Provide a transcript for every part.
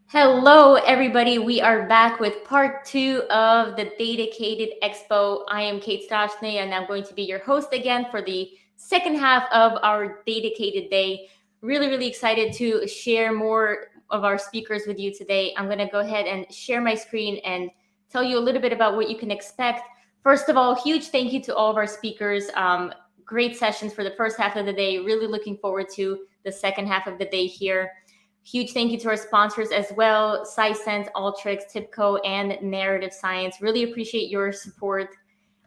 Hello, everybody. We are back with part two of the DATAcated Expo. I am Kate Stoshny, and I'm going to be your host again for the second half of our DATAcated Day. Really excited to share more of our speakers with you today. I'm going to go ahead and share my screen and tell you a little bit about what you can expect. First of all, huge thank you to all of our speakers. Great sessions for the first half of the day. Really looking forward to the second half of the day here. Huge thank you to our sponsors as well, SciSense, Alteryx, TIPCO, and Narrative Science. Really appreciate your support.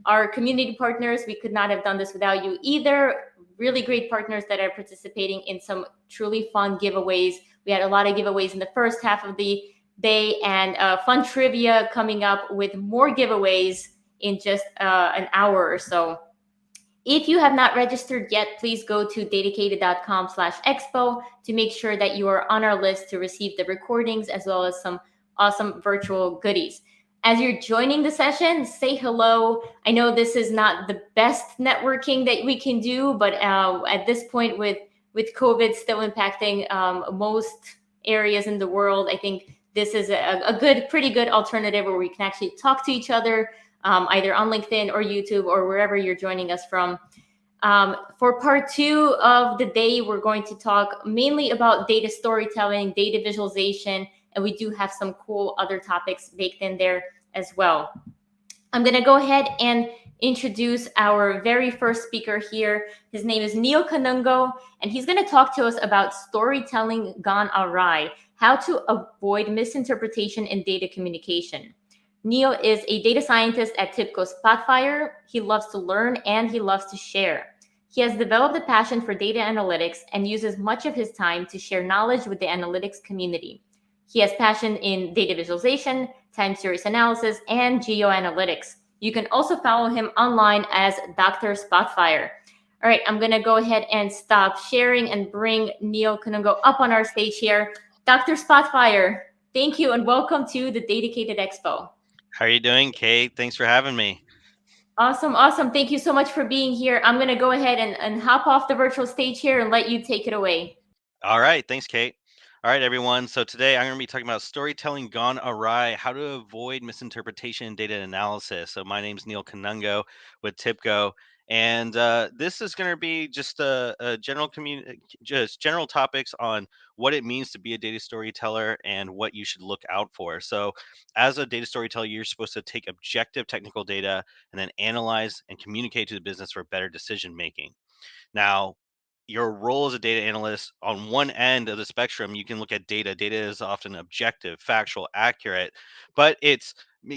Our community partners, we could not have done this without you either. Really great partners that are participating in some truly fun giveaways. We had a lot of giveaways in the first half of the day and fun trivia coming up with more giveaways in just an hour or so. If you have not registered yet, please go to dedicated.com/expo to make sure that you are on our list to receive the recordings as well as some awesome virtual goodies. As you're joining the session, say hello. I know this is not the best networking that we can do, but at this point, with COVID still impacting most areas in the world, I think this is a pretty good alternative where we can actually talk to each other, either on LinkedIn or YouTube or wherever you're joining us from. For part two of the day, we're going to talk mainly about data storytelling, data visualization, and we do have some cool other topics baked in there as well. I'm going to go ahead and introduce our very first speaker here. His name is Neil Kanungo, and he's going to talk to us about storytelling gone awry, how to avoid misinterpretation in data communication. Neil is a data scientist at TIPCO Spotfire. He loves to learn and he loves to share. He has developed a passion for data analytics and uses much of his time to share knowledge with the analytics community. He has passion in data visualization, time series analysis, and geoanalytics. You can also follow him online as Dr. Spotfire. All right, I'm going to go ahead and stop sharing and bring Neil Kanungo up on our stage here. Dr. Spotfire, thank you and welcome to the DATAcated Expo. How are you doing, Kate? Thanks for having me. Awesome. Thank you so much for being here. I'm going to go ahead and hop off the virtual stage here and let you take it away. All right. Thanks, Kate. All right, everyone. So today I'm going to be talking about storytelling gone awry, how to avoid misinterpretation in data analysis. So my name's Neil Kanungo with TIPCO. And this is going to be just a just general topics on what it means to be a data storyteller and what you should look out for. So, as a data storyteller, you're supposed to take objective technical data and then analyze and communicate to the business for better decision making. Now, your role as a data analyst on one end of the spectrum, you can look at data. Data is often objective, factual, accurate, but it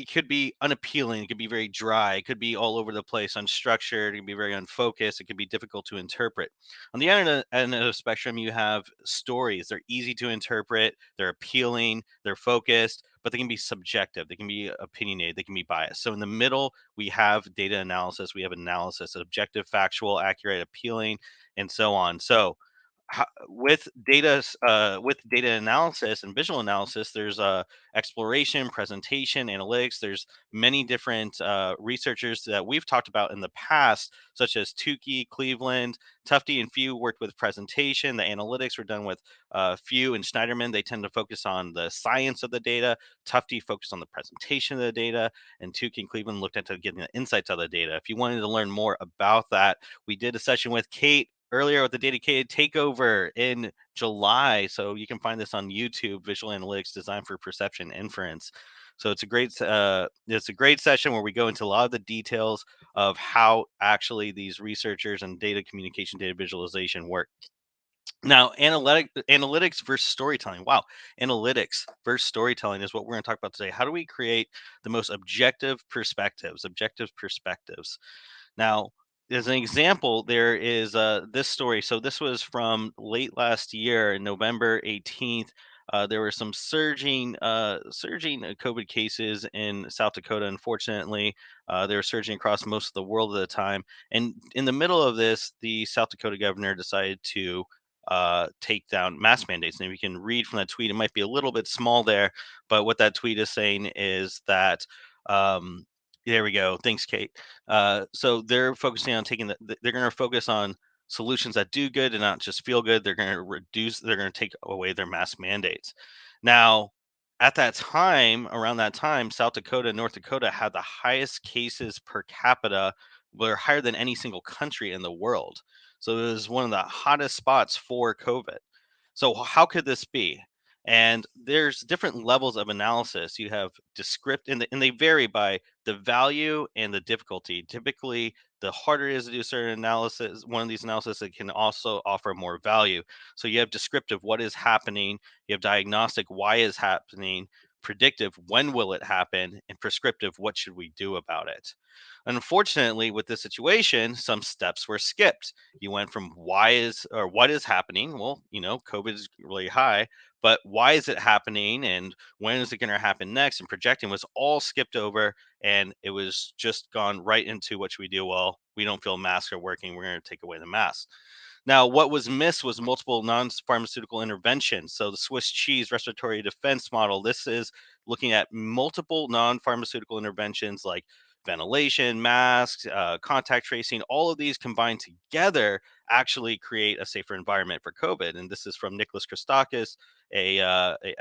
could be unappealing. It could be very dry. It could be all over the place, unstructured. It can be very unfocused. It can be difficult to interpret. On the other end of the spectrum, you have stories. They're easy to interpret. They're appealing. They're focused, but they can be subjective. They can be opinionated. They can be biased. So in the middle, we have data analysis. We have analysis, objective, factual, accurate, appealing, and so on. So with data analysis and visual analysis, there's exploration, presentation, analytics. There's many different researchers that we've talked about in the past, such as Tukey, Cleveland, Tufte, and Few worked with presentation. The analytics were done with Few and Schneiderman. They tend to focus on the science of the data. Tufte focused on the presentation of the data, and Tukey and Cleveland looked into getting the insights of the data. If you wanted to learn more about that, we did a session with Kate earlier with the DATAcated takeover in July. So you can find this on YouTube, Visual Analytics Design for Perception Inference. So it's a great session where we go into a lot of the details of how actually these researchers and data communication, data visualization work. Now, analytics versus storytelling. Wow, analytics versus storytelling is what we're going to talk about today. How do we create the most objective perspectives? Now, as an example, there is this story. So this was from late last year, November 18th. There were some surging COVID cases in South Dakota. Unfortunately, they were surging across most of the world at the time. And in the middle of this, the South Dakota governor decided to take down mask mandates. And if you can read from that tweet, it might be a little bit small there, but what that tweet is saying is that there we go. Thanks, Kate. So they're focusing on they're going to focus on solutions that do good and not just feel good. They're going to take away their mask mandates. Now, at that time, around that time, South Dakota and North Dakota had the highest cases per capita, were higher than any single country in the world. So it was one of the hottest spots for COVID. So how could this be? And there's different levels of analysis. You have descript, and they vary by the value and the difficulty. Typically, the harder it is to do certain analysis, one of these analysis, it can also offer more value. So you have descriptive, what is happening, you have diagnostic, why is happening, predictive, when will it happen, and prescriptive, what should we do about it. Unfortunately, with this situation, some steps were skipped. You went from why is or what is happening. Well, COVID is really high, but why is it happening and when is it going to happen next? And projecting was all skipped over, and it was just gone right into what should we do? Well, we don't feel masks are working. We're going to take away the mask. Now, what was missed was multiple non pharmaceutical interventions. So, the Swiss cheese respiratory defense model, this is looking at multiple non pharmaceutical interventions like ventilation, masks, contact tracing, all of these combined together actually create a safer environment for COVID. And this is from Nicholas Christakis, a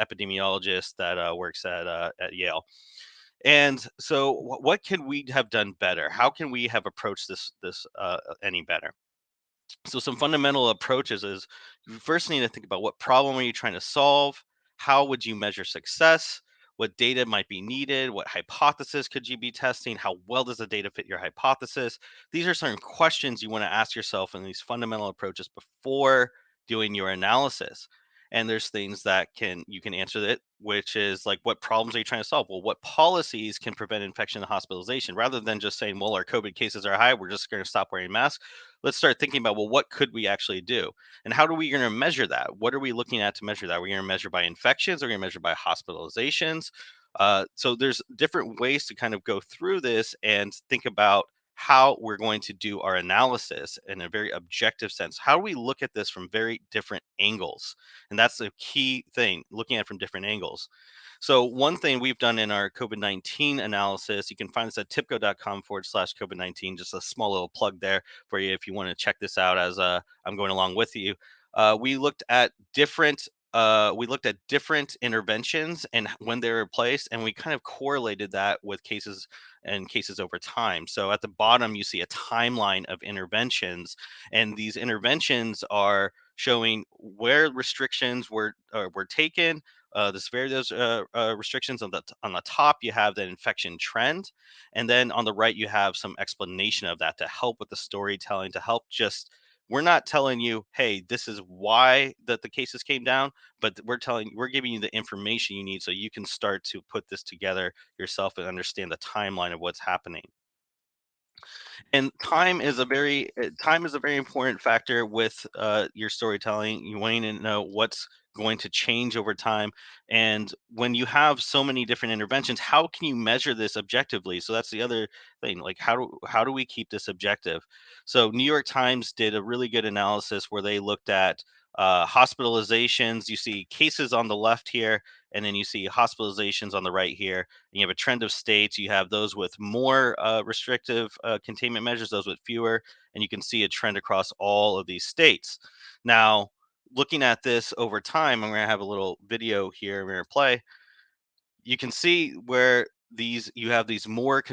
epidemiologist that works at Yale. And so, what can we have done better? How can we have approached this any better? So some fundamental approaches is you first need to think about what problem are you trying to solve? How would you measure success? What data might be needed? What hypothesis could you be testing? How well does the data fit your hypothesis? These are certain questions you want to ask yourself in these fundamental approaches before doing your analysis. And there's things that can you can answer it, which is like, what problems are you trying to solve? Well, what policies can prevent infection and hospitalization? Rather than just saying, well, our COVID cases are high, we're just going to stop wearing masks. Let's start thinking about, well, what could we actually do, and how are we going to measure that? What are we looking at to measure that? We're going to measure by infections, we're going to measure by hospitalizations. So there's different ways to kind of go through this and think about how we're going to do our analysis in a very objective sense. How do we look at this from very different angles? And that's the key thing, looking at it from different angles. So one thing we've done in our COVID-19 analysis, you can find this at tipco.com/COVID-19, just a small little plug there for you if you want to check this out as I'm going along with you. We looked at different interventions and when they were placed, and we kind of correlated that with cases and cases over time. So at the bottom, you see a timeline of interventions, and these interventions are showing where restrictions were taken, the severity of those restrictions. On the top, you have the infection trend, and then on the right, you have some explanation of that to help with the storytelling. To help just, we're not telling you, hey, this is why that the cases came down, but we're giving you the information you need so you can start to put this together yourself and understand the timeline of what's happening. And time is a very important factor with your storytelling. You want to know what's going to change over time, and when you have so many different interventions, how can you measure this objectively? So that's the other thing. Like, how do we keep this objective? So New York Times did a really good analysis where they looked at hospitalizations. You see cases on the left here, and then you see hospitalizations on the right here. And you have a trend of states. You have those with more restrictive containment measures, those with fewer, and you can see a trend across all of these states. Now, looking at this over time, I'm going to have a little video here. We're going to play. You can see where you have these more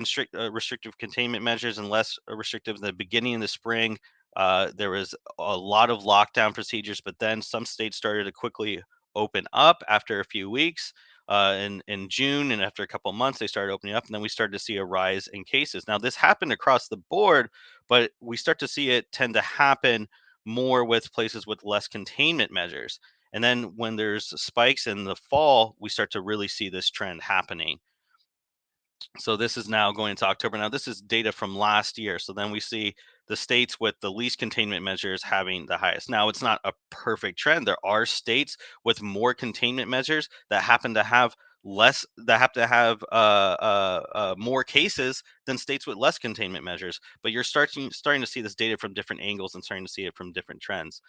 restrictive containment measures and less restrictive in the beginning of the spring. There was a lot of lockdown procedures, but then some states started to quickly open up after a few weeks. In June, and after a couple of months, they started opening up, and then we started to see a rise in cases. Now, this happened across the board, but we start to see it tend to happen more with places with less containment measures. And then when there's spikes in the fall, we start to really see this trend happening. So this is now going into October. Now this is data from last year. So then we see the states with the least containment measures having the highest. Now it's not a perfect trend. There are states with more containment measures that happen to have more cases than states with less containment measures. But you're starting to see this data from different angles and starting to see it from different trends.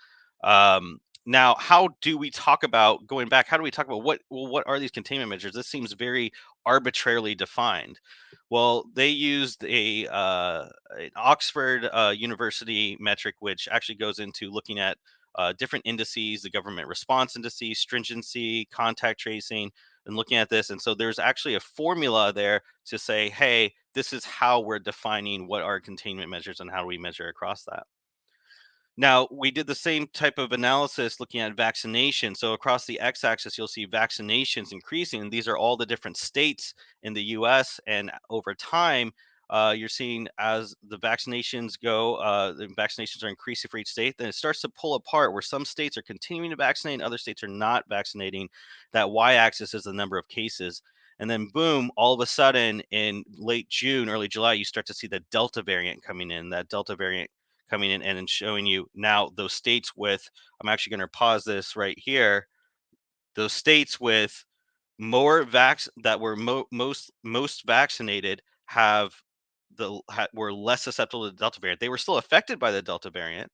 Now, how do we talk about going back? How do we talk about what are these containment measures? This seems very arbitrarily defined. Well, they used an Oxford University metric, which actually goes into looking at different indices, the government response indices, stringency, contact tracing. and looking at this. And so there's actually a formula there to say, hey, this is how we're defining what are containment measures and how do we measure across that. Now, we did the same type of analysis looking at vaccination. So across the x-axis, you'll see vaccinations increasing. And these are all the different states in the US. And over time, you're seeing as the vaccinations go, the vaccinations are increasing for each state. Then it starts to pull apart where some states are continuing to vaccinate and other states are not vaccinating. That y-axis is the number of cases. And then boom, all of a sudden in late June, early July, you start to see the Delta variant coming in. That Delta variant coming in and showing you now those states with, I'm actually going to pause this right here, those states with more vax that were most vaccinated have were less susceptible to the Delta variant. They were still affected by the Delta variant,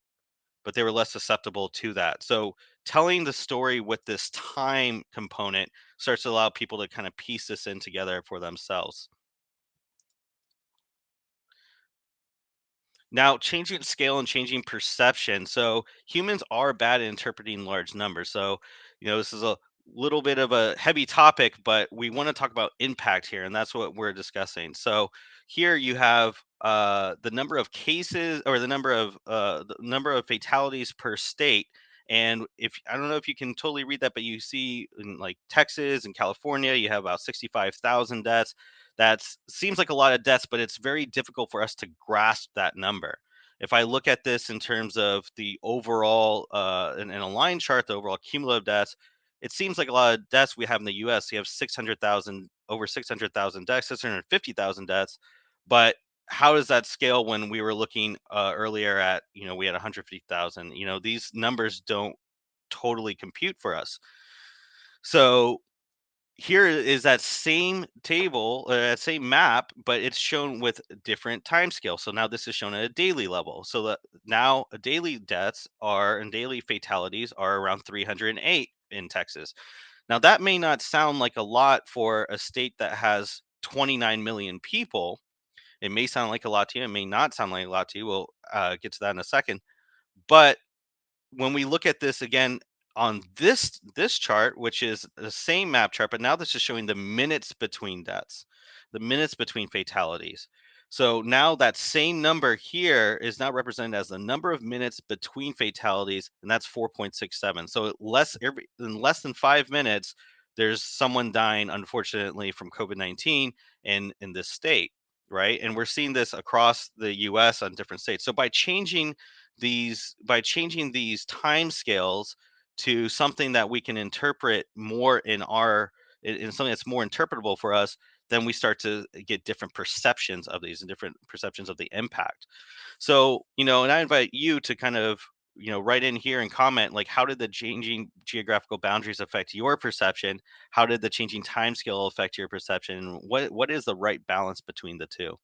but they were less susceptible to that. So telling the story with this time component starts to allow people to kind of piece this in together for themselves. Now, changing scale and changing perception. So humans are bad at interpreting large numbers. So, this is a little bit of a heavy topic, but we want to talk about impact here, and that's what we're discussing. So here you have the number of cases or the number of fatalities per state. And if I don't know if you can totally read that, but you see in like Texas and California, you have about 65,000 deaths. That seems like a lot of deaths, but it's very difficult for us to grasp that number. If I look at this in terms of the overall, in a line chart, the overall cumulative deaths, it seems like a lot of deaths we have in the U.S. We have 600,000, over 600,000 deaths, 650,000 deaths. But how does that scale when we were looking earlier at, we had 150,000? These numbers don't totally compute for us. So here is that same table, that same map, but it's shown with different time scale. So now this is shown at a daily level. So that now daily deaths are and daily fatalities are around 308 in Texas. Now that may not sound like a lot for a state that has 29 million people. It may sound like a lot to you. It may not sound like a lot to you. We'll get to that in a second. But when we look at this again on this chart, which is the same map chart, but now this is showing the minutes between deaths, the minutes between fatalities. So now that same number here is now represented as the number of minutes between fatalities, and that's 4.67. So in less than 5 minutes, there's someone dying, unfortunately, from COVID-19 in this state, right? And we're seeing this across the U.S. on different states. So by changing these time scales to something that we can interpret more in something that's more interpretable for us, then we start to get different perceptions of these and different perceptions of the impact. So, and I invite you to kind of, write in here and comment, like, how did the changing geographical boundaries affect your perception? How did the changing time scale affect your perception? What is the right balance between the two?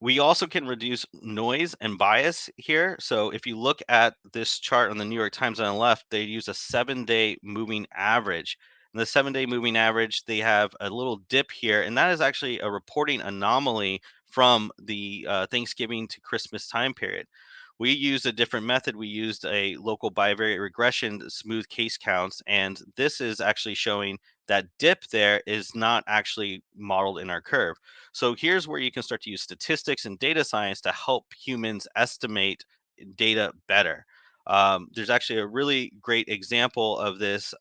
We also can reduce noise and bias here. So if you look at this chart on the New York Times on the left, they use a 7-day moving average. And the 7-day moving average, they have a little dip here, and that is actually a reporting anomaly from the Thanksgiving to Christmas time period. We used a different method. We used a local bivariate regression to smooth case counts, and this is actually showing that dip there is not actually modeled in our curve. So here's where you can start to use statistics and data science to help humans estimate data better. There's actually a really great example of this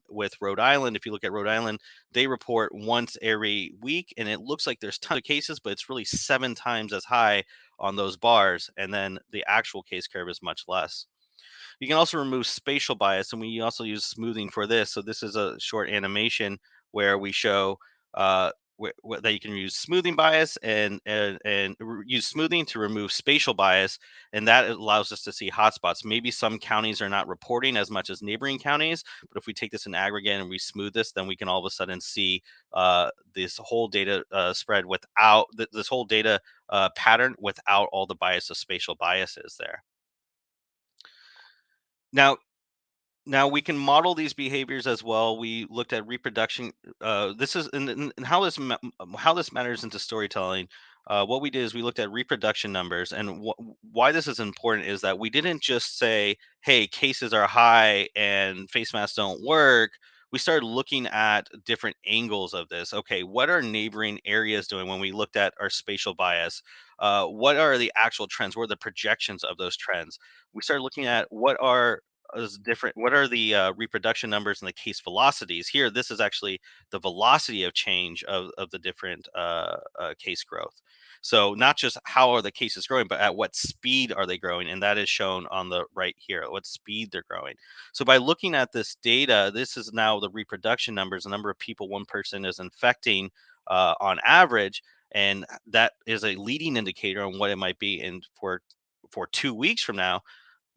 with Rhode Island. If you look at Rhode Island, they report once every week, and it looks like there's tons of cases, but it's really 7 times as high on those bars. And then the actual case curve is much less. You can also remove spatial bias, and we also use smoothing for this. So this is a short animation where we show uh, that you can use smoothing bias and use smoothing to remove spatial bias, and that allows us to see hotspots. Maybe some counties are not reporting as much as neighboring counties, but if we take this in aggregate and we smooth this, then we can all of a sudden see this whole data spread without this whole data pattern without all the bias of spatial biases there. Now, Now we can model these behaviors as well. We looked at reproduction. This is and how how this matters into storytelling. What we did is we looked at reproduction numbers, and why this is important is that we didn't just say, "Hey, cases are high and face masks don't work." we started looking at different angles of this. Okay, what are neighboring areas doing when we looked at our spatial bias? What are the actual trends? What are the projections of those trends? We started looking at what are the reproduction numbers and the case velocities. Here, this is actually the velocity of change of the different case growth. So not just how are the cases growing, but at what speed are they growing? And that is shown on the right here, at what speed they're growing. So by looking at this data, this is now the reproduction numbers, the number of people one person is infecting on average, and that is a leading indicator on what it might be. And for 2 weeks from now,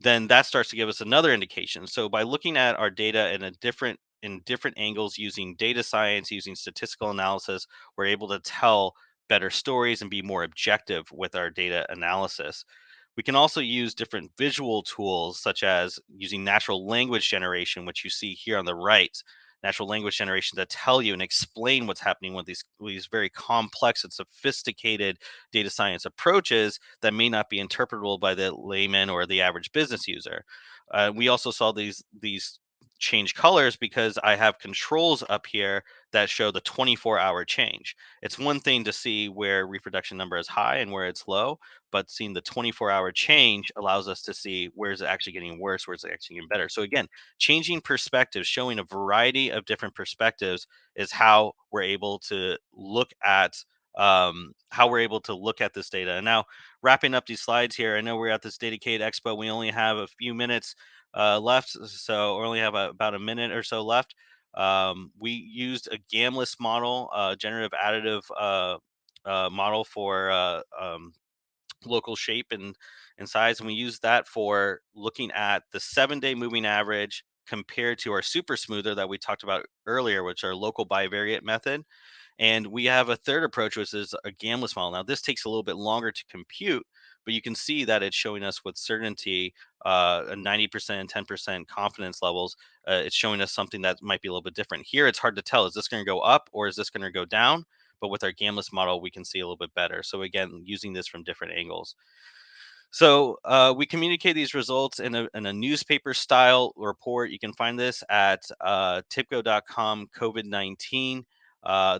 then that starts to give us another indication. So by looking at our data in different angles, using data science, using statistical analysis, we're able to tell better stories and be more objective with our data analysis. We can also use different visual tools, such as using natural language generation, which you see here on the right. Natural language generation to tell you and explain what's happening with these very complex and sophisticated data science approaches that may not be interpretable by the layman or the average business user. We also saw these change colors because I have controls up here that show the 24-hour change. It's one thing to see where reproduction number is high and where it's low, but seeing the 24-hour change allows us to see where is it actually getting worse, where is it actually getting better. So again, changing perspectives, showing a variety of different perspectives is how we're able to look at this data. And now, wrapping up these slides here, I know we're at this DATAcated Expo. We only have a few minutes left, so we only have about a minute or so left. We used a GAMLess model, generative additive model for local shape and size, and we use that for looking at the 7-day moving average compared to our super smoother that we talked about earlier, which are local bivariate method. And we have a third approach, which is a GAMLess model. Now, this takes a little bit longer to compute, but you can see that it's showing us with certainty a 90% and 10% confidence levels. It's showing us something that might be a little bit different. Here, it's hard to tell. Is this going to go up or is this going to go down? But with our GAMLess model, we can see a little bit better. So again, using this from different angles. So we communicate these results in a newspaper style report. You can find this at tipco.com COVID-19.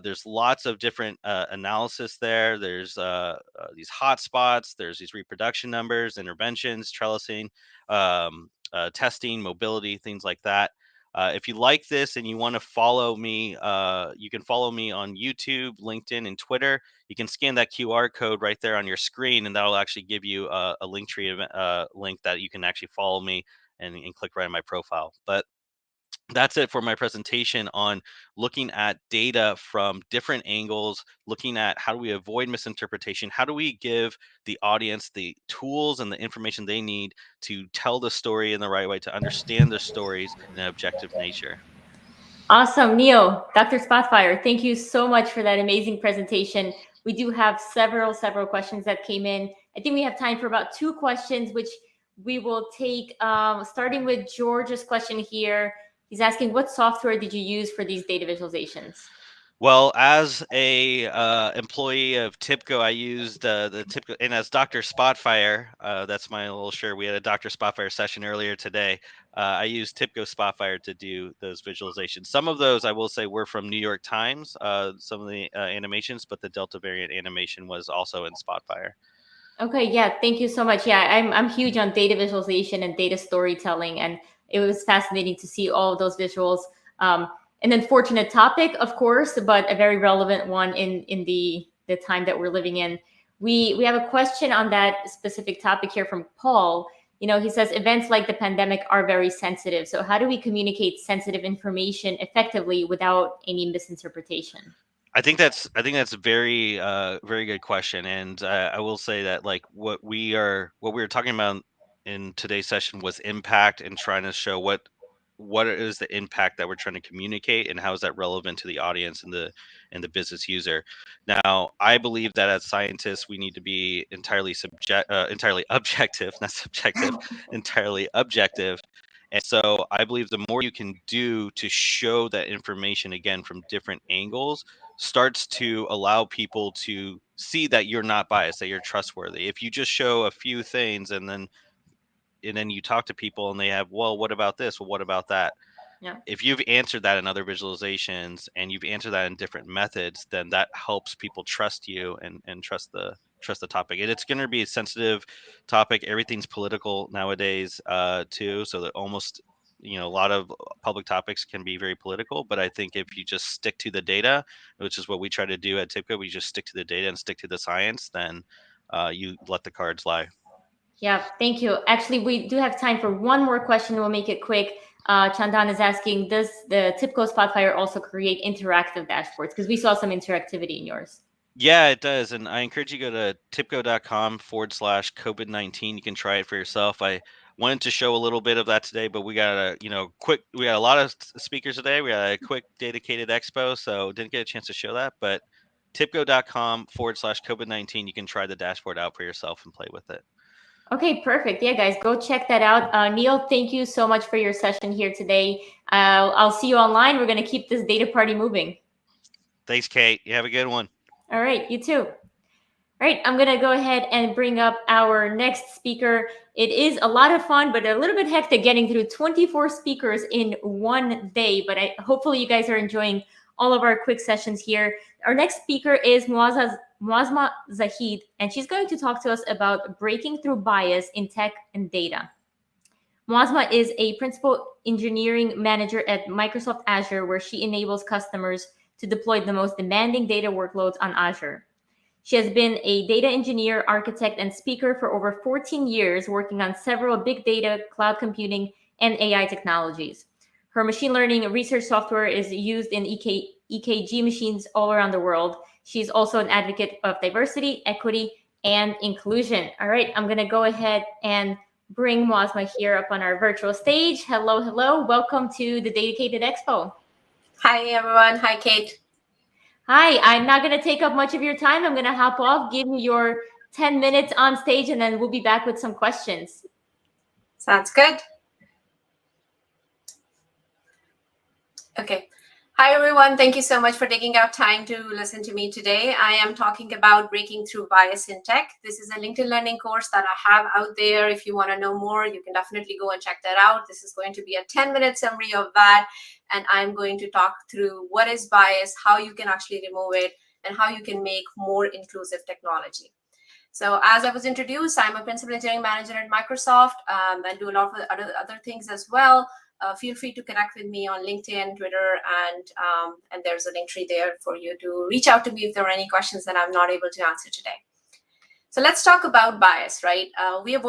There's lots of different analysis there. There's these hotspots. There's these reproduction numbers, interventions, trellising, testing, mobility, things like that. If you like this and you want to follow me, you can follow me on YouTube, LinkedIn, and Twitter. You can scan that QR code right there on your screen, and that'll actually give you a Linktree link that you can actually follow me and click right on my profile. But that's it for my presentation on looking at data from different angles, looking at how do we avoid misinterpretation, how do we give the audience the tools and the information they need to tell the story in the right way, to understand the stories in an objective nature. Awesome, Neil, Dr. Spotfire, thank you so much for that amazing presentation. We do have several questions that came in. I think we have time for about 2 questions, which we will take, starting with George's question here. He's asking, what software did you use for these data visualizations? Well, as a employee of TIPCO, I used the TIPCO, and as Dr. Spotfire, that's my little shirt. We had a Dr. Spotfire session earlier today. I used TIPCO Spotfire to do those visualizations. Some of those, I will say, were from New York Times, some of the animations, but the Delta variant animation was also in Spotfire. Okay, yeah, thank you so much. Yeah, I'm huge on data visualization and data storytelling, and it was fascinating to see all of those visuals. Um, an unfortunate topic, of course, but a very relevant one in the time that we're living in. We have a question on that specific topic here from Paul. You know, he says events like the pandemic are very sensitive. So how do we communicate sensitive information effectively without any misinterpretation? I think that's a very good question, and I will say that like what we were talking about in today's session was impact and trying to show what is the impact that we're trying to communicate and how is that relevant to the audience and the business user. Now, I believe that as scientists we need to be entirely objective, not subjective, entirely objective. And so I believe the more you can do to show that information again from different angles starts to allow people to see that you're not biased, that you're trustworthy. If you just show a few things and then you talk to people and they have, well, what about this? Well, what about that? Yeah. if you've answered that in other visualizations and you've answered that in different methods, then that helps people trust you and trust the topic. And it's going to be a sensitive topic. Everything's political nowadays, too. So that almost, a lot of public topics can be very political. But I think if you just stick to the data, which is what we try to do at TIPCO, we just stick to the data and stick to the science, then you let the cards lie. Yeah, thank you. Actually, we do have time for one more question. We'll make it quick. Chandan is asking, does the TIPCO Spotfire also create interactive dashboards? Because we saw some interactivity in yours. Yeah, it does. And I encourage you to go to tipco.com/COVID-19. You can try it for yourself. I wanted to show a little bit of that today, but we got we got a lot of speakers today. We got a quick DATAcated Expo, so didn't get a chance to show that. But tipco.com/COVID-19, you can try the dashboard out for yourself and play with it. Okay, perfect. Yeah, guys, go check that out. Neil, thank you so much for your session here today. I'll see you online. We're going to keep this data party moving. Thanks, Kate. You have a good one. All right, you too. All right, I'm going to go ahead and bring up our next speaker. It is a lot of fun, but a little bit hectic getting through 24 speakers in one day. But hopefully you guys are enjoying all of our quick sessions here. Our next speaker is Muazma Zahid, and she's going to talk to us about breaking through bias in tech and data. Muazma is a principal engineering manager at Microsoft Azure, where she enables customers to deploy the most demanding data workloads on Azure. She has been a data engineer, architect, and speaker for over 14 years, working on several big data, cloud computing, and AI technologies. Her machine learning research software is used in EKG machines all around the world. She's also an advocate of diversity, equity, and inclusion. All right, I'm going to go ahead and bring Muazma here up on our virtual stage. Hello, hello. Welcome to the DATAcated Expo. Hi, everyone. Hi, Kate. Hi, I'm not going to take up much of your time. I'm going to hop off, give you your 10 minutes on stage, and then we'll be back with some questions. Sounds good. Okay. Hi, everyone. Thank you so much for taking out time to listen to me today. I am talking about breaking through bias in tech. This is a LinkedIn Learning course that I have out there. If you want to know more, you can definitely go and check that out. This is going to be a 10-minute summary of that. And I'm going to talk through what is bias, how you can actually remove it, and how you can make more inclusive technology. So as I was introduced, I'm a principal engineering manager at Microsoft. I do a lot of other things as well. Feel free to connect with me on LinkedIn, Twitter, and there's a link tree there for you to reach out to me if there are any questions that I'm not able to answer today. So let's talk about bias, right? We have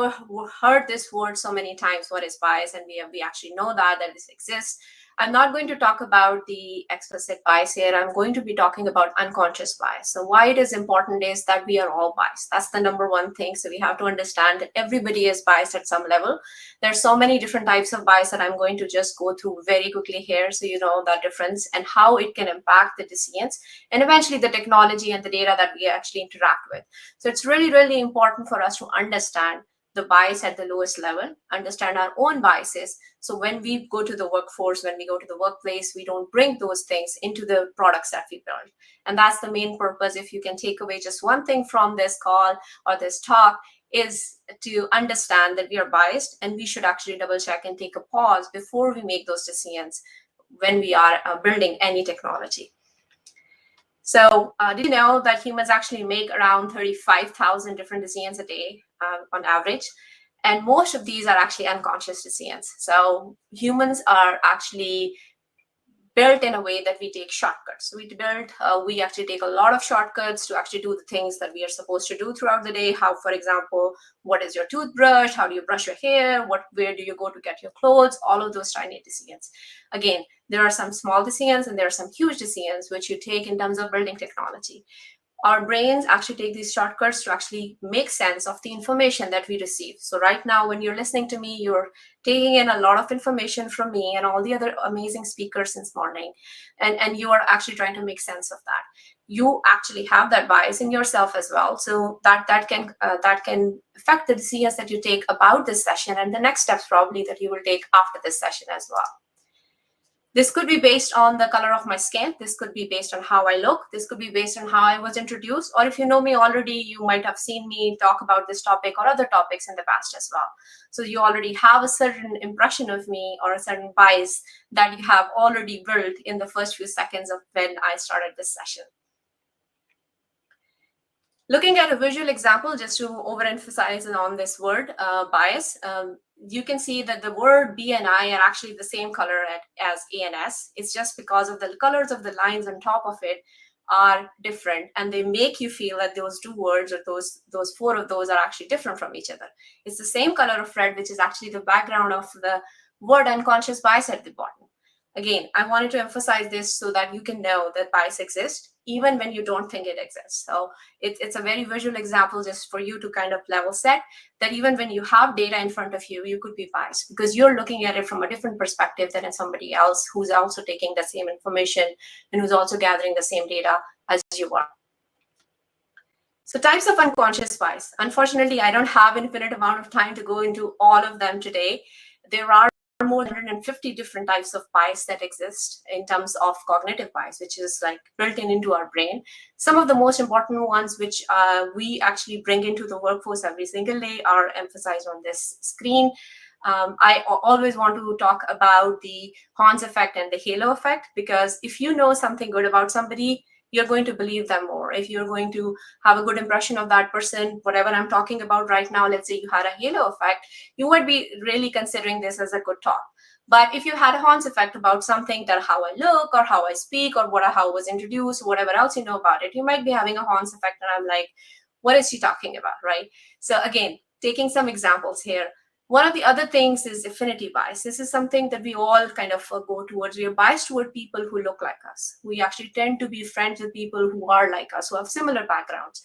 heard this word so many times, what is bias? And we actually know that this exists. I'm not going to talk about the explicit bias here. I'm going to be talking about unconscious bias. So why it is important is that we are all biased. That's the number one thing. So we have to understand that everybody is biased at some level. There's so many different types of bias that I'm going to just go through very quickly here, so you know the difference and how it can impact the decisions and eventually the technology and the data that we actually interact with. So it's really, really important for us to understand the bias at the lowest level, understand our own biases. So when we go to the workforce, when we go to the workplace, we don't bring those things into the products that we build. And that's the main purpose. If you can take away just one thing from this call or this talk, is to understand that we are biased and we should actually double check and take a pause before we make those decisions when we are building any technology. So did you know that humans actually make around 35,000 different decisions a day on average? And most of these are actually unconscious decisions. So humans are actually built in a way that we take shortcuts. We actually take a lot of shortcuts to actually do the things that we are supposed to do throughout the day. How, for example, what is your toothbrush? How do you brush your hair? Where do you go to get your clothes? All of those tiny decisions. Again, there are some small decisions and there are some huge decisions which you take in terms of building technology. Our brains actually take these shortcuts to actually make sense of the information that we receive. So right now, when you're listening to me, you're taking in a lot of information from me and all the other amazing speakers since morning, and you are actually trying to make sense of that. You actually have that bias in yourself as well. So that can affect the decisions that you take about this session and the next steps probably that you will take after this session as well. This could be based on the color of my skin. This could be based on how I look. This could be based on how I was introduced. Or if you know me already, you might have seen me talk about this topic or other topics in the past as well. So you already have a certain impression of me or a certain bias that you have already built in the first few seconds of when I started this session. Looking at a visual example, just to overemphasize on this word, bias, you can see that the word B and I are actually the same color as A and S. It's just because of the colors of the lines on top of it are different, and they make you feel that those two words or those four of those are actually different from each other. It's the same color of red, which is actually the background of the word unconscious bias at the bottom. Again, I wanted to emphasize this so that you can know that bias exists even when you don't think it exists. So it's a very visual example just for you to kind of level set that even when you have data in front of you, you could be biased because you're looking at it from a different perspective than somebody else who's also taking the same information and who's also gathering the same data as you are. So types of unconscious bias. Unfortunately, I don't have infinite amount of time to go into all of them today. There are more than 150 different types of bias that exist in terms of cognitive bias, which is like built into our brain. Some of the most important ones, which we actually bring into the workforce every single day, are emphasized on this screen. I always want to talk about the Hans effect and the halo effect, because if you know something good about somebody, you're going to believe them more. If you're going to have a good impression of that person, whatever I'm talking about right now, let's say you had a halo effect, you would be really considering this as a good talk. But if you had a Hans effect about something, that how I look or how I speak or how I was introduced, whatever else you know about it, you might be having a Hans effect and I'm like, what is she talking about, right? So again, taking some examples here. One of the other things is affinity bias. This is something that we all kind of go towards. We are biased toward people who look like us. We actually tend to be friends with people who are like us, who have similar backgrounds.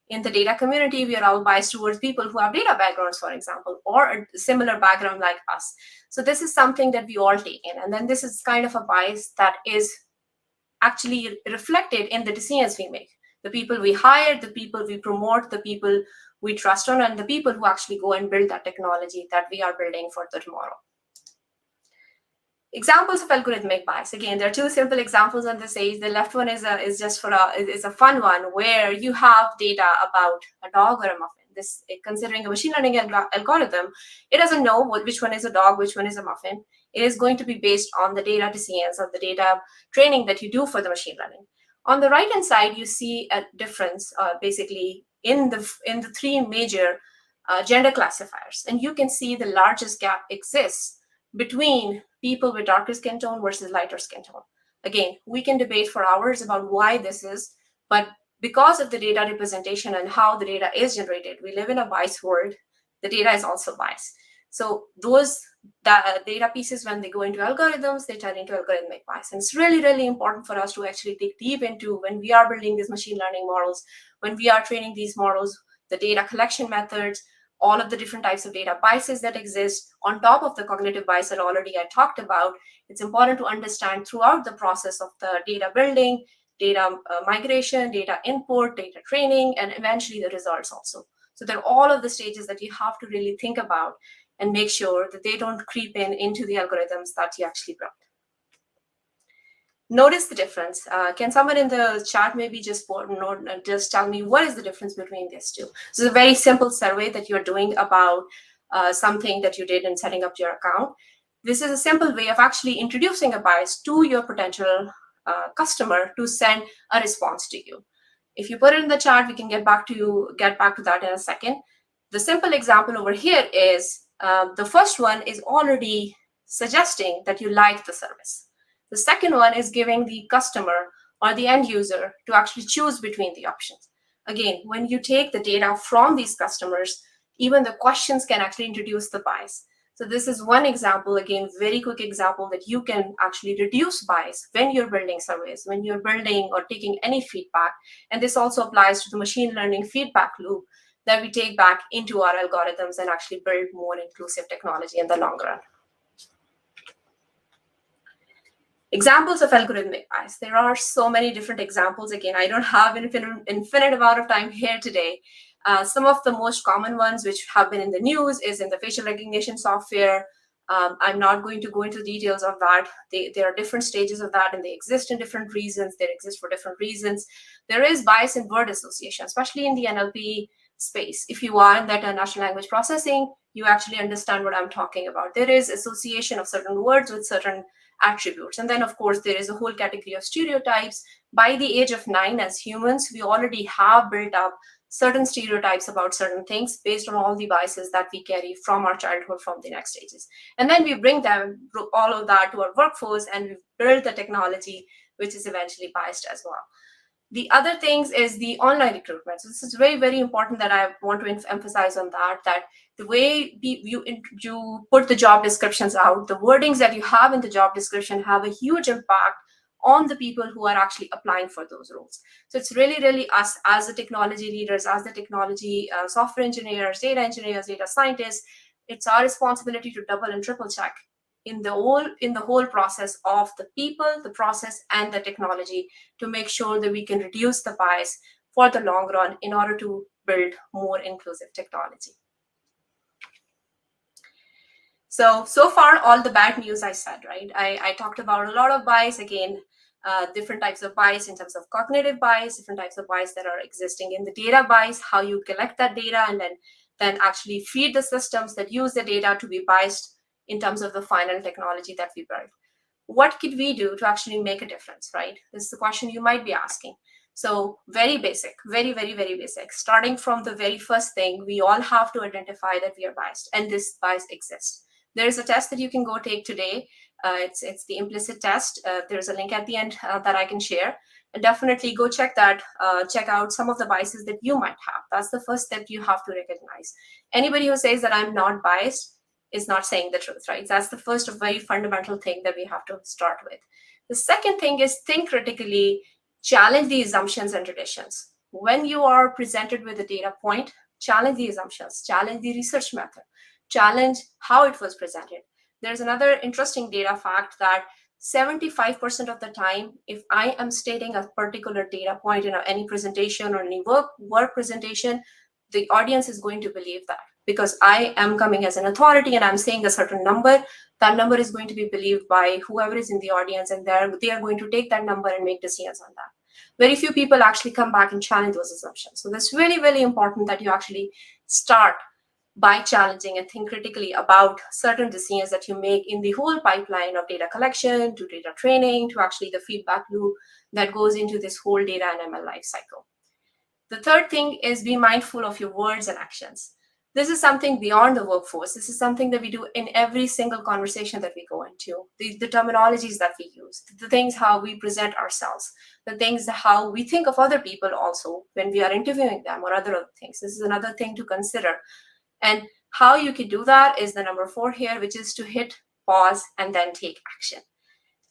In the data community, we are all biased towards people who have data backgrounds, for example, or a similar background like us. So this is something that we all take in. And then this is kind of a bias that is actually reflected in the decisions we make. The people we hire, the people we promote, the people we trust on, and the people who actually go and build that technology that we are building for the tomorrow. Examples of algorithmic bias. Again, there are two simple examples on this page. The left one is a fun one where you have data about a dog or a muffin. This, considering a machine learning algorithm, it doesn't know which one is a dog, which one is a muffin. It is going to be based on the data decisions or the data training that you do for the machine learning. On the right-hand side, you see a difference basically in the three major gender classifiers. And you can see the largest gap exists between people with darker skin tone versus lighter skin tone. Again, we can debate for hours about why this is, but because of the data representation and how the data is generated, we live in a biased world. The data is also biased. So those data pieces, when they go into algorithms, they turn into algorithmic bias. And it's really, really important for us to actually dig deep into when we are building these machine learning models, when we are training these models, the data collection methods, all of the different types of data biases that exist on top of the cognitive bias that already I talked about. It's important to understand throughout the process of the data building, data migration, data input, data training, and eventually the results also. So there are all of the stages that you have to really think about and make sure that they don't creep into the algorithms that you actually build. Notice the difference. Can someone in the chat maybe just tell me what is the difference between these two? This is a very simple survey that you're doing about something that you did in setting up your account. This is a simple way of actually introducing a bias to your potential customer to send a response to you. If you put it in the chat, we can get back to that in a second. The simple example over here is the first one is already suggesting that you like the service. The second one is giving the customer or the end user to actually choose between the options. Again, when you take the data from these customers, even the questions can actually introduce the bias. So this is one example, again, very quick example that you can actually reduce bias when you're building surveys, when you're building or taking any feedback. And this also applies to the machine learning feedback loop that we take back into our algorithms and actually build more inclusive technology in the long run. Examples of algorithmic bias. There are so many different examples. Again, I don't have infinite amount of time here today. Some of the most common ones which have been in the news is in the facial recognition software. I'm not going to go into details of that. There are different stages of that, and they exist in different reasons. They exist for different reasons. There is bias in word association, especially in the NLP space. If you are in that natural language processing, you actually understand what I'm talking about. There is association of certain words with certain attributes. And then, of course, there is a whole category of stereotypes. By the age of 9, as humans, we already have built up certain stereotypes about certain things based on all the biases that we carry from our childhood, from the next stages. And then we bring them, all of that, to our workforce, and we build the technology which is eventually biased as well. The other things is the online recruitment. So this is very, very important that I want to emphasize on that the way you put the job descriptions out, the wordings that you have in the job description have a huge impact on the people who are actually applying for those roles. So it's really, really us as the technology leaders, as the technology software engineers, data scientists, it's our responsibility to double and triple check in the whole process of the people, the process, and the technology, to make sure that we can reduce the bias for the long run in order to build more inclusive technology. So far, all the bad news I said, right? I talked about a lot of bias, again, different types of bias in terms of cognitive bias, different types of bias that are existing in the data bias, how you collect that data and then actually feed the systems that use the data to be biased in terms of the final technology that we build. What could we do to actually make a difference, right? This is the question you might be asking. So very basic, very, very, very basic. Starting from the very first thing, we all have to identify that we are biased, and this bias exists. There is a test that you can go take today. It's the implicit test. There's a link at the end that I can share. And definitely go check that, check out some of the biases that you might have. That's the first step you have to recognize. Anybody who says that I'm not biased is not saying the truth, right? That's the first very fundamental thing that we have to start with. The second thing is think critically, challenge the assumptions and traditions. When you are presented with a data point, challenge the assumptions, challenge the research method, challenge how it was presented. There's another interesting data fact that 75% of the time, if I am stating a particular data point in any presentation or any work presentation, the audience is going to believe that, because I am coming as an authority and I'm saying a certain number. That number is going to be believed by whoever is in the audience, and they are going to take that number and make decisions on that. Very few people actually come back and challenge those assumptions. So that's really, really important that you actually start by challenging and think critically about certain decisions that you make in the whole pipeline of data collection to data training to actually the feedback loop that goes into this whole data and ML lifecycle. The third thing is be mindful of your words and actions. This is something beyond the workforce. This is something that we do in every single conversation that we go into. The terminologies that we use, the things how we present ourselves, the things how we think of other people also when we are interviewing them or other things. This is another thing to consider. And how you can do that is the number 4 here, which is to hit pause and then take action.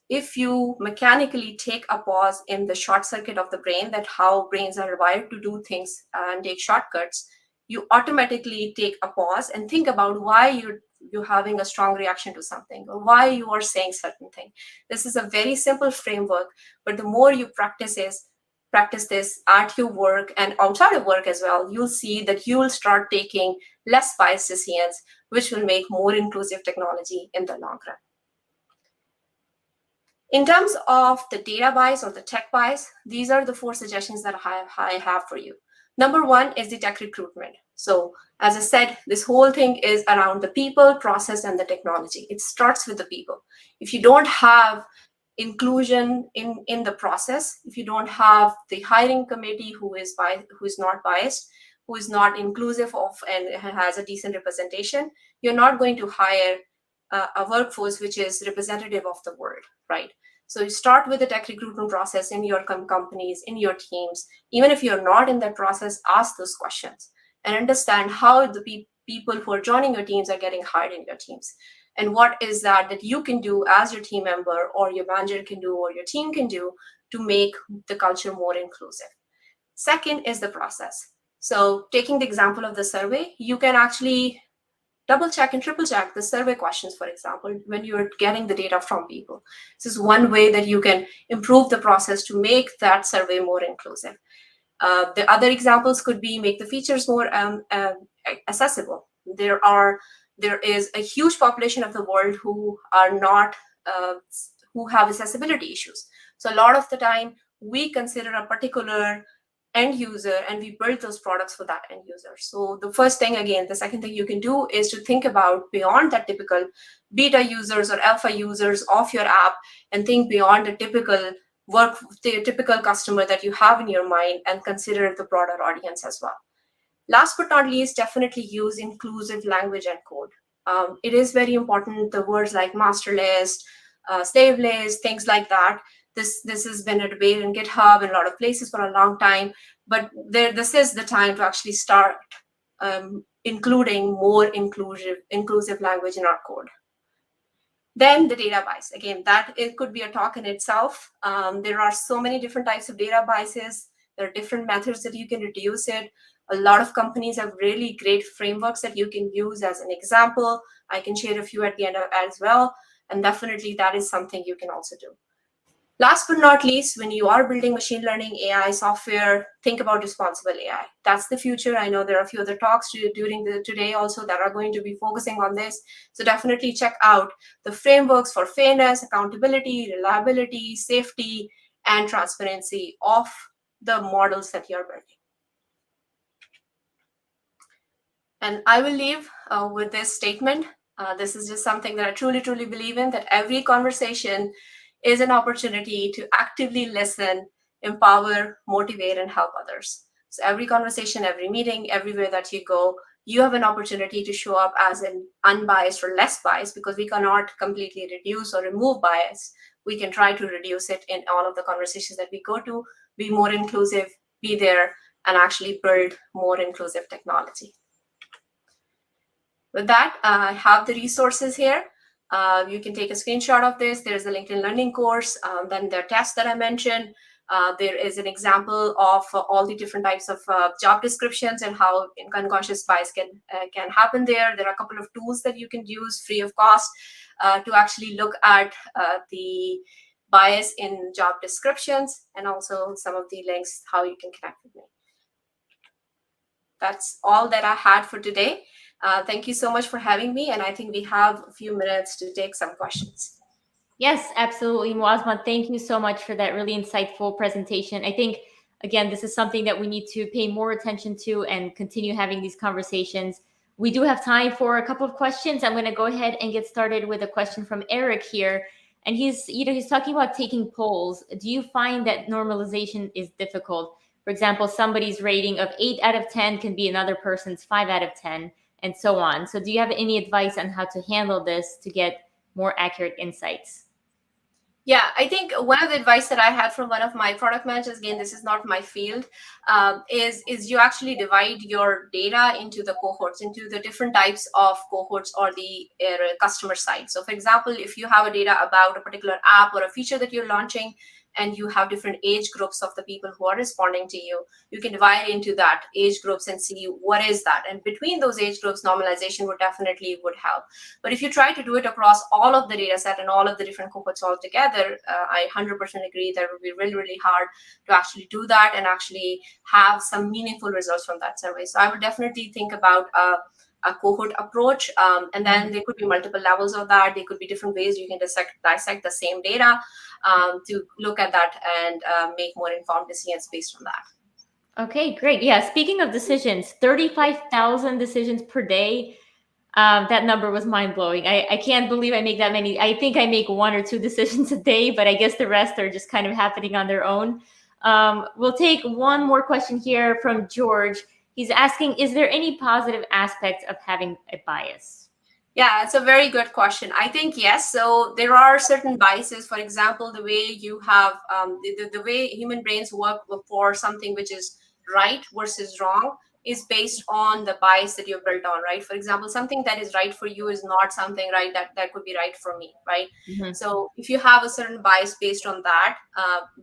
If you mechanically take a pause in the short circuit of the brain, that how brains are wired to do things and take shortcuts, you automatically take a pause and think about why you're having a strong reaction to something or why you are saying certain thing. This is a very simple framework, but the more you practice this at your work and outside of work as well, you'll see that you will start taking less biased decisions, which will make more inclusive technology in the long run. In terms of the data bias or the tech bias, these are the 4 suggestions that I have for you. Number 1 is the tech recruitment. So as I said, this whole thing is around the people, process, and the technology. It starts with the people. If you don't have inclusion in the process, if you don't have the hiring committee who is not biased, who is not inclusive of and has a decent representation, you're not going to hire a workforce which is representative of the world, right? So you start with the tech recruitment process in your companies, in your teams. Even if you're not in that process, ask those questions and understand how the people who are joining your teams are getting hired in your teams. And what is that you can do as your team member or your manager can do or your team can do to make the culture more inclusive. Second is the process. So taking the example of the survey, you can actually double check and triple check the survey questions, for example, when you're getting the data from people. This is one way that you can improve the process to make that survey more inclusive. The other examples could be make the features more accessible. There are there is a huge population of the world who are not, who have accessibility issues. So a lot of the time we consider a particular end user and we build those products for that end user. So the first thing, again, the second thing you can do is to think about beyond that typical beta users or alpha users of your app, and think beyond the typical customer that you have in your mind, and consider the broader audience as well. Last but not least, definitely use inclusive language and code. It is very important. The words like master list, slave list, things like that. This has been a debate in GitHub and a lot of places for a long time. But this is the time to actually start including more inclusive language in our code. Then the data bias. Again, that it could be a talk in itself. There are so many different types of data biases. There are different methods that you can reduce it. A lot of companies have really great frameworks that you can use as an example. I can share a few at the end as well. And definitely that is something you can also do. Last but not least, when you are building machine learning AI software, think about responsible AI. That's the future. I know there are a few other talks during today also that are going to be focusing on this. So definitely check out the frameworks for fairness, accountability, reliability, safety, and transparency of the models that you're building. And I will leave with this statement. This is just something that I truly, truly believe in, that every conversation is an opportunity to actively listen, empower, motivate, and help others. So every conversation, every meeting, everywhere that you go, you have an opportunity to show up as an unbiased or less biased, because we cannot completely reduce or remove bias. We can try to reduce it in all of the conversations that we go to, be more inclusive, be there, and actually build more inclusive technology. With that, I have the resources here. You can take a screenshot of this. There's a LinkedIn Learning course. Then the test that I mentioned. There is an example of all the different types of job descriptions and how unconscious bias can happen there. There are a couple of tools that you can use free of cost to actually look at the bias in job descriptions, and also some of the links how you can connect with me. That's all that I had for today. Thank you so much for having me, and I think we have a few minutes to take some questions. Yes, absolutely, Muazma. Thank you so much for that really insightful presentation. I think, again, this is something that we need to pay more attention to and continue having these conversations. We do have time for a couple of questions. I'm going to go ahead and get started with a question from Eric here. And he's talking about taking polls. Do you find that normalization is difficult? For example, somebody's rating of 8 out of 10 can be another person's 5 out of 10, and so on. So do you have any advice on how to handle this to get more accurate insights? Yeah, I think one of the advice that I had from one of my product managers, again, this is not my field, is you actually divide your data into the cohorts, into the different types of cohorts or the customer side. So for example, if you have a data about a particular app or a feature that you're launching, and you have different age groups of the people who are responding to you, you can divide into that age groups and see what is that. And between those age groups, normalization would help. But if you try to do it across all of the data set and all of the different cohorts all together, I 100% agree that it would be really, really hard to actually do that and actually have some meaningful results from that survey. So I would definitely think about a cohort approach, and then there could be multiple levels of that. There could be different ways you can dissect the same data to look at that and make more informed decisions based on that. Okay, great. Yeah, speaking of decisions, 35,000 decisions per day. That number was mind-blowing. I can't believe I make that many. I think I make 1 or 2 decisions a day, but I guess the rest are just kind of happening on their own. We'll take one more question here from George. He's asking, is there any positive aspects of having a bias? Yeah, it's a very good question. I think yes. So there are certain biases. For example, the way you have the way human brains work for something which is right versus wrong is based on the bias that you're built on, right? For example, something that is right for you is not something right that could be right for me, right? Mm-hmm. So if you have a certain bias based on that,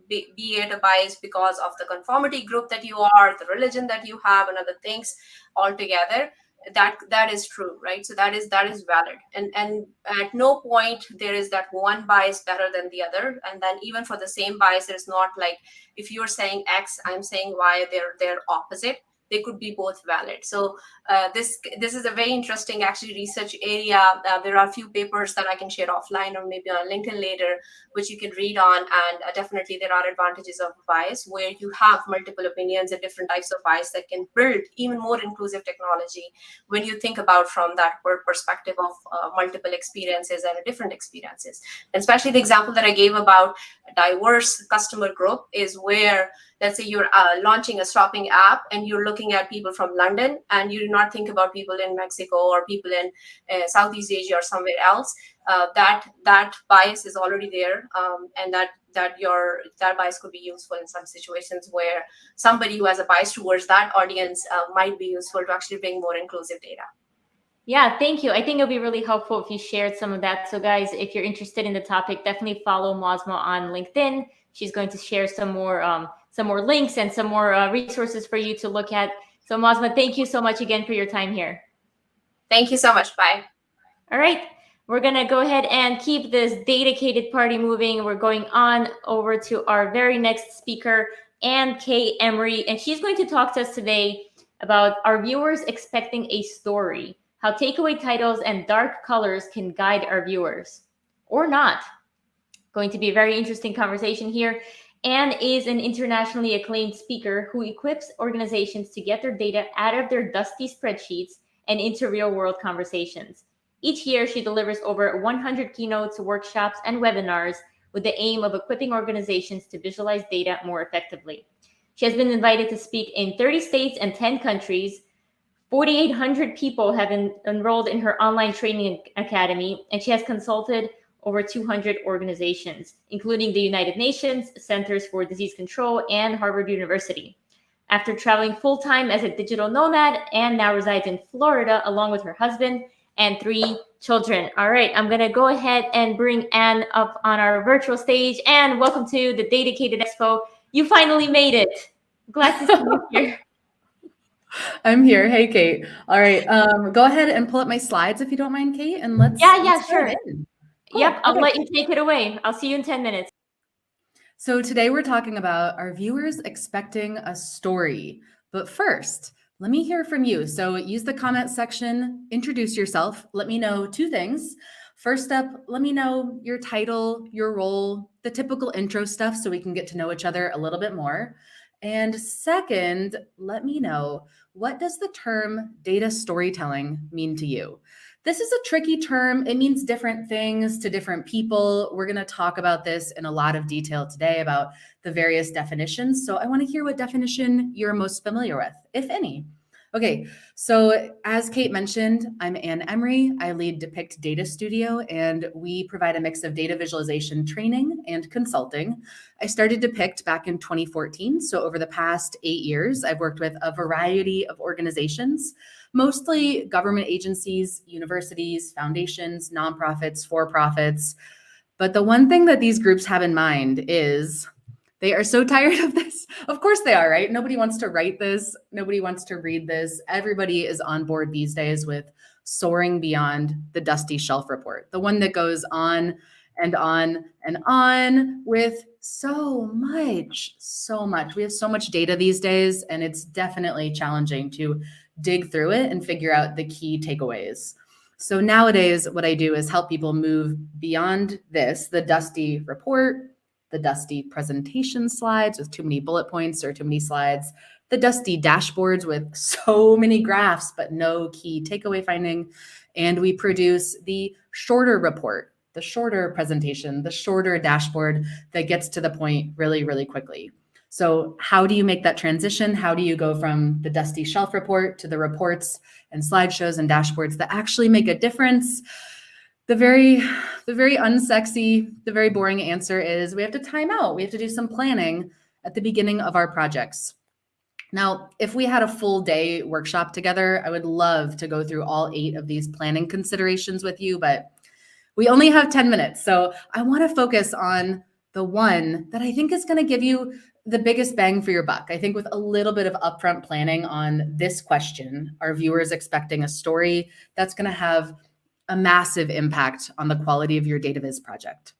be it a bias because of the conformity group that you are, the religion that you have, and other things altogether, that is true, right? So that is valid, and at no point there is that one bias better than the other. And then even for the same bias, there's not like if you're saying X, I'm saying Y, they're opposite. they could be both valid. So this is a very interesting actually research area. There are a few papers that I can share offline or maybe on LinkedIn later, which you can read on. And definitely there are advantages of bias where you have multiple opinions and different types of bias that can build even more inclusive technology when you think about from that perspective of multiple experiences and different experiences. And especially the example that I gave about diverse customer group is where, let's say you're launching a shopping app and you're looking at people from London and you do not think about people in Mexico or people in Southeast Asia or somewhere else. That bias is already there, and that bias could be useful in some situations where somebody who has a bias towards that audience might be useful to actually bring more inclusive data. Yeah, thank you. I think it'll be really helpful if you shared some of that. So guys, if you're interested in the topic, definitely follow Mosma on LinkedIn. She's going to share some more links and some more resources for you to look at. So Mosma, thank you so much again for your time here. Thank you so much. Bye. All right. We're going to go ahead and keep this DATAcated party moving. We're going on over to our very next speaker, Ann K. Emery, and she's going to talk to us today about our viewers expecting a story, how takeaway titles and dark colors can guide our viewers or not. Going to be a very interesting conversation here. Ann is an internationally acclaimed speaker who equips organizations to get their data out of their dusty spreadsheets and into real-world conversations. Each year, she delivers over 100 keynotes, workshops, and webinars with the aim of equipping organizations to visualize data more effectively. She has been invited to speak in 30 states and 10 countries. 4,800 people have enrolled in her online training academy, and she has consulted over 200 organizations, including the United Nations, Centers for Disease Control, and Harvard University. After traveling full-time as a digital nomad, Ann now resides in Florida along with her husband and 3 children. All right, I'm going to go ahead and bring Ann up on our virtual stage. Ann, welcome to the DATAcated Expo. You finally made it. Glad to see you here. I'm here. Hey, Kate. All right. Go ahead and pull up my slides if you don't mind, Kate, and let's Sure. Cool. Yep, I'll let you take it away. I'll see you in 10 minutes. So today we're talking about our viewers expecting a story. But first, let me hear from you. So use the comment section, introduce yourself. Let me know 2 things. First up, let me know your title, your role, the typical intro stuff so we can get to know each other a little bit more. And second, let me know, what does the term data storytelling mean to you? This is a tricky term. It means different things to different people. We're going to talk about this in a lot of detail today about the various definitions. So I want to hear what definition you're most familiar with, if any. Okay, so as Kate mentioned, I'm Ann Emery. I lead Depict Data Studio, and we provide a mix of data visualization training and consulting. I started Depict back in 2014. So over the past 8 years, I've worked with a variety of organizations, mostly government agencies, universities, foundations, nonprofits, for-profits. But the one thing that these groups have in mind is they are so tired of this. Of course they are, right? Nobody wants to write this. Nobody wants to read this. Everybody is on board these days with soaring beyond the dusty shelf report, the one that goes on and on and on with so much. We have so much data these days, and it's definitely challenging to dig through it and figure out the key takeaways. So nowadays, what I do is help people move beyond this, the dusty report, the dusty presentation slides with too many bullet points or too many slides, the dusty dashboards with so many graphs, but no key takeaway finding. And we produce the shorter report, the shorter presentation, the shorter dashboard that gets to the point really, really quickly. So how do you make that transition? How do you go from the dusty shelf report to the reports and slideshows and dashboards that actually make a difference? The very unsexy, the very boring answer is we have to time out. We have to do some planning at the beginning of our projects. Now, if we had a full day workshop together, I would love to go through all 8 of these planning considerations with you, but we only have 10 minutes. So I want to focus on the one that I think is going to give you the biggest bang for your buck. I think with a little bit of upfront planning on this question, are viewers expecting a story? That's going to have a massive impact on the quality of your data viz project.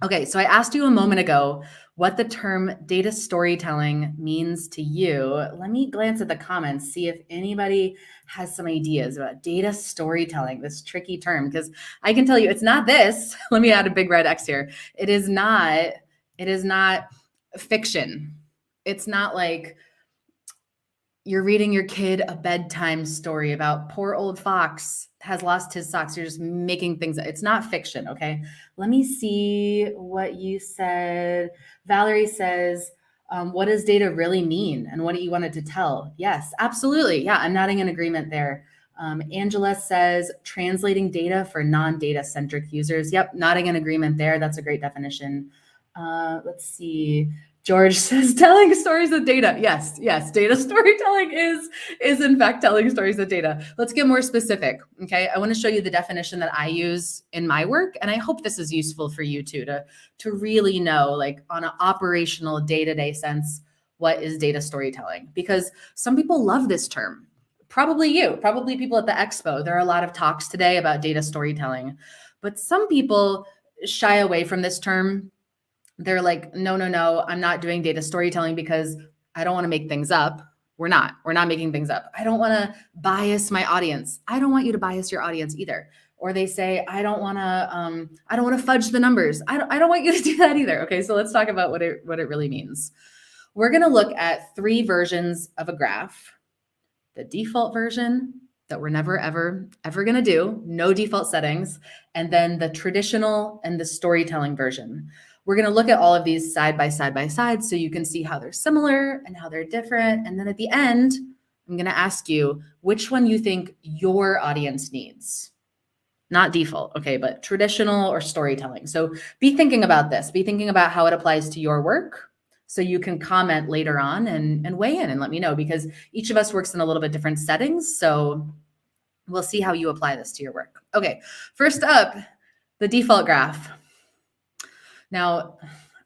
Okay, so I asked you a moment ago what the term data storytelling means to you. Let me glance at the comments, see if anybody has some ideas about data storytelling, this tricky term, because I can tell you it's not this. Let me add a big red X here. It is not fiction. It's not like you're reading your kid a bedtime story about poor old fox has lost his socks. You're just making things. It's not fiction. Okay. Let me see what you said. Valerie says, what does data really mean? And what do you wanted to tell? Yes, absolutely. Yeah. I'm nodding in agreement there. Angela says translating data for non-data centric users. Yep. Nodding in agreement there. That's a great definition. Let's see. George says telling stories with data. Yes, data storytelling is in fact telling stories with data. Let's get more specific, okay? I want to show you the definition that I use in my work, and I hope this is useful for you too, to really know, like on an operational day-to-day sense, what is data storytelling? Because some people love this term. Probably you, probably people at the expo. There are a lot of talks today about data storytelling, but some people shy away from this term. They're like, no, I'm not doing data storytelling because I don't want to make things up. We're not making things up. I don't want to bias my audience. I don't want you to bias your audience either. Or they say, I don't want to fudge the numbers. I don't want you to do that either. Okay. So let's talk about what it really means. We're going to look at 3 versions of a graph. The default version that we're never, ever going to do, no default settings, and then the traditional and the storytelling version. We're going to look at all of these side by side so you can see how they're similar and how they're different. And then at the end, I'm going to ask you which one you think your audience needs. Not default, okay, but traditional or storytelling. So be thinking about this. Be thinking about how it applies to your work so you can comment later on and weigh in and let me know, because each of us works in a little bit different settings. So we'll see how you apply this to your work. Okay, first up, the default graph. Now,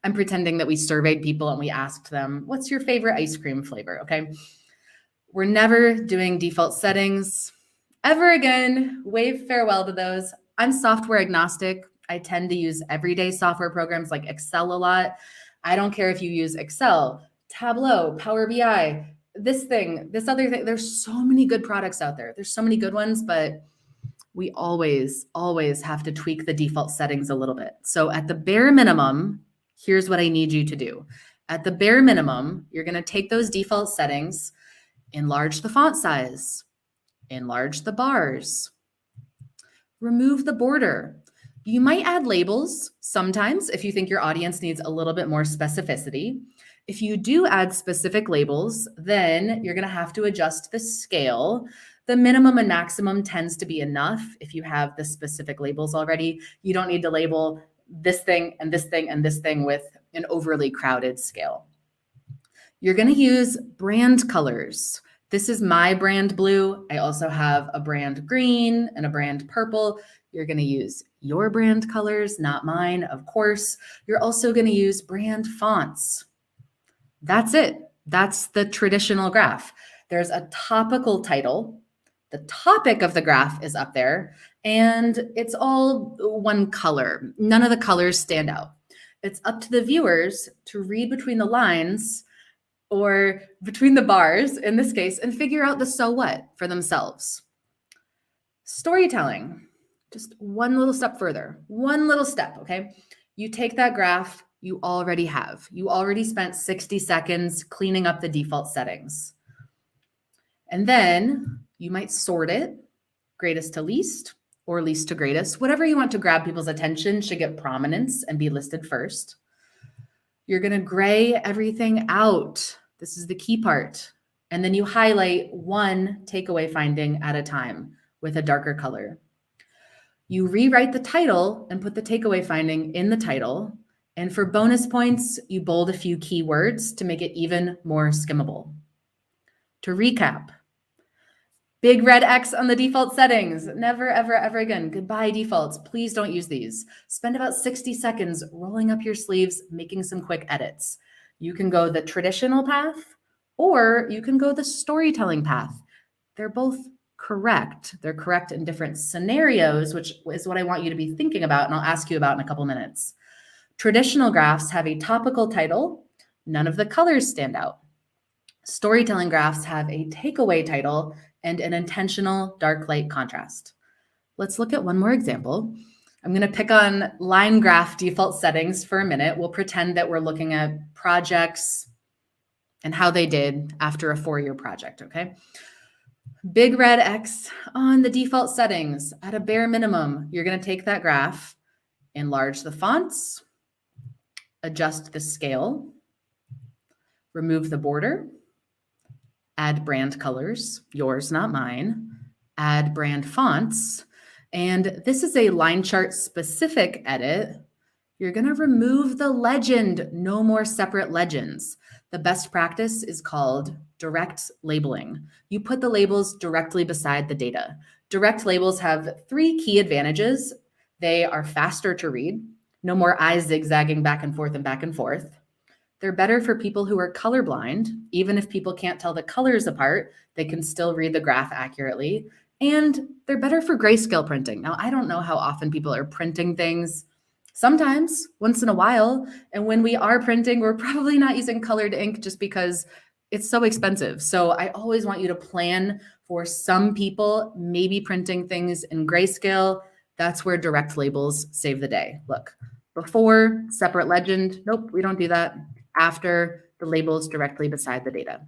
I'm pretending that we surveyed people and we asked them, what's your favorite ice cream flavor? Okay. We're never doing default settings ever again. Wave farewell to those. I'm software agnostic. I tend to use everyday software programs like Excel a lot. I don't care if you use Excel, Tableau, Power BI, this thing, this other thing. There's so many good products out there. There's so many good ones, but we always have to tweak the default settings a little bit. So at the bare minimum, here's what I need you to do. At the bare minimum, you're going to take those default settings, enlarge the font size, enlarge the bars, remove the border. You might add labels sometimes if you think your audience needs a little bit more specificity. If you do add specific labels, then you're going to have to adjust the scale. The minimum and maximum tends to be enough if you have the specific labels already. You don't need to label this thing and this thing and this thing with an overly crowded scale. You're going to use brand colors. This is my brand blue. I also have a brand green and a brand purple. You're going to use your brand colors, not mine, of course. You're also going to use brand fonts. That's it. That's the traditional graph. There's a topical title. The topic of the graph is up there, and it's all one color. None of the colors stand out. It's up to the viewers to read between the lines or between the bars in this case and figure out the so what for themselves. Storytelling, just one little step further, one little step, okay? You take that graph you already have. You already spent 60 seconds cleaning up the default settings. And then you might sort it, greatest to least or least to greatest. Whatever you want to grab people's attention should get prominence and be listed first. You're going to gray everything out. This is the key part. And then you highlight one takeaway finding at a time with a darker color. You rewrite the title and put the takeaway finding in the title. And for bonus points, you bold a few keywords to make it even more skimmable. To recap, big red X on the default settings. Never, ever, ever again. Goodbye, defaults. Please don't use these. Spend about 60 seconds rolling up your sleeves, making some quick edits. You can go the traditional path, or you can go the storytelling path. They're both correct. They're correct in different scenarios, which is what I want you to be thinking about, and I'll ask you about in a couple minutes. Traditional graphs have a topical title. None of the colors stand out. Storytelling graphs have a takeaway title and an intentional dark light contrast. Let's look at one more example. I'm going to pick on line graph default settings for a minute. We'll pretend that we're looking at projects and how they did after a 4-year project, okay? Big red X on the default settings. At a bare minimum, you're going to take that graph, enlarge the fonts, adjust the scale, remove the border, add brand colors, yours, not mine, add brand fonts, and this is a line chart specific edit. You're going to remove the legend, no more separate legends. The best practice is called direct labeling. You put the labels directly beside the data. Direct labels have 3 key advantages. They are faster to read, no more eyes zigzagging back and forth and back and forth. They're better for people who are colorblind. Even if people can't tell the colors apart, they can still read the graph accurately. And they're better for grayscale printing. Now, I don't know how often people are printing things. Sometimes, once in a while. And when we are printing, we're probably not using colored ink just because it's so expensive. So I always want you to plan for some people, maybe printing things in grayscale. That's where direct labels save the day. Look, before, separate legend. Nope, we don't do that. After, the labels directly beside the data.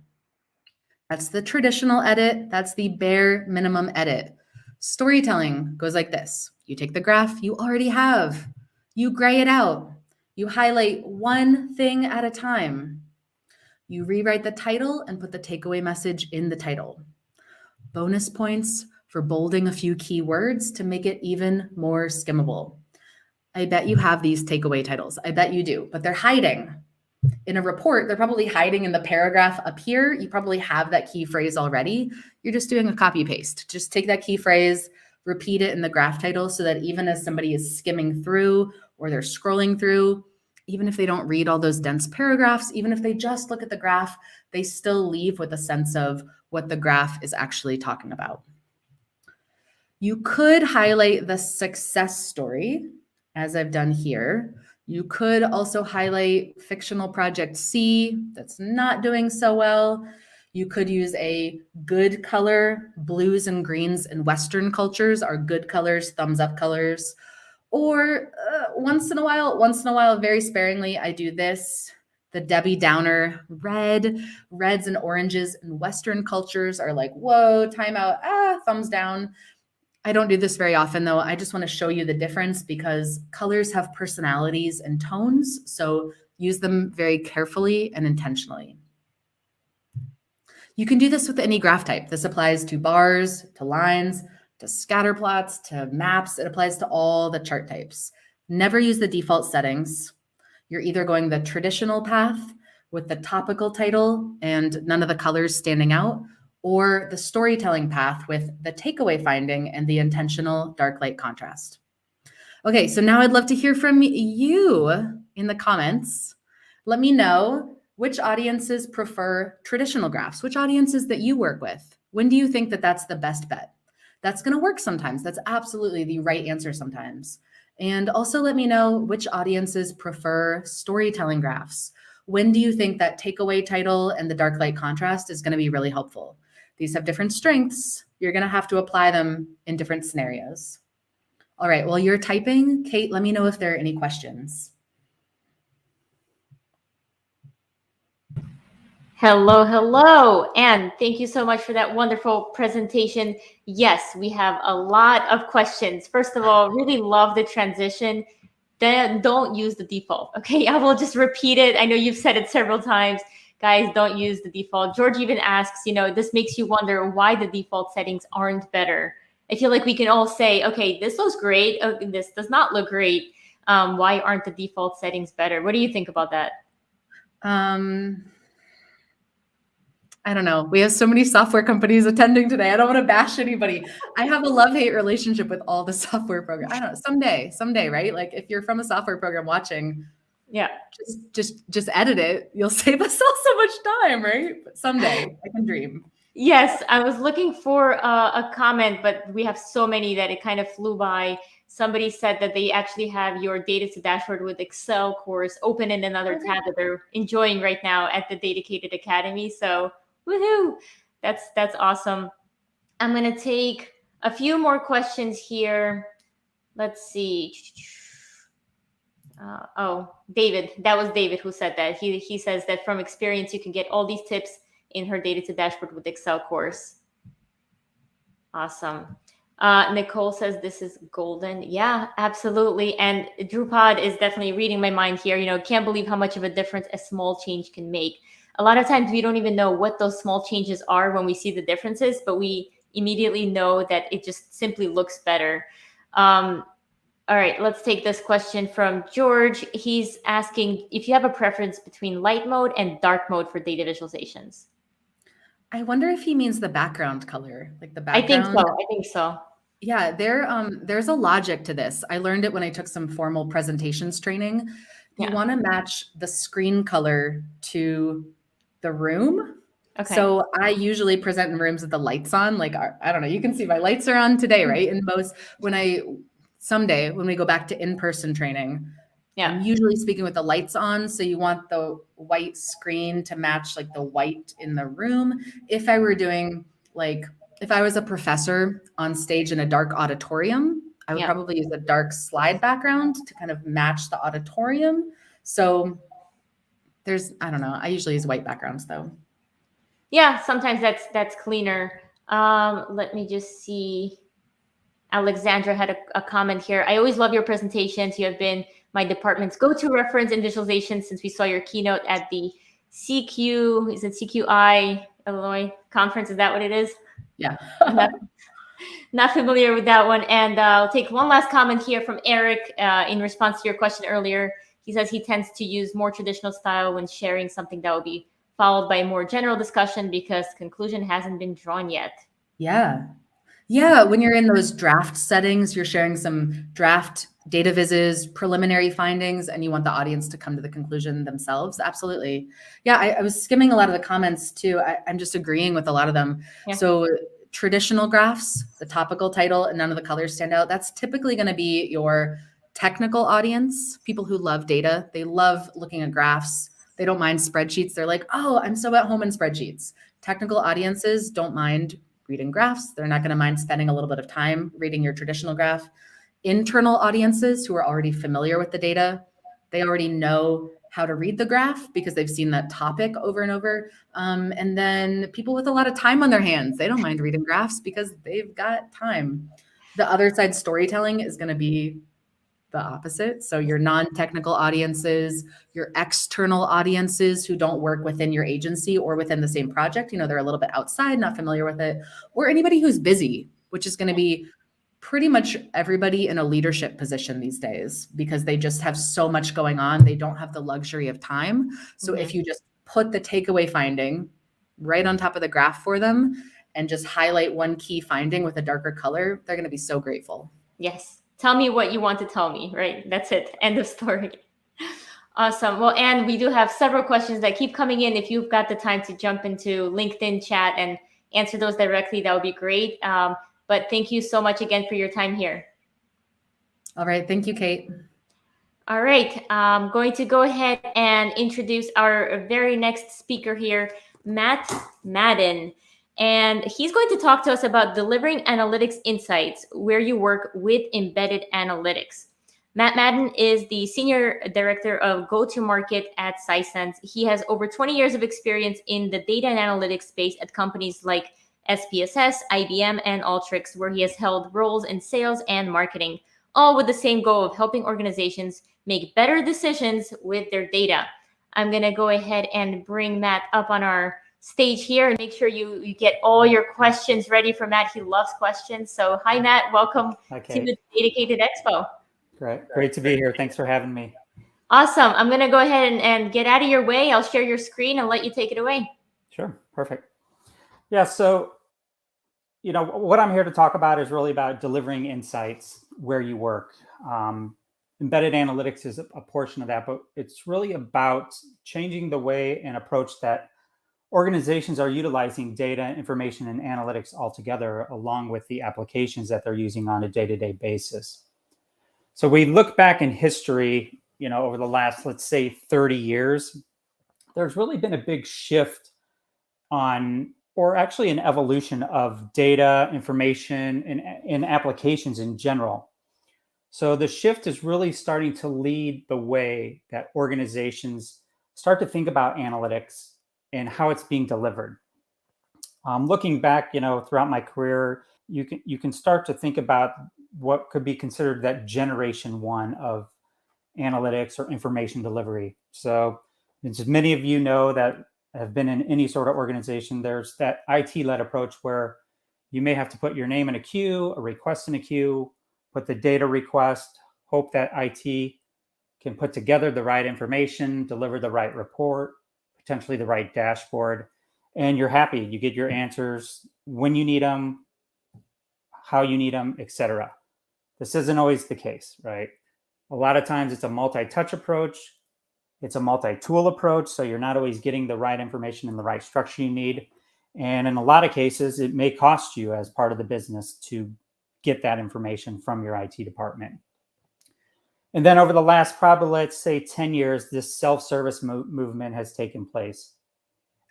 That's the traditional edit. That's the bare minimum edit. Storytelling goes like this. You take the graph you already have. You gray it out. You highlight one thing at a time. You rewrite the title and put the takeaway message in the title. Bonus points for bolding a few key words to make it even more skimmable. I bet you have these takeaway titles. I bet you do, but they're hiding. In a report, they're probably hiding in the paragraph up here. You probably have that key phrase already. You're just doing a copy paste. Just take that key phrase, repeat it in the graph title so that even as somebody is skimming through or they're scrolling through, even if they don't read all those dense paragraphs, even if they just look at the graph, they still leave with a sense of what the graph is actually talking about. You could highlight the success story, as I've done here. You could also highlight fictional project C that's not doing so well. You could use a good color. Blues and greens in Western cultures are good colors, thumbs up colors. Or once in a while, very sparingly, I do this. The Debbie Downer red. Reds and oranges in Western cultures are like, whoa, timeout, thumbs down. I don't do this very often, though. I just want to show you the difference because colors have personalities and tones, so use them very carefully and intentionally. You can do this with any graph type. This applies to bars, to lines, to scatter plots, to maps. It applies to all the chart types. Never use the default settings. You're either going the traditional path with the topical title and none of the colors standing out, or the storytelling path with the takeaway finding and the intentional dark light contrast. Okay, so now I'd love to hear from you in the comments. Let me know which audiences prefer traditional graphs, which audiences that you work with. When do you think that that's the best bet? That's going to work sometimes. That's absolutely the right answer sometimes. And also let me know which audiences prefer storytelling graphs. When do you think that takeaway title and the dark light contrast is going to be really helpful? These have different strengths. You're going to have to apply them in different scenarios. All right, while you're typing, Kate, let me know if there are any questions. Hello. And thank you so much for that wonderful presentation. Yes, we have a lot of questions. First of all, really love the transition. Then don't use the default. Okay, I will just repeat it. I know you've said it several times. Guys, don't use the default. George even asks, this makes you wonder why the default settings aren't better. I feel like we can all say, okay, this looks great. Oh, this does not look great. Why aren't the default settings better? What do you think about that? I don't know. We have so many software companies attending today. I don't want to bash anybody. I have a love-hate relationship with all the software programs. I don't know. Someday, right? Like if you're from a software program watching, yeah, just edit it. You'll save us all so much time, right? But someday, I can dream. Yes, I was looking for a comment, but we have so many that it kind of flew by. Somebody said that they actually have your data to dashboard with Excel course open in another Okay. tab that they're enjoying right now at the DATAcated Academy. So, woohoo! That's awesome. I'm gonna take a few more questions here. Let's see. David. That was David who said that. He says that from experience, you can get all these tips in her data to dashboard with Excel course. Awesome. Nicole says this is golden. Yeah, absolutely. And Drupad is definitely reading my mind here. Can't believe how much of a difference a small change can make. A lot of times we don't even know what those small changes are when we see the differences, but we immediately know that it just simply looks better. All right, let's take this question from George. He's asking if you have a preference between light mode and dark mode for data visualizations. I wonder if he means the background color, like the I think background. so. I think so. Yeah, there's a logic to this. I learned it when I took some formal presentations training. You Yeah. want to match the screen color to the room. Okay. So I usually present in rooms with the lights on. Like, I don't know, you can see my lights are on today, right? And someday when we go back to in-person training, Yeah. I'm usually speaking with the lights on. So you want the white screen to match like the white in the room. If I was a professor on stage in a dark auditorium, I would probably use a dark slide background to kind of match the auditorium. So I don't know. I usually use white backgrounds though. Yeah, sometimes that's cleaner. Let me just see. Alexandra had a comment here. I always love your presentations. You have been my department's go-to reference in visualization since we saw your keynote at the CQI Illinois conference. Is that what it is? Yeah. Not familiar with that one. And I'll take one last comment here from Eric in response to your question earlier. He says he tends to use more traditional style when sharing something that will be followed by a more general discussion because conclusion hasn't been drawn yet. Yeah. Yeah. When you're in those draft settings, you're sharing some draft data vises, preliminary findings, and you want the audience to come to the conclusion themselves. Absolutely. Yeah. I was skimming a lot of the comments too. I'm just agreeing with a lot of them. Yeah. So traditional graphs, the topical title, and none of the colors stand out. That's typically going to be your technical audience, people who love data. They love looking at graphs. They don't mind spreadsheets. They're like, oh, I'm so at home in spreadsheets. Technical audiences don't mind reading graphs. They're not going to mind spending a little bit of time reading your traditional graph. Internal audiences who are already familiar with the data, they already know how to read the graph because they've seen that topic over and over. And then people with a lot of time on their hands, they don't mind reading graphs because they've got time. The other side, storytelling, is going to be the opposite. So your non-technical audiences, your external audiences who don't work within your agency or within the same project, they're a little bit outside, not familiar with it, or anybody who's busy, which is going to be pretty much everybody in a leadership position these days because they just have so much going on. They don't have the luxury of time. So if you just put the takeaway finding right on top of the graph for them and just highlight one key finding with a darker color, they're going to be so grateful. Yes. Tell me what you want to tell me, right? That's it. End of story. Awesome. Well, and we do have several questions that keep coming in. If you've got the time to jump into LinkedIn chat and answer those directly, that would be great. But thank you so much again for your time here. All right. Thank you, Kate. All right. I'm going to go ahead and introduce our very next speaker here, Matt Madden. And he's going to talk to us about delivering analytics insights where you work with embedded analytics. Matt Madden is the Senior Director of Go-to-Market at Sisense. He has over 20 years of experience in the data and analytics space at companies like SPSS, IBM, and Alteryx, where he has held roles in sales and marketing, all with the same goal of helping organizations make better decisions with their data. I'm going to go ahead and bring Matt up on our stage here and make sure you get all your questions ready for Matt. He loves questions. So hi, Matt. Welcome to the DATAcated Expo. Great to be here. Thanks for having me. Awesome. I'm going to go ahead and get out of your way. I'll share your screen and let you take it away. Sure. Perfect. Yeah. So, what I'm here to talk about is really about delivering insights where you work. Embedded analytics is a portion of that, but it's really about changing the way and approach that organizations are utilizing data, information, and analytics altogether, along with the applications that they're using on a day-to-day basis. So we look back in history, over the last, let's say, 30 years, there's really been a big shift or actually an evolution of data, information, and applications in general. So the shift is really starting to lead the way that organizations start to think about analytics and how it's being delivered. Looking back, throughout my career, you can start to think about what could be considered that generation one of analytics or information delivery. So, as many of you know that have been in any sort of organization, there's that IT-led approach where you may have to put your name in a queue, a request in a queue, put the data request, hope that IT can put together the right information, deliver the right report, potentially the right dashboard, and you're happy. You get your answers when you need them, how you need them, etc. This isn't always the case, right? A lot of times it's a multi-touch approach. It's a multi-tool approach, so you're not always getting the right information in the right structure you need. And in a lot of cases, it may cost you as part of the business to get that information from your IT department. And then over the last probably, let's say, 10 years, this self-service movement has taken place.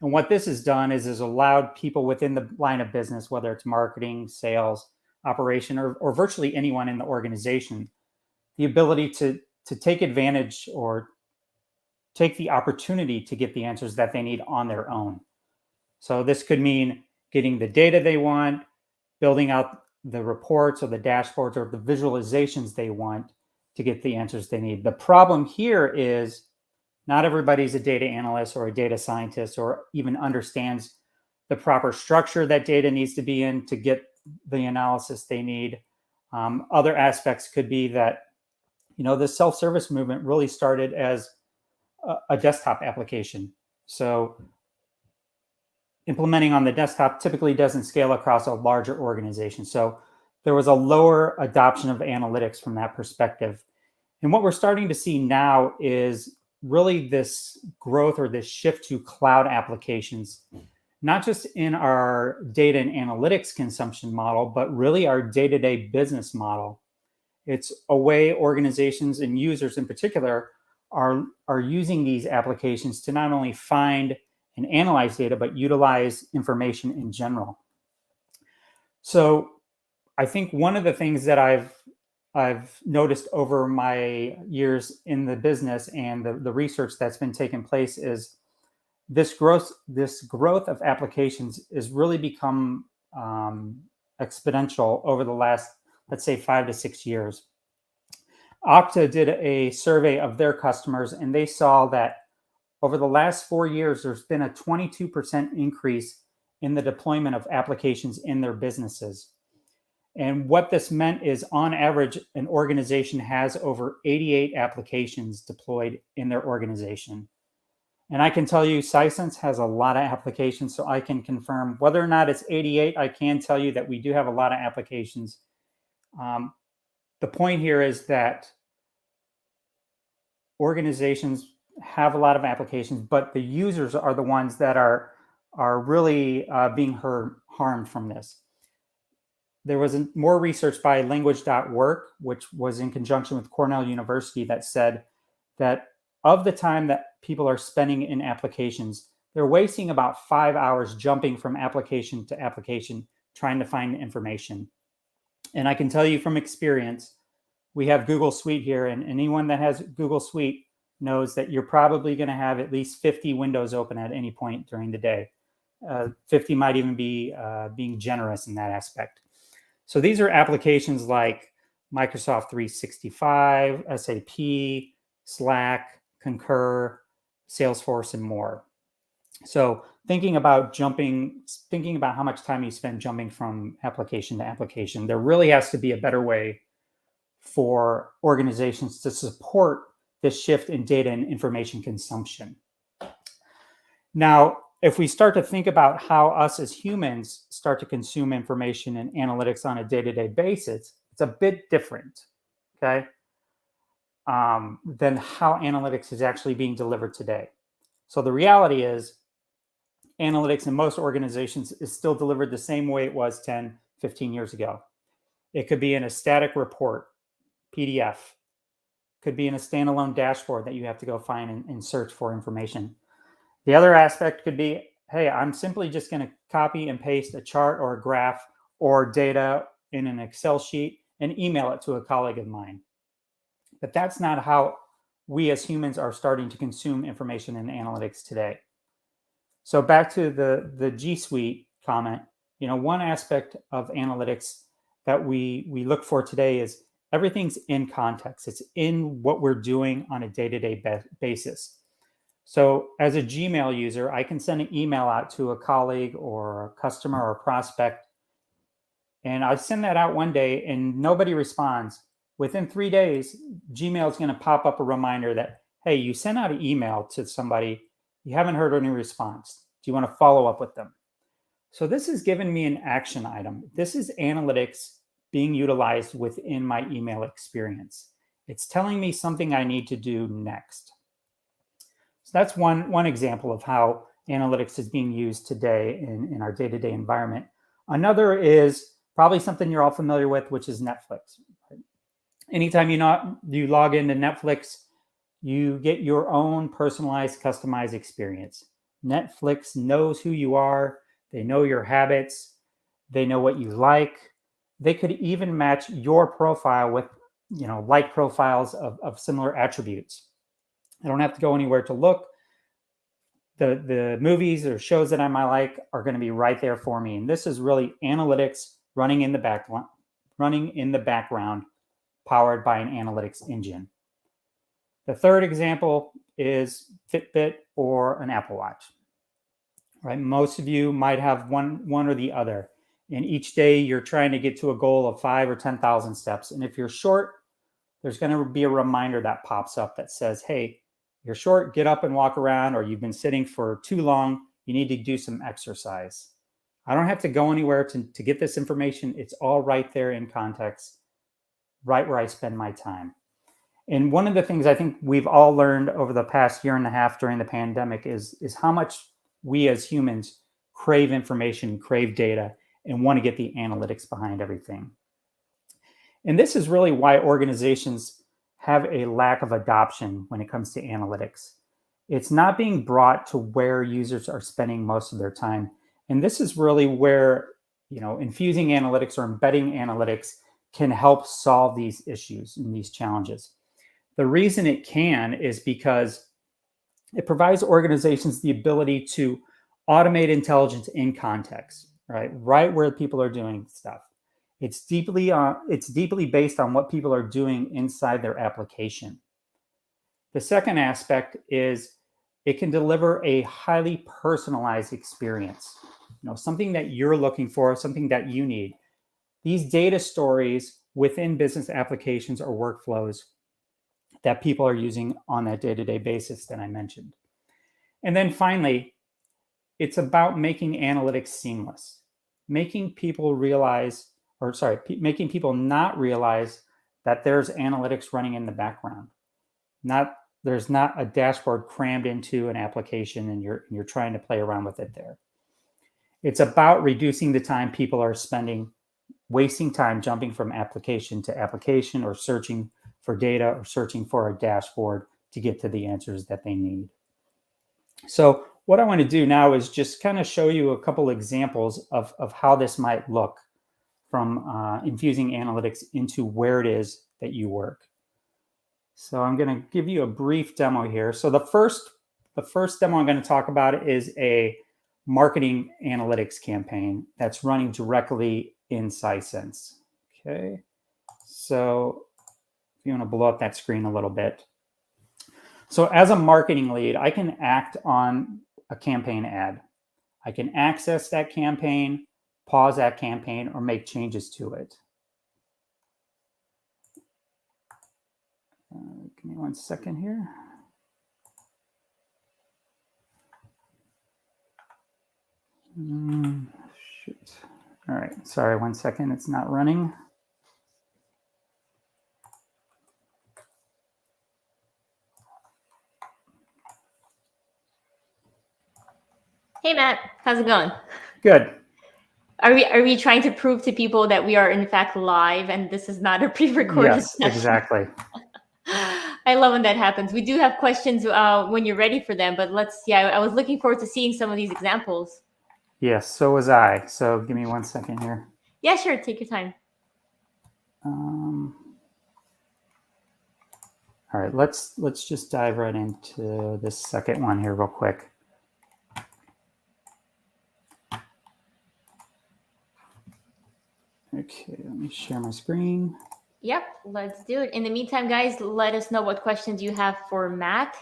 And what this has done is allowed people within the line of business, whether it's marketing, sales, operation, or virtually anyone in the organization, the ability to take advantage or take the opportunity to get the answers that they need on their own. So this could mean getting the data they want, building out the reports or the dashboards or the visualizations they want to get the answers they need. The problem here is not everybody's a data analyst or a data scientist or even understands the proper structure that data needs to be in to get the analysis they need. Other aspects could be that, the self-service movement really started as a desktop application. So implementing on the desktop typically doesn't scale across a larger organization. So there was a lower adoption of analytics from that perspective. And what we're starting to see now is really this growth or this shift to cloud applications, not just in our data and analytics consumption model, but really our day-to-day business model. It's a way organizations and users in particular are using these applications to not only find and analyze data, but utilize information in general. So I think one of the things that I've noticed over my years in the business and the research that's been taking place is this growth of applications has really become exponential over the last, let's say, 5 to 6 years. Okta did a survey of their customers, and they saw that over the last 4 years, there's been a 22% increase in the deployment of applications in their businesses. And what this meant is, on average, an organization has over 88 applications deployed in their organization. And I can tell you, Sisense has a lot of applications, so I can confirm whether or not it's 88. I can tell you that we do have a lot of applications. The point here is that organizations have a lot of applications, but the users are the ones that are really being harmed from this. There was more research by language.work, which was in conjunction with Cornell University, that said that of the time that people are spending in applications, they're wasting about 5 hours jumping from application to application trying to find information. And I can tell you from experience, we have Google Suite here, and anyone that has Google Suite knows that you're probably going to have at least 50 windows open at any point during the day. 50 might even be being generous in that aspect. So these are applications like Microsoft 365, SAP, Slack, Concur, Salesforce, and more. So thinking about how much time you spend jumping from application to application, there really has to be a better way for organizations to support this shift in data and information consumption. Now, if we start to think about how us as humans start to consume information and analytics on a day-to-day basis, it's a bit different, okay, than how analytics is actually being delivered today. So the reality is, analytics in most organizations is still delivered the same way it was 10, 15 years ago. It could be in a static report, PDF, could be in a standalone dashboard that you have to go find and search for information. The other aspect could be, hey, I'm simply just going to copy and paste a chart or a graph or data in an Excel sheet and email it to a colleague of mine. But that's not how we as humans are starting to consume information in analytics today. So back to the G Suite comment, one aspect of analytics that we look for today is everything's in context. It's in what we're doing on a day-to-day basis. So as a Gmail user, I can send an email out to a colleague or a customer or a prospect, and I send that out one day and nobody responds. Within 3 days, Gmail is going to pop up a reminder that, hey, you sent out an email to somebody, you haven't heard any response. Do you want to follow up with them? So this has given me an action item. This is analytics being utilized within my email experience. It's telling me something I need to do next. So that's one example of how analytics is being used today in our day-to-day environment. Another is probably something you're all familiar with, which is Netflix. Anytime you log into Netflix, you get your own personalized, customized experience. Netflix knows who you are. They know your habits. They know what you like. They could even match your profile with, like profiles of similar attributes. I don't have to go anywhere to look. The movies or shows that I might like are going to be right there for me. And this is really analytics running in the background, powered by an analytics engine. The third example is Fitbit or an Apple Watch. Right? Most of you might have one or the other. And each day you're trying to get to a goal of 5 or 10,000 steps. And if you're short, there's going to be a reminder that pops up that says, hey, you're short, get up and walk around, or you've been sitting for too long, you need to do some exercise. I don't have to go anywhere to get this information. It's all right there in context, right where I spend my time. And one of the things I think we've all learned over the past year and a half during the pandemic is how much we as humans crave information, crave data, and want to get the analytics behind everything. And this is really why organizations have a lack of adoption when it comes to analytics. It's not being brought to where users are spending most of their time. And this is really where, infusing analytics or embedding analytics can help solve these issues and these challenges. The reason it can is because it provides organizations the ability to automate intelligence in context, right where people are doing stuff. It's deeply based on what people are doing inside their application. The second aspect is it can deliver a highly personalized experience, something that you're looking for, something that you need. These data stories within business applications or workflows that people are using on that day-to-day basis that I mentioned. And then finally, it's about making analytics seamless, making people not realize that there's analytics running in the background. There's not a dashboard crammed into an application and you're trying to play around with it there. It's about reducing the time people are spending, wasting time jumping from application to application or searching for data or searching for a dashboard to get to the answers that they need. So what I want to do now is just kind of show you a couple examples of how this might look from infusing analytics into where it is that you work. So I'm going to give you a brief demo here. So the first demo I'm going to talk about is a marketing analytics campaign that's running directly in Sisense. Okay, so if you want to blow up that screen a little bit. So as a marketing lead, I can act on a campaign ad. I can access that campaign, pause that campaign, or make changes to it. Give me 1 second here. Shoot. All right, sorry, 1 second, it's not running. Hey, Matt. How's it going? Good. Are we trying to prove to people that we are in fact live and this is not a pre-recorded Yes, session? exactly. I love when that happens. We do have questions when you're ready for them, but I was looking forward to seeing some of these examples. Yes, so was I. So give me 1 second here. Yeah, sure. Take your time. All right, let's just dive right into this second one here real quick. Okay, let me share my screen. Yep, let's do it. In the meantime, guys, let us know what questions you have for Matt.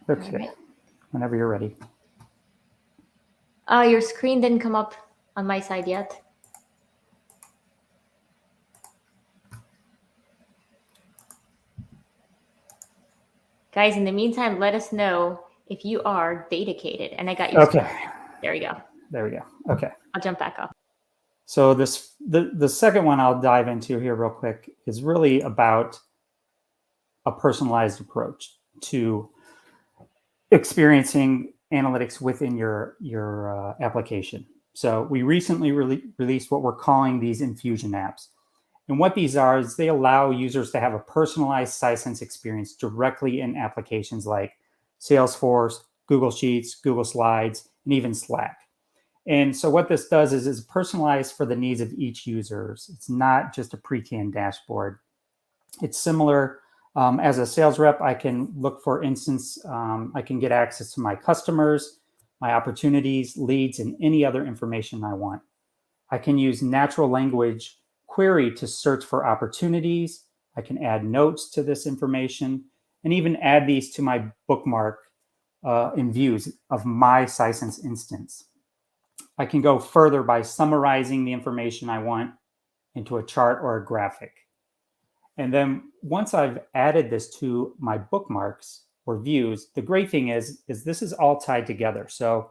Okay, right. Whenever you're ready. Your screen didn't come up on my side yet. Guys, in the meantime, let us know if you are DATAcated. And I got your Okay. screen. There we go. There we go. Okay. I'll jump back up. So the second one I'll dive into here real quick is really about a personalized approach to experiencing analytics within your application. So we recently released what we're calling these infusion apps. And what these are is they allow users to have a personalized Sisense experience directly in applications like Salesforce, Google Sheets, Google Slides, and even Slack. And so what this does is it's personalized for the needs of each user. It's not just a pre-canned dashboard. It's similar. As a sales rep, I can look for instance, I can get access to my customers, my opportunities, leads, and any other information I want. I can use natural language query to search for opportunities. I can add notes to this information and even add these to my bookmark in views of my Sisense instance. I can go further by summarizing the information I want into a chart or a graphic. And then once I've added this to my bookmarks or views, the great thing is this is all tied together. So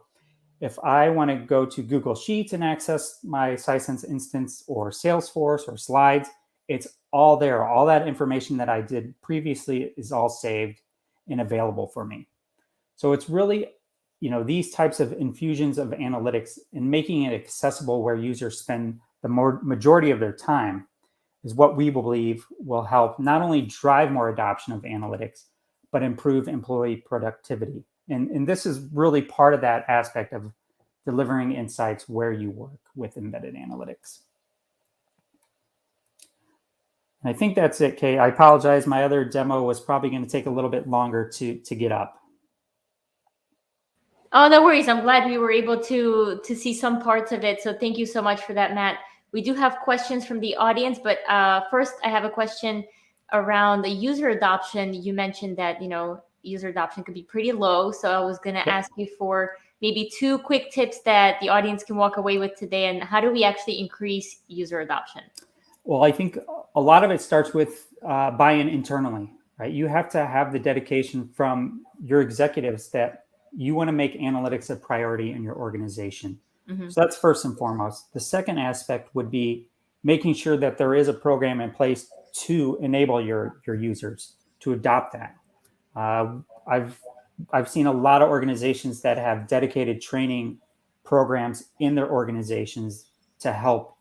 if I want to go to Google Sheets and access my Sisense instance or Salesforce or Slides, it's all there. All that information that I did previously is all saved and available for me. So it's really, these types of infusions of analytics and making it accessible where users spend the majority of their time is what we believe will help not only drive more adoption of analytics, but improve employee productivity. And this is really part of that aspect of delivering insights where you work with embedded analytics. And I think that's it, Kate. I apologize. My other demo was probably going to take a little bit longer to get up. Oh, no worries. I'm glad we were able to see some parts of it. So thank you so much for that, Matt. We do have questions from the audience, but first I have a question around the user adoption. You mentioned that, user adoption could be pretty low. So I was going to ask you for maybe 2 quick tips that the audience can walk away with today. And how do we actually increase user adoption? Well, I think a lot of it starts with buy-in internally, right? You have to have the dedication from your executives that you want to make analytics a priority in your organization. Mm-hmm. So that's first and foremost. The second aspect would be making sure that there is a program in place to enable your users to adopt that. I've seen a lot of organizations that have dedicated training programs in their organizations to help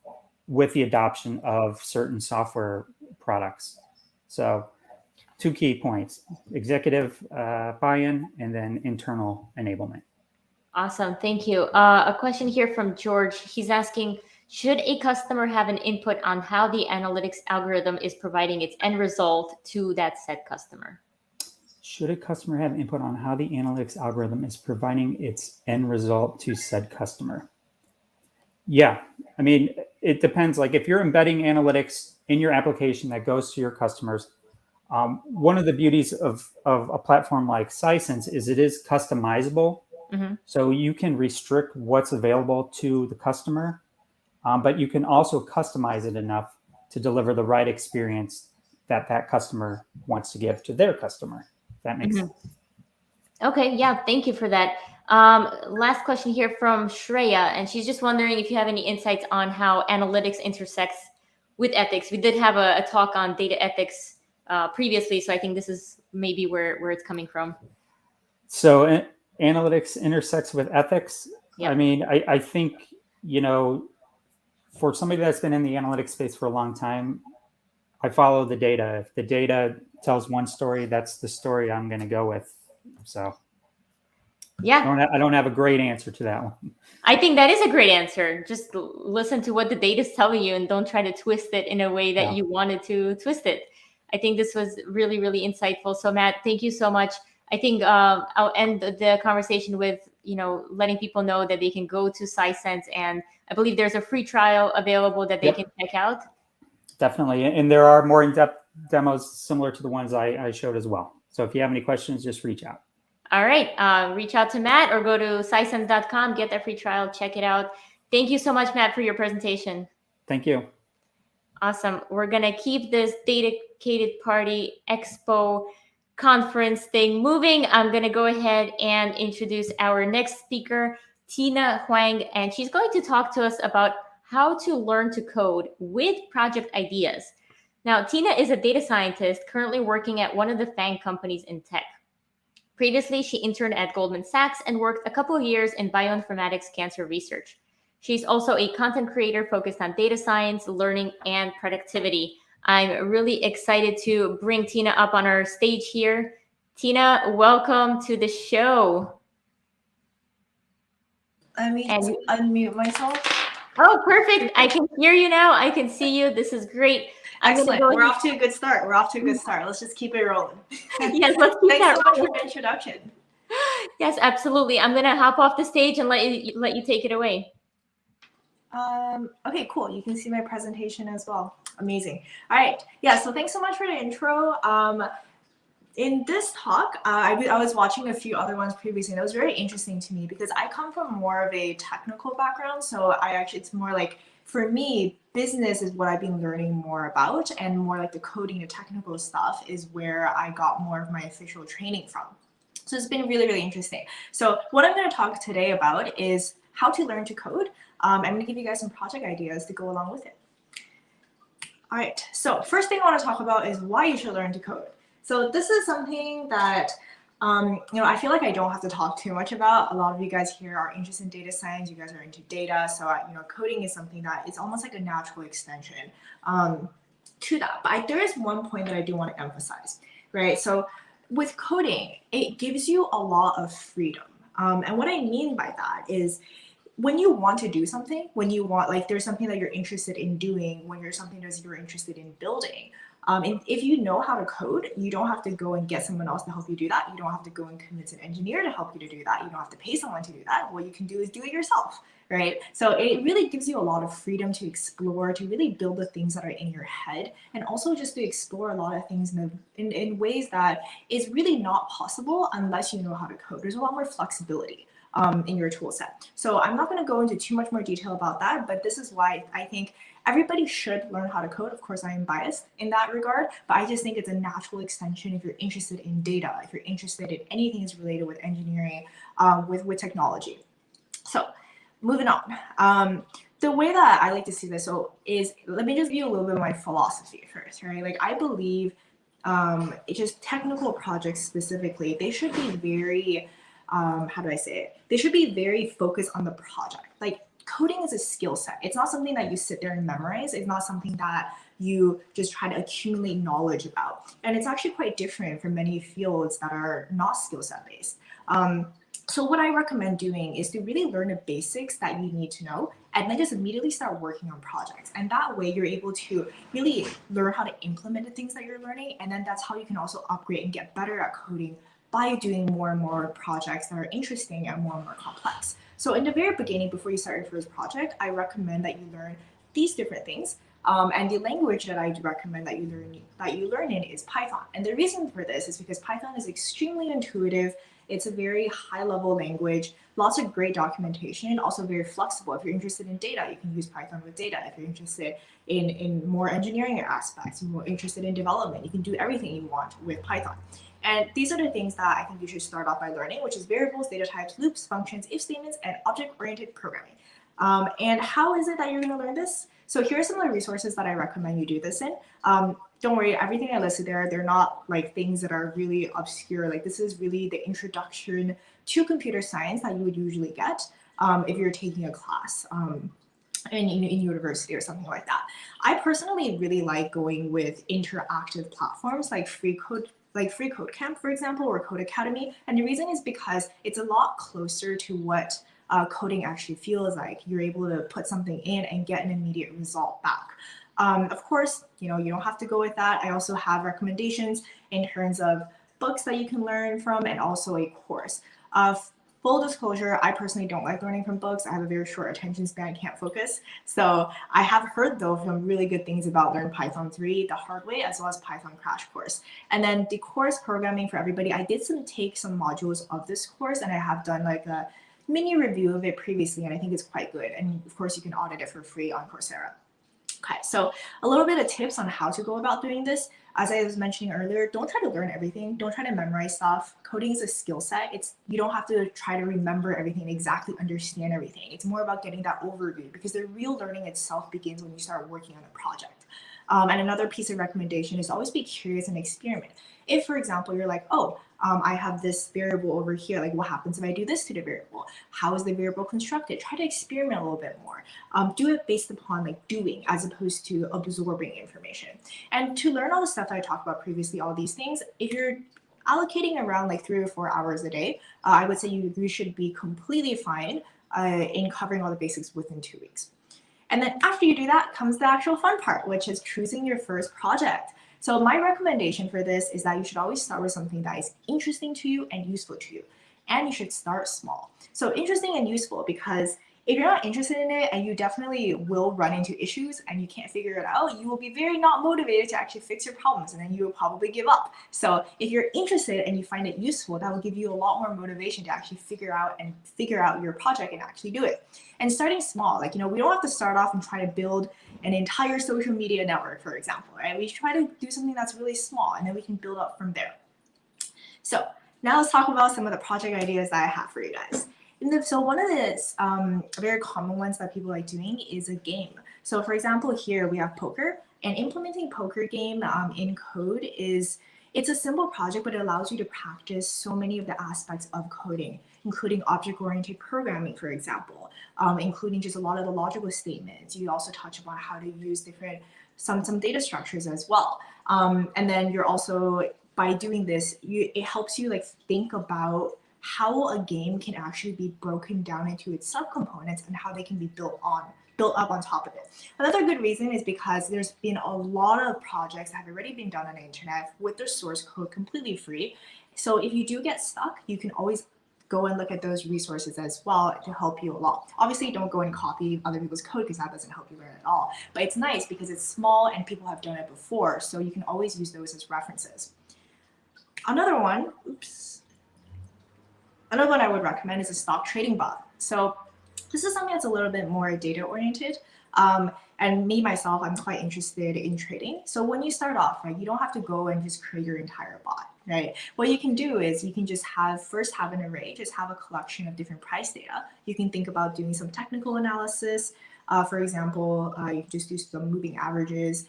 with the adoption of certain software products. So 2 key points: executive buy-in and then internal enablement. Awesome. Thank you. A question here from George. He's asking, should a customer have an input on how the analytics algorithm is providing its end result to that said customer? Should a customer have input on how the analytics algorithm is providing its end result to said customer? Yeah. I mean, it depends. Like if you're embedding analytics in your application that goes to your customers, one of the beauties of a platform like Sisense is it is customizable. Mm-hmm. So you can restrict what's available to the customer, but you can also customize it enough to deliver the right experience that customer wants to give to their customer. If that makes sense. Okay, yeah, thank you for that. Last question here from Shreya, and she's just wondering if you have any insights on how analytics intersects with ethics. We did have a talk on data ethics previously. So I think this is maybe where it's coming from. So analytics intersects with ethics. Yeah. I mean, I think, for somebody that's been in the analytics space for a long time, I follow the data. If the data tells one story, that's the story I'm going to go with. So yeah, I don't have a great answer to that one. I think that is a great answer. Just listen to what the data is telling you and don't try to twist it in a way that you wanted to twist it. I think this was really, really insightful. So Matt, thank you so much. I think I'll end the conversation with, letting people know that they can go to SciSense, and I believe there's a free trial available that they can check out. Definitely. And there are more in-depth demos similar to the ones I showed as well. So if you have any questions, just reach out. All right. Reach out to Matt or go to scisense.com, get that free trial, check it out. Thank you so much, Matt, for your presentation. Thank you. Awesome. We're going to keep this DATAcated Party Expo conference thing moving. I'm going to go ahead and introduce our next speaker, Tina Huang, and she's going to talk to us about how to learn to code with project ideas. Now, Tina is a data scientist currently working at one of the FANG companies in tech. Previously, she interned at Goldman Sachs and worked a couple of years in bioinformatics cancer research. She's also a content creator focused on data science, learning, and productivity. I'm really excited to bring Tina up on our stage here. Tina, welcome to the show. Let me unmute myself. Oh, perfect. I can hear you now. I can see you. This is great. Excellent. We're off to a good start. Let's just keep it rolling. Yes, let's keep Thanks that so much rolling. for the introduction. Yes, absolutely. I'm going to hop off the stage and let you take it away. Okay, cool. You can see my presentation as well. Amazing. All right. Yeah, so thanks so much for the intro. In this talk, I was watching a few other ones previously, and it was very interesting to me because I come from more of a technical background. So it's more like, for me, business is what I've been learning more about, and more like the coding, the technical stuff is where I got more of my official training from. So it's been really, really interesting. So what I'm going to talk today about is how to learn to code. I'm going to give you guys some project ideas to go along with it. All right, so first thing I want to talk about is why you should learn to code. So this is something that, I feel like I don't have to talk too much about. A lot of you guys here are interested in data science. You guys are into data. So, coding is something that it's almost like a natural extension to that. But there is one point that I do want to emphasize, right? So with coding, it gives you a lot of freedom. And what I mean by that is, when you want to do something, when you want, like, there's something that you're interested in doing, when there's something that you're interested in building, and if you know how to code, you don't have to go and get someone else to help you do that. You don't have to go and convince an engineer to help you to do that. You don't have to pay someone to do that. What you can do is do it yourself, right? So it really gives you a lot of freedom to explore, to really build the things that are in your head, and also just to explore a lot of things in ways that is really not possible unless you know how to code. There's a lot more flexibility in your tool set. So I'm not going to go into too much more detail about that, but this is why I think everybody should learn how to code. Of course, I am biased in that regard, but I just think it's a natural extension if you're interested in data, if you're interested in anything that's related with engineering, with technology. So moving on. The way that I like to see this is, let me just give you a little bit of my philosophy first, right? Like, I believe it's just technical projects specifically, they should be very, how do I say it? They should be very focused on the project. Like, coding is a skill set. It's not something that you sit there and memorize. It's not something that you just try to accumulate knowledge about. And it's actually quite different from many fields that are not skill set based. So what I recommend doing is to really learn the basics that you need to know, and then just immediately start working on projects. And that way you're able to really learn how to implement the things that you're learning. And then that's how you can also upgrade and get better at coding by doing more and more projects that are interesting and more complex. So in the very beginning, before you start your first project, I recommend that you learn these different things. And the language that I recommend that you learn in is Python. And the reason for this is because Python is extremely intuitive. It's a very high-level language, lots of great documentation, and also very flexible. If you're interested in data, you can use Python with data. If you're interested in more engineering aspects, more interested in development, you can do everything you want with Python. And these are the things that I think you should start off by learning, which is variables, data types, loops, functions, if statements, and object-oriented programming. And how is it that you're going to learn this? So here are some of the resources that I recommend you do this in. Don't worry, everything I listed there, they're not like things that are really obscure. Like this is really the introduction to computer science that you would usually get if you're taking a class in university or something like that. I personally really like going with interactive platforms like Free Code Camp, for example, or Code Academy. And the reason is because it's a lot closer to what coding actually feels like. You're able to put something in and get an immediate result back. Of course, you don't have to go with that. I also have recommendations in terms of books that you can learn from and also a course. Full disclosure, I personally don't like learning from books. I have a very short attention span, can't focus. So I have heard though from really good things about Learn Python 3 the hard way, as well as Python Crash Course. And then the course Programming for Everybody, I did take some modules of this course, and I have done like a mini review of it previously, and I think it's quite good. And of course, you can audit it for free on Coursera. Okay, so a little bit of tips on how to go about doing this. As I was mentioning earlier, don't try to learn everything. Don't try to memorize stuff. Coding is a skill set. You don't have to try to remember everything, exactly understand everything. It's more about getting that overview, because the real learning itself begins when you start working on a project. And another piece of recommendation is always be curious and experiment. If, for example, you're like, oh, I have this variable over here, like what happens if I do this to the variable? How is the variable constructed? Try to experiment a little bit more. Do it based upon like doing as opposed to absorbing information. And to learn all the stuff that I talked about previously, all these things, if you're allocating around like 3 or 4 hours a day, I would say you should be completely fine in covering all the basics within 2 weeks. And then after you do that comes the actual fun part, which is choosing your first project. So my recommendation for this is that you should always start with something that is interesting to you and useful to you. And you should start small. So interesting and useful, because if you're not interested in it and you definitely will run into issues and you can't figure it out, you will be very not motivated to actually fix your problems, and then you will probably give up. So if you're interested and you find it useful, that will give you a lot more motivation to actually figure out your project and actually do it. And starting small, like, we don't have to start off and try to build an entire social media network, for example, right? We try to do something that's really small, and then we can build up from there. So now let's talk about some of the project ideas that I have for you guys. So one of the very common ones that people like doing is a game. So for example, here we have poker, and implementing poker game in code it's a simple project, but it allows you to practice so many of the aspects of coding, including object-oriented programming, for example, including just a lot of the logical statements. You also touch upon how to use some data structures as well. And then you're also, by doing this, it helps you like think about how a game can actually be broken down into its subcomponents and how they can be built up on top of it. Another good reason is because there's been a lot of projects that have already been done on the internet with their source code completely free. So if you do get stuck, you can always go and look at those resources as well to help you along. Obviously, don't go and copy other people's code, because that doesn't help you learn at all. But it's nice because it's small and people have done it before, so you can always use those as references. Another one I would recommend is a stock trading bot. So this is something that's a little bit more data oriented. And me, myself, I'm quite interested in trading. So when you start off, right, you don't have to go and just create your entire bot, right? What you can do is you can just first have an array, just have a collection of different price data. You can think about doing some technical analysis. For example, you can just do some moving averages,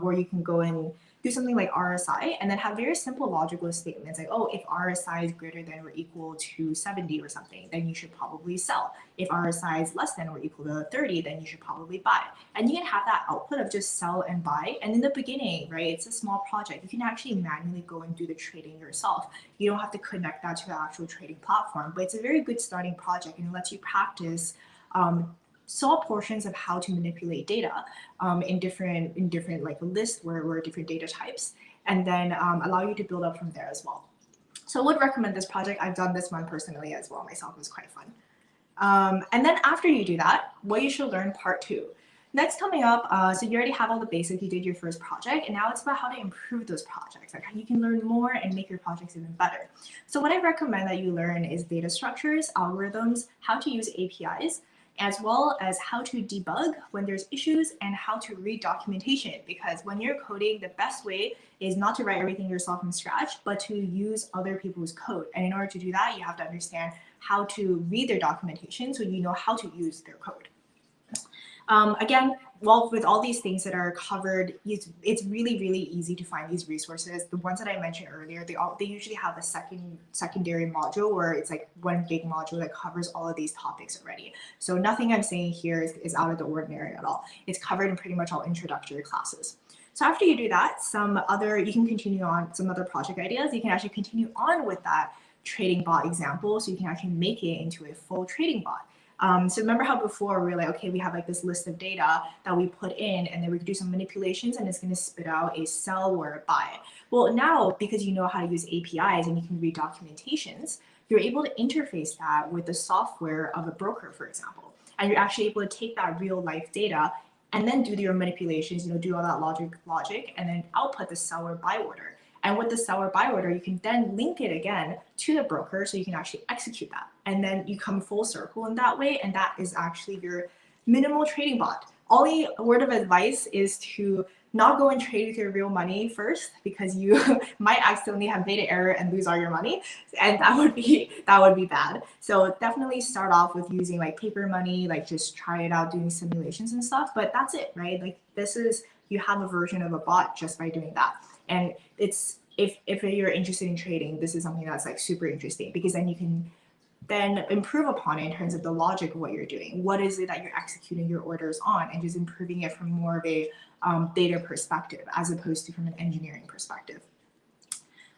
or you can go and do something like RSI, and then have very simple logical statements like, oh, if RSI is greater than or equal to 70 or something, then you should probably sell. If RSI is less than or equal to 30, then you should probably buy. And you can have that output of just sell and buy. And in the beginning, right, it's a small project. You can actually manually go and do the trading yourself. You don't have to connect that to the actual trading platform, but it's a very good starting project, and it lets you practice small portions of how to manipulate data in different like lists where different data types, and then allow you to build up from there as well. So I would recommend this project. I've done this one personally as well myself. It was quite fun. And then after you do that, what you should learn, part 2. Next coming up, so you already have all the basics, you did your first project, and now it's about how to improve those projects, like how you can learn more and make your projects even better. So what I recommend that you learn is data structures, algorithms, how to use APIs, as well as how to debug when there's issues, and how to read documentation. Because when you're coding, the best way is not to write everything yourself from scratch, but to use other people's code. And in order to do that, you have to understand how to read their documentation so you know how to use their code. Again, well, with all these things that are covered, it's really, really easy to find these resources. The ones that I mentioned earlier, they usually have a secondary module where it's like one big module that covers all of these topics already. So nothing I'm saying here is out of the ordinary at all. It's covered in pretty much all introductory classes. So after you do that, you can continue on some other project ideas. You can actually continue on with that trading bot example, so you can actually make it into a full trading bot. So remember how before we were like, okay, we have like this list of data that we put in, and then we can do some manipulations, and it's going to spit out a sell or a buy. Well, now because you know how to use APIs and you can read documentations, you're able to interface that with the software of a broker, for example, and you're actually able to take that real life data and then do your manipulations, do all that logic, and then output the sell or buy order. And with the sell or buy order, you can then link it again to the broker so you can actually execute that. And then you come full circle in that way. And that is actually your minimal trading bot. Only word of advice is to not go and trade with your real money first, because you might accidentally have data error and lose all your money. And that would be bad. So definitely start off with using like paper money, like just try it out doing simulations and stuff. But that's it, right? Like you have a version of a bot just by doing that. And it's if you're interested in trading, this is something that's like super interesting, because then you can then improve upon it in terms of the logic of what you're doing. What is it that you're executing your orders on, and just improving it from more of a data perspective as opposed to from an engineering perspective.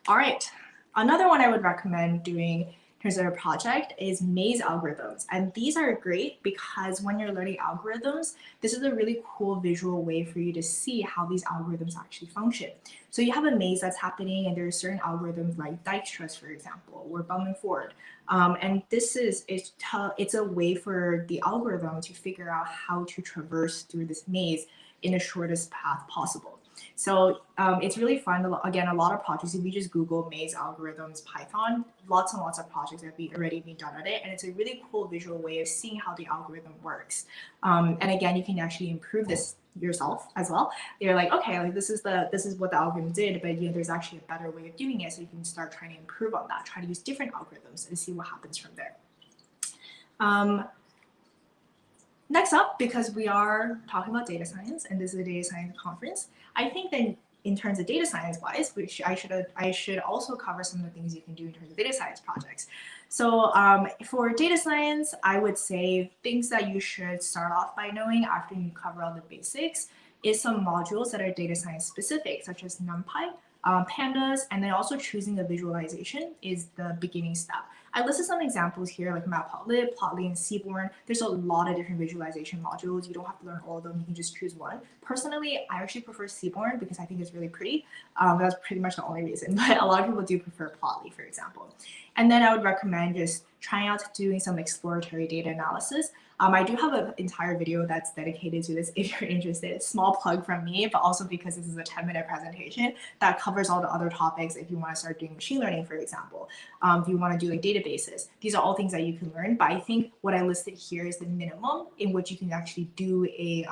All right, another one I would recommend doing in terms of a project is maze algorithms. And these are great because when you're learning algorithms, this is a really cool visual way for you to see how these algorithms actually function. So you have a maze that's happening, and there are certain algorithms like Dijkstra's, for example, or Bellman Ford. And it's a way for the algorithm to figure out how to traverse through this maze in the shortest path possible. So it's really fun. Again, a lot of projects, if you just Google maze algorithms Python, lots and lots of projects have already been done on it. And it's a really cool visual way of seeing how the algorithm works. And again, you can actually improve this yourself as well. You're like, okay, like this is what the algorithm did, but there's actually a better way of doing it. So you can start trying to improve on that, try to use different algorithms and see what happens from there. Next up, because we are talking about data science and this is a data science conference, I think that in terms of data science wise, which I should also cover some of the things you can do in terms of data science projects. So for data science, I would say things that you should start off by knowing after you cover all the basics is some modules that are data science specific, such as NumPy, pandas, and then also choosing a visualization is the beginning step. I listed some examples here like Matplotlib, Plotly, and Seaborn. There's a lot of different visualization modules. You don't have to learn all of them. You can just choose one. Personally, I actually prefer Seaborn because I think it's really pretty. That's pretty much the only reason, but a lot of people do prefer Plotly, for example. And then I would recommend just trying out doing some exploratory data analysis. I do have an entire video that's dedicated to this if you're interested. Small plug from me, but also because this is a 10-minute presentation that covers all the other topics if you want to start doing machine learning, for example. If you want to do like databases, these are all things that you can learn. But I think what I listed here is the minimum in which you can actually do a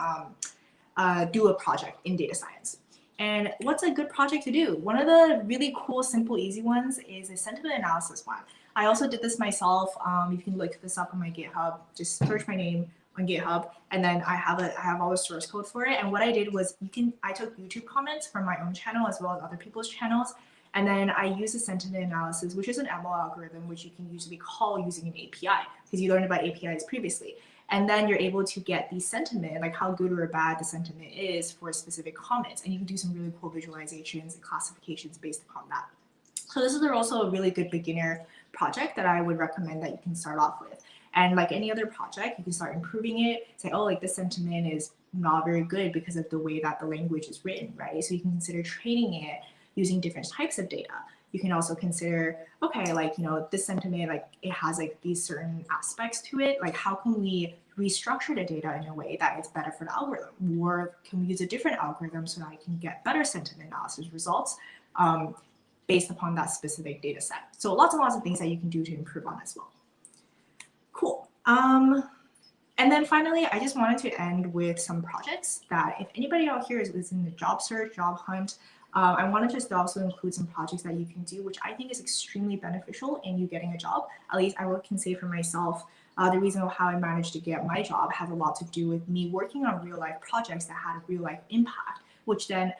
project in data science. And what's a good project to do? One of the really cool, simple, easy ones is a sentiment analysis one. I also did this myself. You can look this up on my GitHub. Just search my name on GitHub, and then I have all the source code for it. And what I did was I took YouTube comments from my own channel as well as other people's channels, and then I used a sentiment analysis, which is an ML algorithm, which you can usually call using an API, because you learned about APIs previously. And then you're able to get the sentiment, like how good or bad the sentiment is for specific comments. And you can do some really cool visualizations and classifications based upon that. So this is also a really good beginner project that I would recommend that you can start off with. And like any other project, you can start improving it, say, oh, like this sentiment is not very good because of the way that the language is written, right? So you can consider training it using different types of data. You can also consider, okay, like, this sentiment, like it has like these certain aspects to it. Like how can we restructure the data in a way that it's better for the algorithm? Or can we use a different algorithm so that I can get better sentiment analysis results based upon that specific data set? So lots and lots of things that you can do to improve on as well. Cool. And then finally, I just wanted to end with some projects that if anybody out here is in the job search, job hunt, I want to just also include some projects that you can do, which I think is extremely beneficial in you getting a job. At least I can say for myself, The reason how I managed to get my job has a lot to do with me working on real life projects that had a real life impact, which then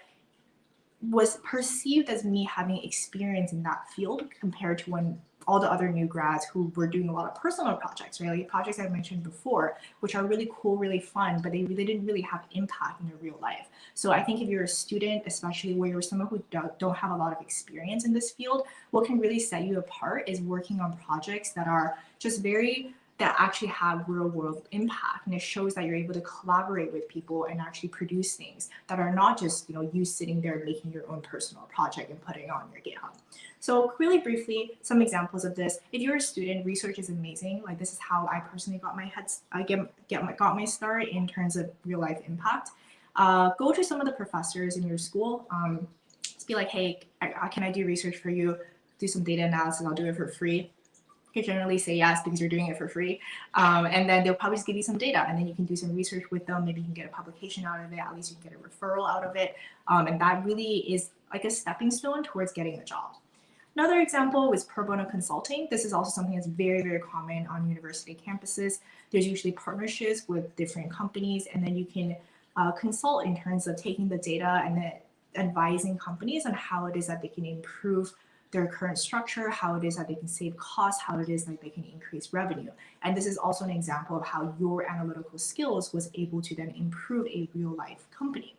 was perceived as me having experience in that field compared to when all the other new grads who were doing a lot of personal projects, right? Like projects I mentioned before, which are really cool, really fun, but they didn't really have impact in their real life. So I think if you're a student, especially where you're someone who don't have a lot of experience in this field, what can really set you apart is working on projects that are just that actually have real world impact. And it shows that you're able to collaborate with people and actually produce things that are not just, you sitting there making your own personal project and putting it on your GitHub. So really briefly, some examples of this. If you're a student, research is amazing. Like this is how I personally got got my start in terms of real life impact. Go to some of the professors in your school. Just be like, hey, can I do research for you? Do some data analysis, I'll do it for free. You generally say yes because you're doing it for free. And then they'll probably just give you some data and then you can do some research with them. Maybe you can get a publication out of it. At least you can get a referral out of it. And that really is like a stepping stone towards getting a job. Another example was pro bono consulting. This is also something that's very, very common on university campuses. There's usually partnerships with different companies, and then you can consult in terms of taking the data and then advising companies on how it is that they can improve their current structure, how it is that they can save costs, how it is that they can increase revenue. And this is also an example of how your analytical skills was able to then improve a real life company.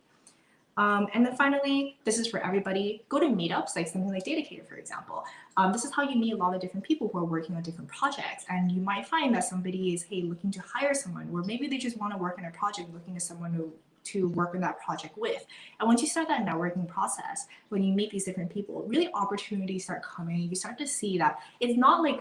And then finally, this is for everybody, go to meetups, like something like DATAcated, for example. This is how you meet a lot of different people who are working on different projects. And you might find that somebody is, hey, looking to hire someone, or maybe they just want to work on a project, looking to someone to work on that project with. And once you start that networking process, when you meet these different people, really opportunities start coming. You start to see that it's not like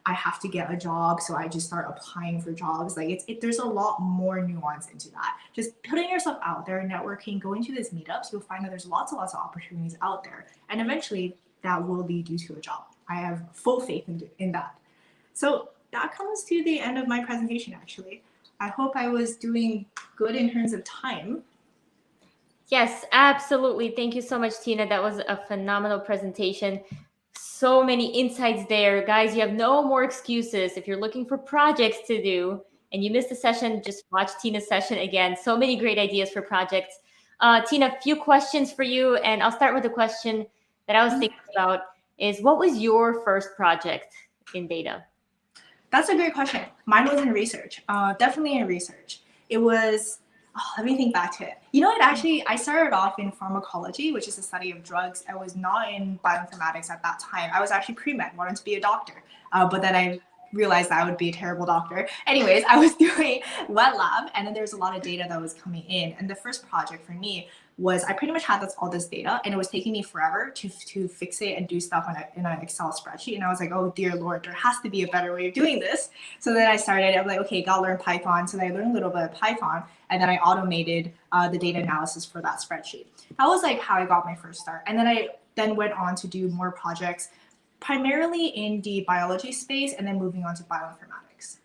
I have to get a job, so I just start applying for jobs. Like there's a lot more nuance into that. Just putting yourself out there, networking, going to these meetups, you'll find that there's lots and lots of opportunities out there. And eventually that will lead you to a job. I have full faith in that. So that comes to the end of my presentation, actually. I hope I was doing good in terms of time. Yes, absolutely. Thank you so much, Tina. That was a phenomenal presentation. So many insights there. Guys, you have no more excuses. If you're looking for projects to do and you missed a session, just watch Tina's session again. So many great ideas for projects. Tina, a few questions for you. And I'll start with a question that I was thinking about is, what was your first project in data? That's a great question. Mine was in research, definitely in research. It was, let me think back to it. I started off in pharmacology, which is the study of drugs. I was not in bioinformatics at that time. I was actually pre-med, wanted to be a doctor. But then I realized that I would be a terrible doctor. Anyways, I was doing wet lab, and then there was a lot of data that was coming in. And the first project for me was I pretty much had all this data, and it was taking me forever to fix it and do stuff in an Excel spreadsheet. And I was like, oh dear Lord, there has to be a better way of doing this. So then I was like, okay, gotta learn Python. So then I learned a little bit of Python, and then I automated the data analysis for that spreadsheet. That was like how I got my first start. And then I went on to do more projects, primarily in the biology space, and then moving on to bioinformatics.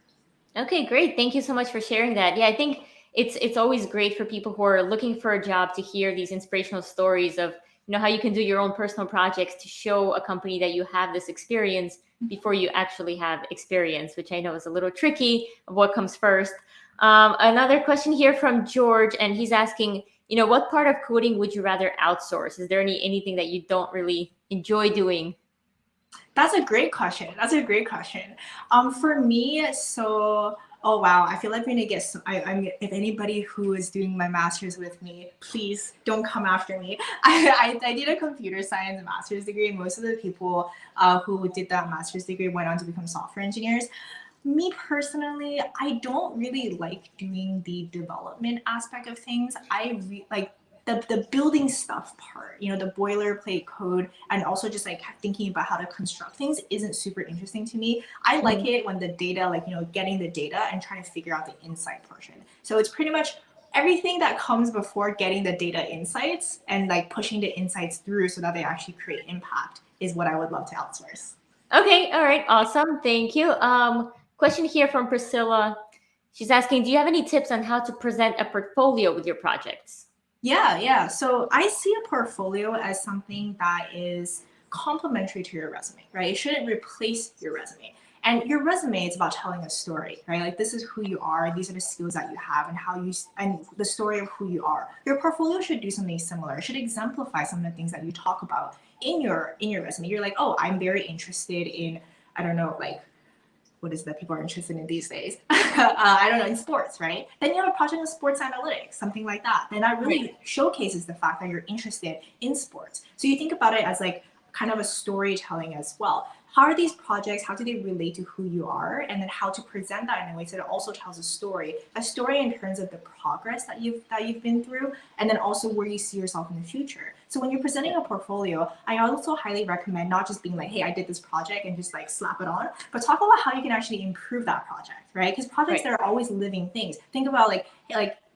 Okay, great. Thank you so much for sharing that. Yeah, I think it's always great for people who are looking for a job to hear these inspirational stories of how you can do your own personal projects to show a company that you have this experience before you actually have experience, which I know is a little tricky of what comes first. Another question here from George, and he's asking, what part of coding would you rather outsource? Is there anything that you don't really enjoy doing? That's a great question. For me, oh wow, I feel like we're gonna get some. If anybody who is doing my master's with me, please don't come after me. I did a computer science master's degree. Most of the people who did that master's degree went on to become software engineers. Me personally, I don't really like doing the development aspect of things. I like the building stuff part, the boilerplate code, and also just like thinking about how to construct things isn't super interesting to me. I like it when the data, getting the data and trying to figure out the insight portion. So it's pretty much everything that comes before getting the data insights and pushing the insights through so that they actually create impact is what I would love to outsource. Okay, all right, awesome, thank you. Question here from Priscilla. She's asking, do you have any tips on how to present a portfolio with your projects? Yeah. So I see a portfolio as something that is complementary to your resume, right? It shouldn't replace your resume. And your resume is about telling a story, right? Like this is who you are, these are the skills that you have, and how you and the story of who you are. Your portfolio should do something similar. It should exemplify some of the things that you talk about in your resume. You're like, oh, I'm very interested in, I don't know, like what is that people are interested in these days? I don't know, in sports, right? Then you have a project in sports analytics, something like that. Then that really showcases the fact that you're interested in sports. So you think about it as like kind of a storytelling as well. How are these projects, how do they relate to who you are? And then how to present that in a way so that it also tells a story in terms of the progress that you've been through, and then also where you see yourself in the future. So when you're presenting a portfolio, I also highly recommend not just being like, hey, I did this project and just like slap it on, but talk about how you can actually improve that project, right? Because projects that are always living things. Think about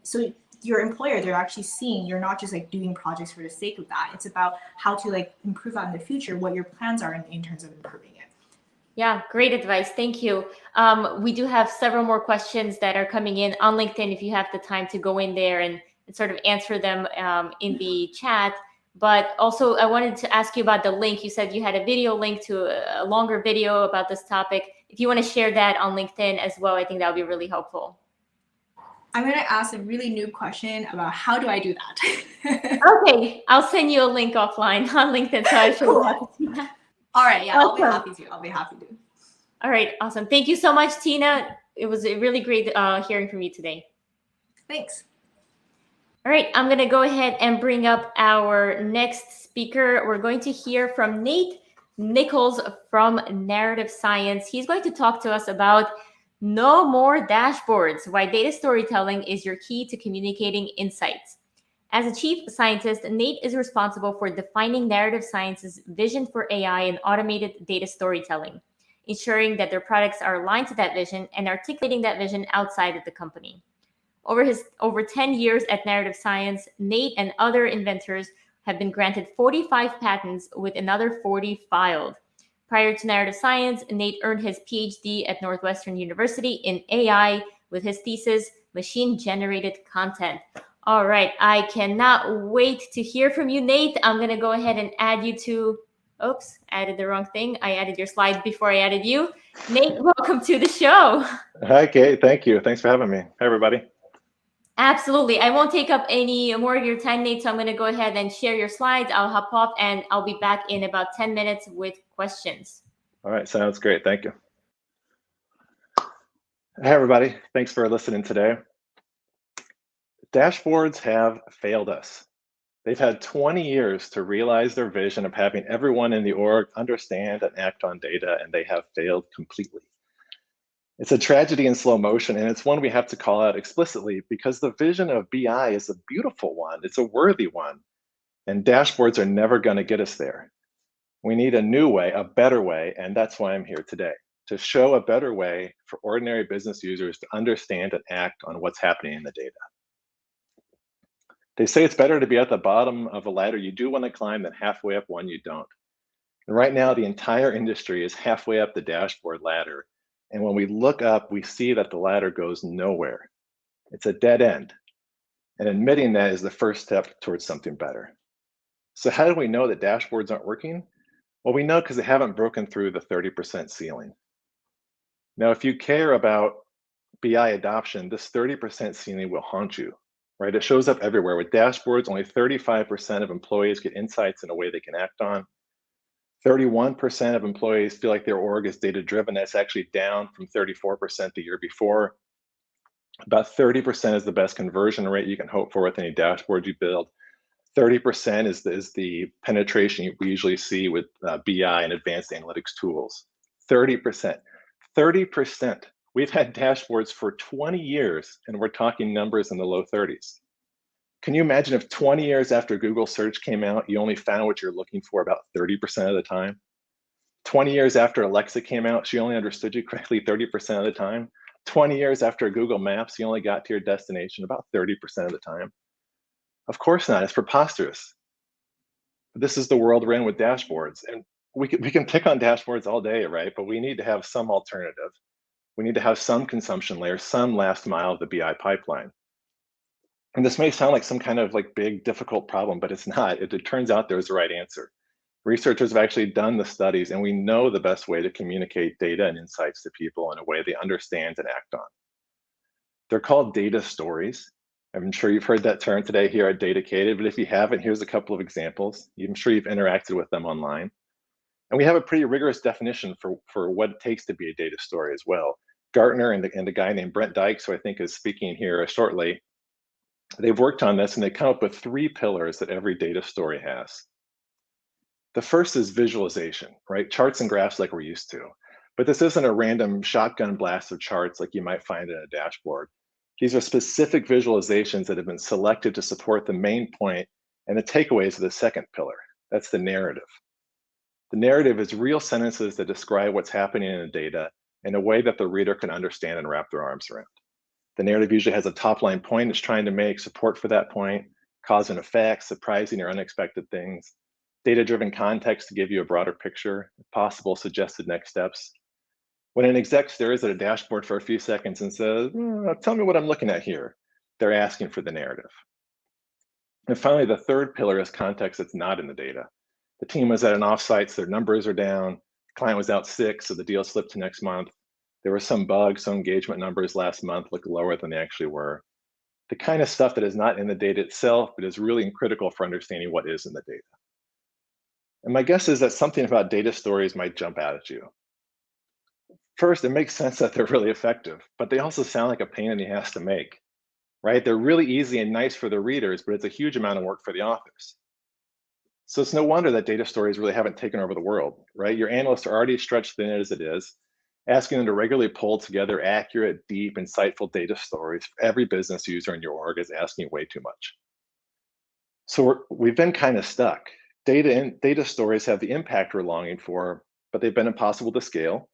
so your employer, they're actually seeing you're not just like doing projects for the sake of that. It's about how to like improve that in the future, what your plans are in terms of improving it. Yeah, great advice. Thank you. We do have several more questions that are coming in on LinkedIn if you have the time to go in there and sort of answer them in the chat. But also, I wanted to ask you about the link. You said you had a video link to a longer video about this topic. If you want to share that on LinkedIn as well, I think that would be really helpful. I'm going to ask a really noob question about how do I do that? Okay, I'll send you a link offline on LinkedIn so I should have to see that. All right, yeah, Awesome. I'll be happy to. All right, awesome. Thank you so much, Tina. It was really great hearing from you today. Thanks. All right, I'm going to go ahead and bring up our next speaker. We're going to hear from Nate Nichols from Narrative Science. He's going to talk to us about no more dashboards, why data storytelling is your key to communicating insights. As a chief scientist, Nate is responsible for defining Narrative Science's vision for AI and automated data storytelling, ensuring that their products are aligned to that vision and articulating that vision outside of the company. Over 10 years at Narrative Science, Nate and other inventors have been granted 45 patents with another 40 filed. Prior to Narrative Science, Nate earned his PhD at Northwestern University in AI with his thesis, Machine Generated Content. All right, I cannot wait to hear from you, Nate. I'm going to go ahead and add you to, oops, added the wrong thing. I added your slide before I added you. Nate, welcome to the show. Hi, Kate. Thank you. Thanks for having me. Hi, everybody. Absolutely. I won't take up any more of your time, Nate, so I'm going to go ahead and share your slides. I'll hop off and I'll be back in about 10 minutes with questions. All right, sounds great. Thank you. Hi, everybody. Thanks for listening today. Dashboards have failed us. They've had 20 years to realize their vision of having everyone in the org understand and act on data, and they have failed completely. It's a tragedy in slow motion, and it's one we have to call out explicitly because the vision of BI is a beautiful one. It's a worthy one, and dashboards are never going to get us there. We need a new way, a better way, and that's why I'm here today, to show a better way for ordinary business users to understand and act on what's happening in the data. They say it's better to be at the bottom of a ladder you do want to climb than halfway up one you don't. And right now, the entire industry is halfway up the dashboard ladder. And when we look up, we see that the ladder goes nowhere. It's a dead end. And admitting that is the first step towards something better. So how do we know that dashboards aren't working? Well, we know because they haven't broken through the 30% ceiling. Now, if you care about BI adoption, this 30% ceiling will haunt you, right? It shows up everywhere. With dashboards, only 35% of employees get insights in a way they can act on. 31% of employees feel like their org is data-driven. That's actually down from 34% the year before. About 30% is the best conversion rate you can hope for with any dashboard you build. 30% is the penetration we usually see with BI and advanced analytics tools. 30%. 30%. We've had dashboards for 20 years, and we're talking numbers in the low 30s. Can you imagine if 20 years after Google search came out, you only found what you're looking for about 30% of the time? 20 years after Alexa came out, she only understood you correctly 30% of the time. 20 years after Google Maps, you only got to your destination about 30% of the time. Of course not, it's preposterous. But this is the world we're in with dashboards. And we can pick on dashboards all day, right? But we need to have some alternative. We need to have some consumption layer, some last mile of the BI pipeline. And this may sound like some kind of like big, difficult problem, but it's not. It turns out there's the right answer. Researchers have actually done the studies, and we know the best way to communicate data and insights to people in a way they understand and act on. They're called data stories. I'm sure you've heard that term today here at DATAcated, but if you haven't, here's a couple of examples. I'm sure you've interacted with them online. And we have a pretty rigorous definition for what it takes to be a data story as well. Gartner and a guy named Brent Dykes, who I think is speaking here shortly, they've worked on this and they come up with 3 pillars that every data story has. The first is visualization, right? Charts and graphs like we're used to. But this isn't a random shotgun blast of charts like you might find in a dashboard. These are specific visualizations that have been selected to support the main point and the takeaways of the second pillar. That's the narrative. The narrative is real sentences that describe what's happening in the data in a way that the reader can understand and wrap their arms around. The narrative usually has a top line point it's trying to make, support for that point, cause and effect, surprising or unexpected things, data-driven context to give you a broader picture, if possible, suggested next steps. When an exec stares at a dashboard for a few seconds and says, tell me what I'm looking at here, they're asking for the narrative. And finally, the third pillar is context that's not in the data. The team was at an offsite, so their numbers are down. The client was out sick, so the deal slipped to next month. There were some bugs, so engagement numbers last month looked lower than they actually were. The kind of stuff that is not in the data itself, but is really critical for understanding what is in the data. And my guess is that something about data stories might jump out at you. First, it makes sense that they're really effective, but they also sound like a pain in the ass to make, right? They're really easy and nice for the readers, but it's a huge amount of work for the authors. So it's no wonder that data stories really haven't taken over the world, right? Your analysts are already stretched thin as it is. Asking them to regularly pull together accurate, deep, insightful data stories for every business user in your org is asking way too much. So we've been kind of stuck. Data stories have the impact we're longing for, but they've been impossible to scale.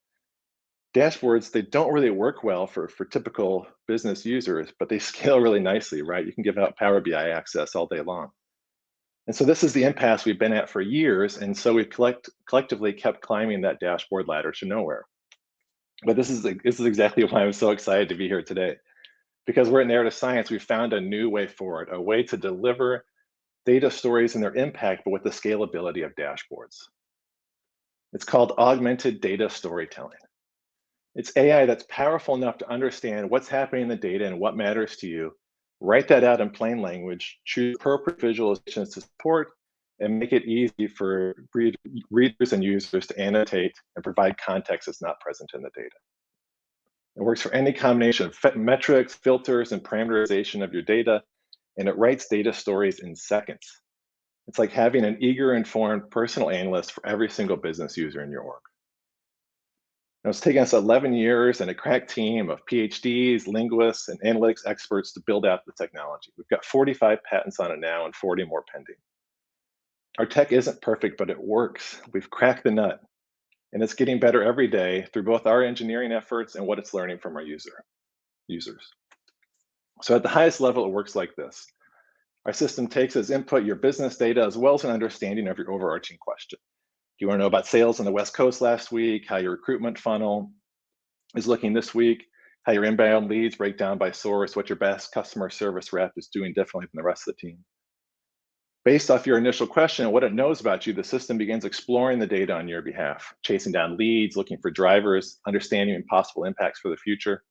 Dashboards, they don't really work well for typical business users, but they scale really nicely, right? You can give out Power BI access all day long. And so this is the impasse we've been at for years, and so we've collectively kept climbing that dashboard ladder to nowhere. But this is exactly why I'm so excited to be here today. Because we're at Narrative Science, we found a new way forward, a way to deliver data stories and their impact, but with the scalability of dashboards. It's called augmented data storytelling. It's AI that's powerful enough to understand what's happening in the data and what matters to you, write that out in plain language, choose appropriate visualizations to support, and make it easy for readers and users to annotate and provide context that's not present in the data. It works for any combination of metrics, filters, and parameterization of your data, and it writes data stories in seconds. It's like having an eager, informed personal analyst for every single business user in your org. Now, it's taken us 11 years and a crack team of PhDs, linguists, and analytics experts to build out the technology. We've got 45 patents on it now and 40 more pending. Our tech isn't perfect, but it works. We've cracked the nut, and it's getting better every day through both our engineering efforts and what it's learning from our users. So at the highest level, it works like this. Our system takes as input your business data as well as an understanding of your overarching question. Do you want to know about sales on the West Coast last week, how your recruitment funnel is looking this week, how your inbound leads break down by source, what your best customer service rep is doing differently than the rest of the team? Based off your initial question and what it knows about you, the system begins exploring the data on your behalf, chasing down leads, looking for drivers, understanding possible impacts for the future.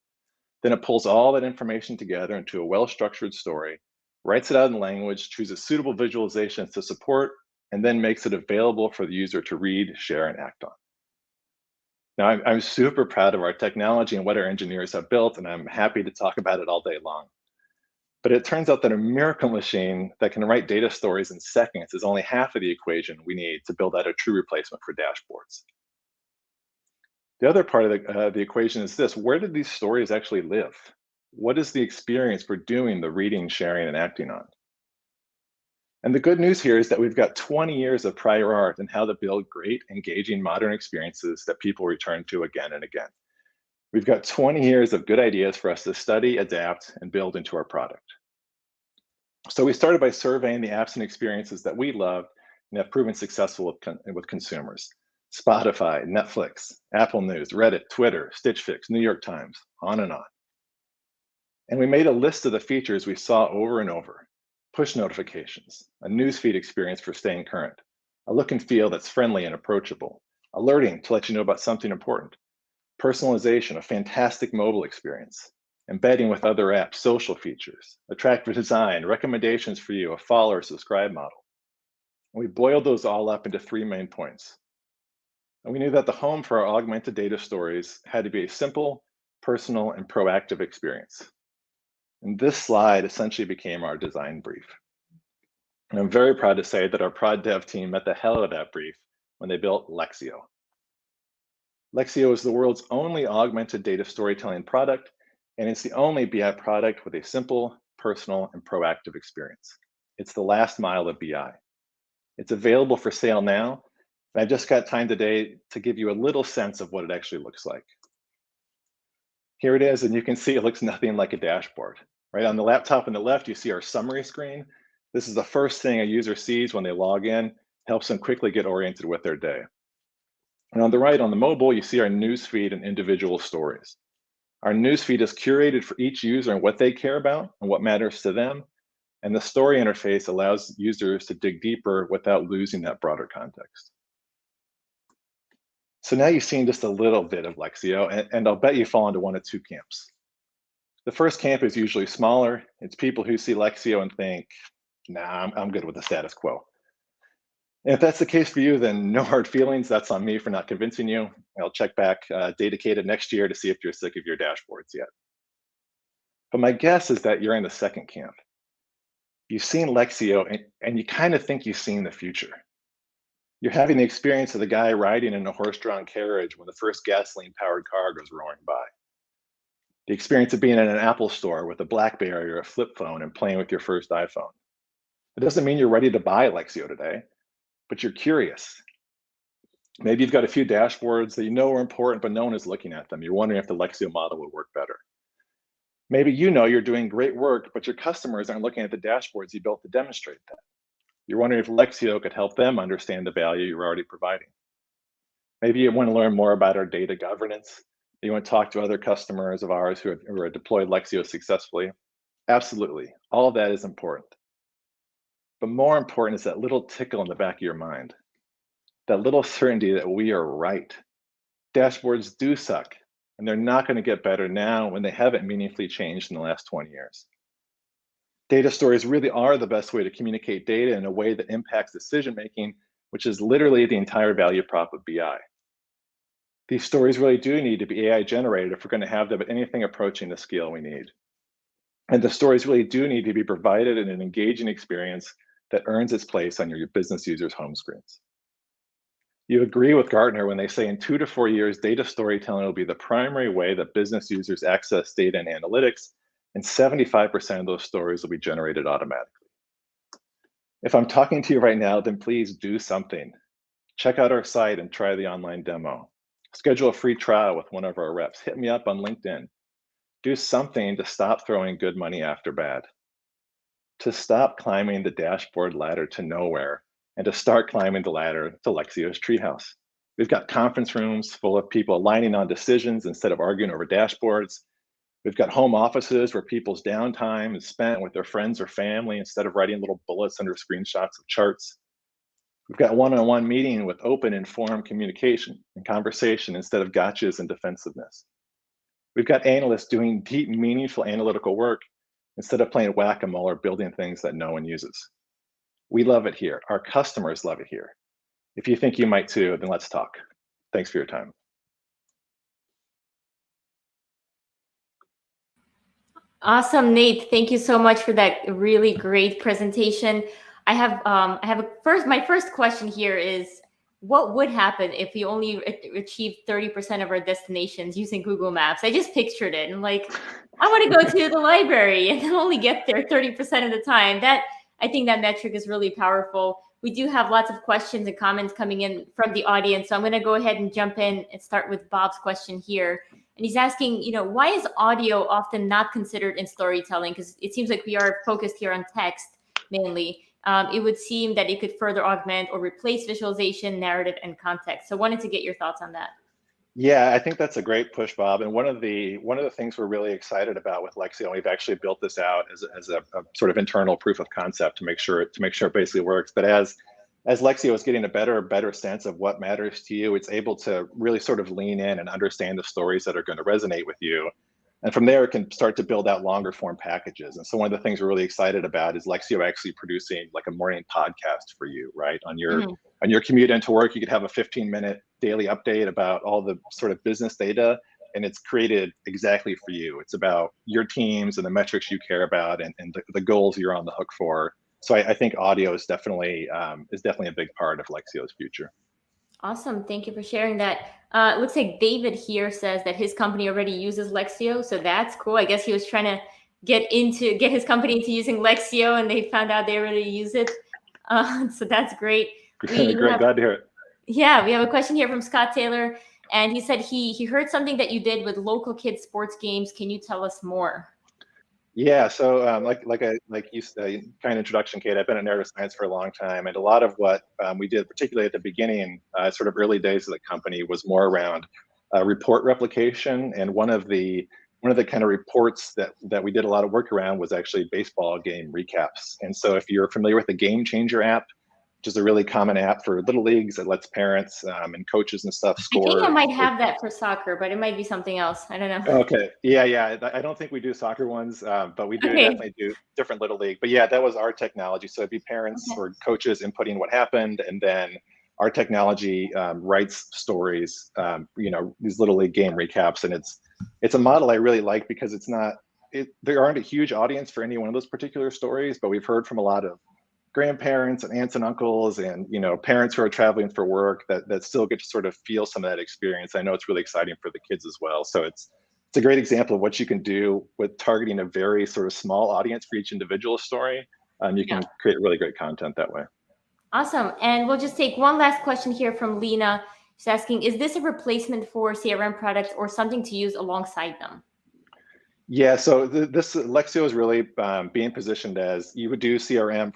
Then it pulls all that information together into a well-structured story, writes it out in language, chooses suitable visualizations to support, and then makes it available for the user to read, share, and act on. Now, I'm super proud of our technology and what our engineers have built, and I'm happy to talk about it all day long. But it turns out that a miracle machine that can write data stories in seconds is only half of the equation we need to build out a true replacement for dashboards. The other part of the equation is this: where did these stories actually live? What is the experience for doing the reading, sharing, and acting on? And the good news here is that we've got 20 years of prior art in how to build great, engaging, modern experiences that people return to again and again. We've got 20 years of good ideas for us to study, adapt, and build into our product. So we started by surveying the apps and experiences that we loved and have proven successful with consumers. Spotify, Netflix, Apple News, Reddit, Twitter, Stitch Fix, New York Times, on and on. And we made a list of the features we saw over and over: push notifications, a newsfeed experience for staying current, a look and feel that's friendly and approachable, alerting to let you know about something important, personalization, a fantastic mobile experience, embedding with other apps, social features, attractive design, recommendations for you, a follow or subscribe model. And we boiled those all up into 3 main points. And we knew that the home for our augmented data stories had to be a simple, personal, and proactive experience. And this slide essentially became our design brief. And I'm very proud to say that our prod dev team met the hell out of that brief when they built Lexio. Lexio is the world's only augmented data storytelling product, and it's the only BI product with a simple, personal, and proactive experience. It's the last mile of BI. It's available for sale now, and I've just got time today to give you a little sense of what it actually looks like. Here it is, and you can see it looks nothing like a dashboard. Right on the laptop on the left, you see our summary screen. This is the first thing a user sees when they log in, helps them quickly get oriented with their day. And on the right, on the mobile, you see our newsfeed and individual stories. Our newsfeed is curated for each user and what they care about and what matters to them. And the story interface allows users to dig deeper without losing that broader context. So now you've seen just a little bit of Lexio, and I'll bet you fall into one of 2 camps. The first camp is usually smaller. It's people who see Lexio and think, nah, I'm good with the status quo. And if that's the case for you, then no hard feelings. That's on me for not convincing you. I'll check back DATAcated next year to see if you're sick of your dashboards yet. But my guess is that you're in the second camp. You've seen Lexio and you kind of think you've seen the future. You're having the experience of the guy riding in a horse-drawn carriage when the first gasoline-powered car goes roaring by. The experience of being in an Apple store with a BlackBerry or a flip phone and playing with your first iPhone. It doesn't mean you're ready to buy Lexio today, but you're curious. Maybe you've got a few dashboards that you know are important, but no one is looking at them. You're wondering if the Lexio model will work better. Maybe you know you're doing great work, but your customers aren't looking at the dashboards you built to demonstrate that. You're wondering if Lexio could help them understand the value you're already providing. Maybe you want to learn more about our data governance. You want to talk to other customers of ours who have deployed Lexio successfully. Absolutely, all of that is important. But more important is that little tickle in the back of your mind, that little certainty that we are right. Dashboards do suck, and they're not going to get better now when they haven't meaningfully changed in the last 20 years. Data stories really are the best way to communicate data in a way that impacts decision-making, which is literally the entire value prop of BI. These stories really do need to be AI generated if we're going to have them at anything approaching the scale we need. And the stories really do need to be provided in an engaging experience that earns its place on your business users' home screens. You agree with Gartner when they say in 2 to 4 years, data storytelling will be the primary way that business users access data and analytics, and 75% of those stories will be generated automatically. If I'm talking to you right now, then please do something. Check out our site and try the online demo. Schedule a free trial with one of our reps. Hit me up on LinkedIn. Do something to stop throwing good money after bad, to stop climbing the dashboard ladder to nowhere, and to start climbing the ladder to Lexio's treehouse. We've got conference rooms full of people aligning on decisions instead of arguing over dashboards. We've got home offices where people's downtime is spent with their friends or family instead of writing little bullets under screenshots of charts. We've got one-on-one meeting with open, informed communication and conversation instead of gotchas and defensiveness. We've got analysts doing deep, meaningful analytical work instead of playing whack-a-mole or building things that no one uses. We love it here. Our customers love it here. If you think you might too, then let's talk. Thanks for your time. Awesome, Nate. Thank you so much for that really great presentation. I have my first question here is, what would happen if we only achieved 30% of our destinations using Google Maps? I just pictured it and like, I want to go to the library and only get there 30% of the time. I think that metric is really powerful. We do have lots of questions and comments coming in from the audience. So I'm going to go ahead and jump in and start with Bob's question here. And he's asking, why is audio often not considered in storytelling? Because it seems like we are focused here on text mainly. It would seem that it could further augment or replace visualization, narrative, and context. So wanted to get your thoughts on that. Yeah, I think that's a great push, Bob. And one of the things we're really excited about with Lexio, and we've actually built this out as a sort of internal proof of concept to make sure it basically works. But as as Lexio is getting a better sense of what matters to you, it's able to really sort of lean in and understand the stories that are going to resonate with you. And from there, it can start to build out longer form packages. And so one of the things we're really excited about is Lexio actually producing like a morning podcast for you, right? On your commute into work, you could have a 15-minute daily update about all the sort of business data, and it's created exactly for you. It's about your teams and the metrics you care about and the goals you're on the hook for. So I think audio is definitely a big part of Lexio's future. Awesome. Thank you for sharing that. It looks like David here says that his company already uses Lexio, so that's cool. I guess he was trying to get his company into using Lexio, and they found out they already use it. So that's great. Great, glad to hear it. Yeah, we have a question here from Scott Taylor, and he said he heard something that you did with local kids sports games. Can you tell us more? Yeah, so like you said, kind of introduction, Kate, I've been at Neuroscience for a long time, and a lot of what we did, particularly at the beginning, sort of early days of the company, was more around report replication. And one of the kind of reports that we did a lot of work around was actually baseball game recaps. And so if you're familiar with the Game Changer app, which is a really common app for little leagues that lets parents and coaches and stuff score. I think I might have that for soccer, but it might be something else. I don't know. Okay. Yeah. I don't think we do soccer ones, but we do definitely do different little league. But yeah, that was our technology. So it'd be parents or coaches inputting what happened, and then our technology writes stories, these little league game recaps. And it's a model I really like because there aren't a huge audience for any one of those particular stories, but we've heard from a lot of grandparents and aunts and uncles and parents who are traveling for work that still get to sort of feel some of that experience. I know it's really exciting for the kids as well. So it's a great example of what you can do with targeting a very sort of small audience for each individual story. You can create really great content that way. Awesome. And we'll just take one last question here from Lena. She's asking, is this a replacement for CRM products or something to use alongside them? Yeah, so this Lexio is really being positioned as you would do CRM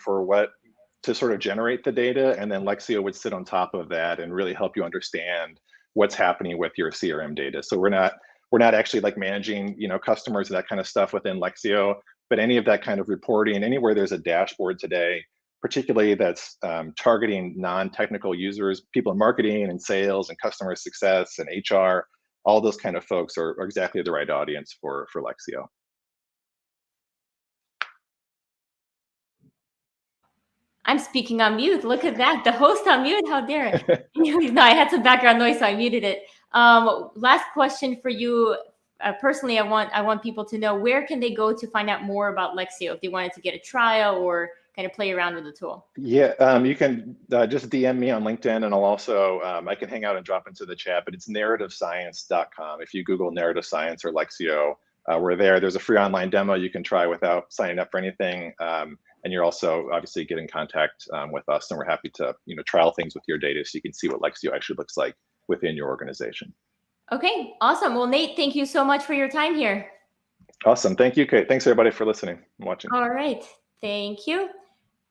to sort of generate the data, and then Lexio would sit on top of that and really help you understand what's happening with your CRM data. So we're not actually like managing customers and that kind of stuff within Lexio, but any of that kind of reporting, anywhere there's a dashboard today, particularly that's targeting non-technical users, people in marketing and sales and customer success and HR. All those kind of folks are exactly the right audience for Lexio. I'm speaking on mute. Look at that. The host on mute. How dare it? No, I had some background noise, so I muted it. Last question for you. Personally, I want people to know, where can they go to find out more about Lexio if they wanted to get a trial or kind of play around with the tool? Yeah, you can just DM me on LinkedIn, and I'll also I can hang out and drop into the chat. But it's narrativescience.com. If you Google narrative science or Lexio, we're there. There's a free online demo you can try without signing up for anything. And you're also obviously get in contact with us, and we're happy to trial things with your data so you can see what Lexio actually looks like within your organization. Okay, awesome. Well, Nate, thank you so much for your time here. Awesome. Thank you, Kate. Thanks everybody for listening and watching. All right. Thank you.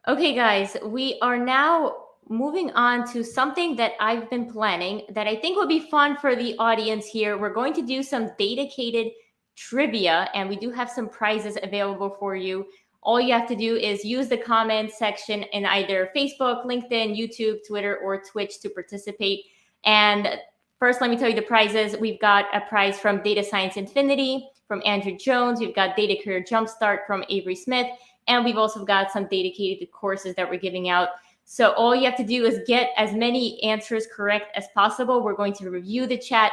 Okay, guys, we are now moving on to something that I've been planning that I think will be fun for the audience here. We're going to do some DATAcated trivia, and we do have some prizes available for you. All you have to do is use the comment section in either Facebook, LinkedIn, YouTube, Twitter, or Twitch to participate. And first, let me tell you the prizes. We've got a prize from Data Science Infinity from Andrew Jones. We've got Data Career Jumpstart from Avery Smith. And we've also got some DATAcated courses that we're giving out. So all you have to do is get as many answers correct as possible. We're going to review the chat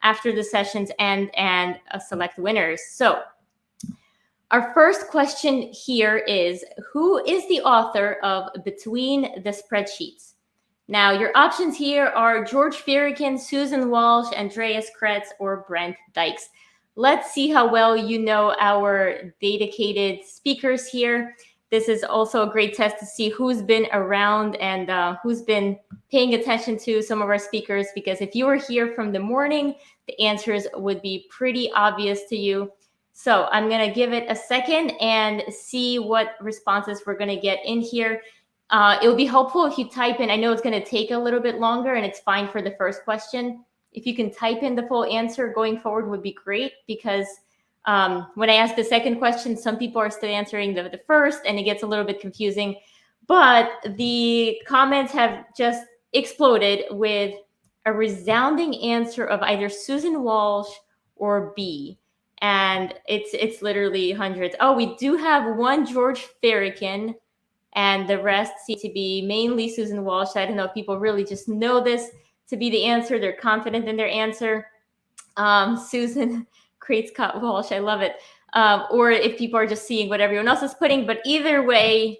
after the sessions and select winners. So our first question here is, who is the author of Between the Spreadsheets? Now, your options here are George Firikin, Susan Walsh, Andreas Kretz, or Brent Dykes. Let's see how well you know our DATAcated speakers here. This is also a great test to see who's been around and who's been paying attention to some of our speakers, because if you were here from the morning, the answers would be pretty obvious to you. So I'm going to give it a second and see what responses we're going to get in here. It would be helpful if you type in, I know it's going to take a little bit longer and it's fine for the first question. If you can type in the full answer going forward would be great, because when I ask the second question, some people are still answering the first and it gets a little bit confusing. But the comments have just exploded with a resounding answer of either Susan Walsh or B. And it's literally hundreds. Oh, we do have one George Farrakhan, and the rest seem to be mainly Susan Walsh. I don't know if people really just know this to be the answer. They're confident in their answer. Susan creates Scott Walsh. I love it. Or if people are just seeing what everyone else is putting. But either way,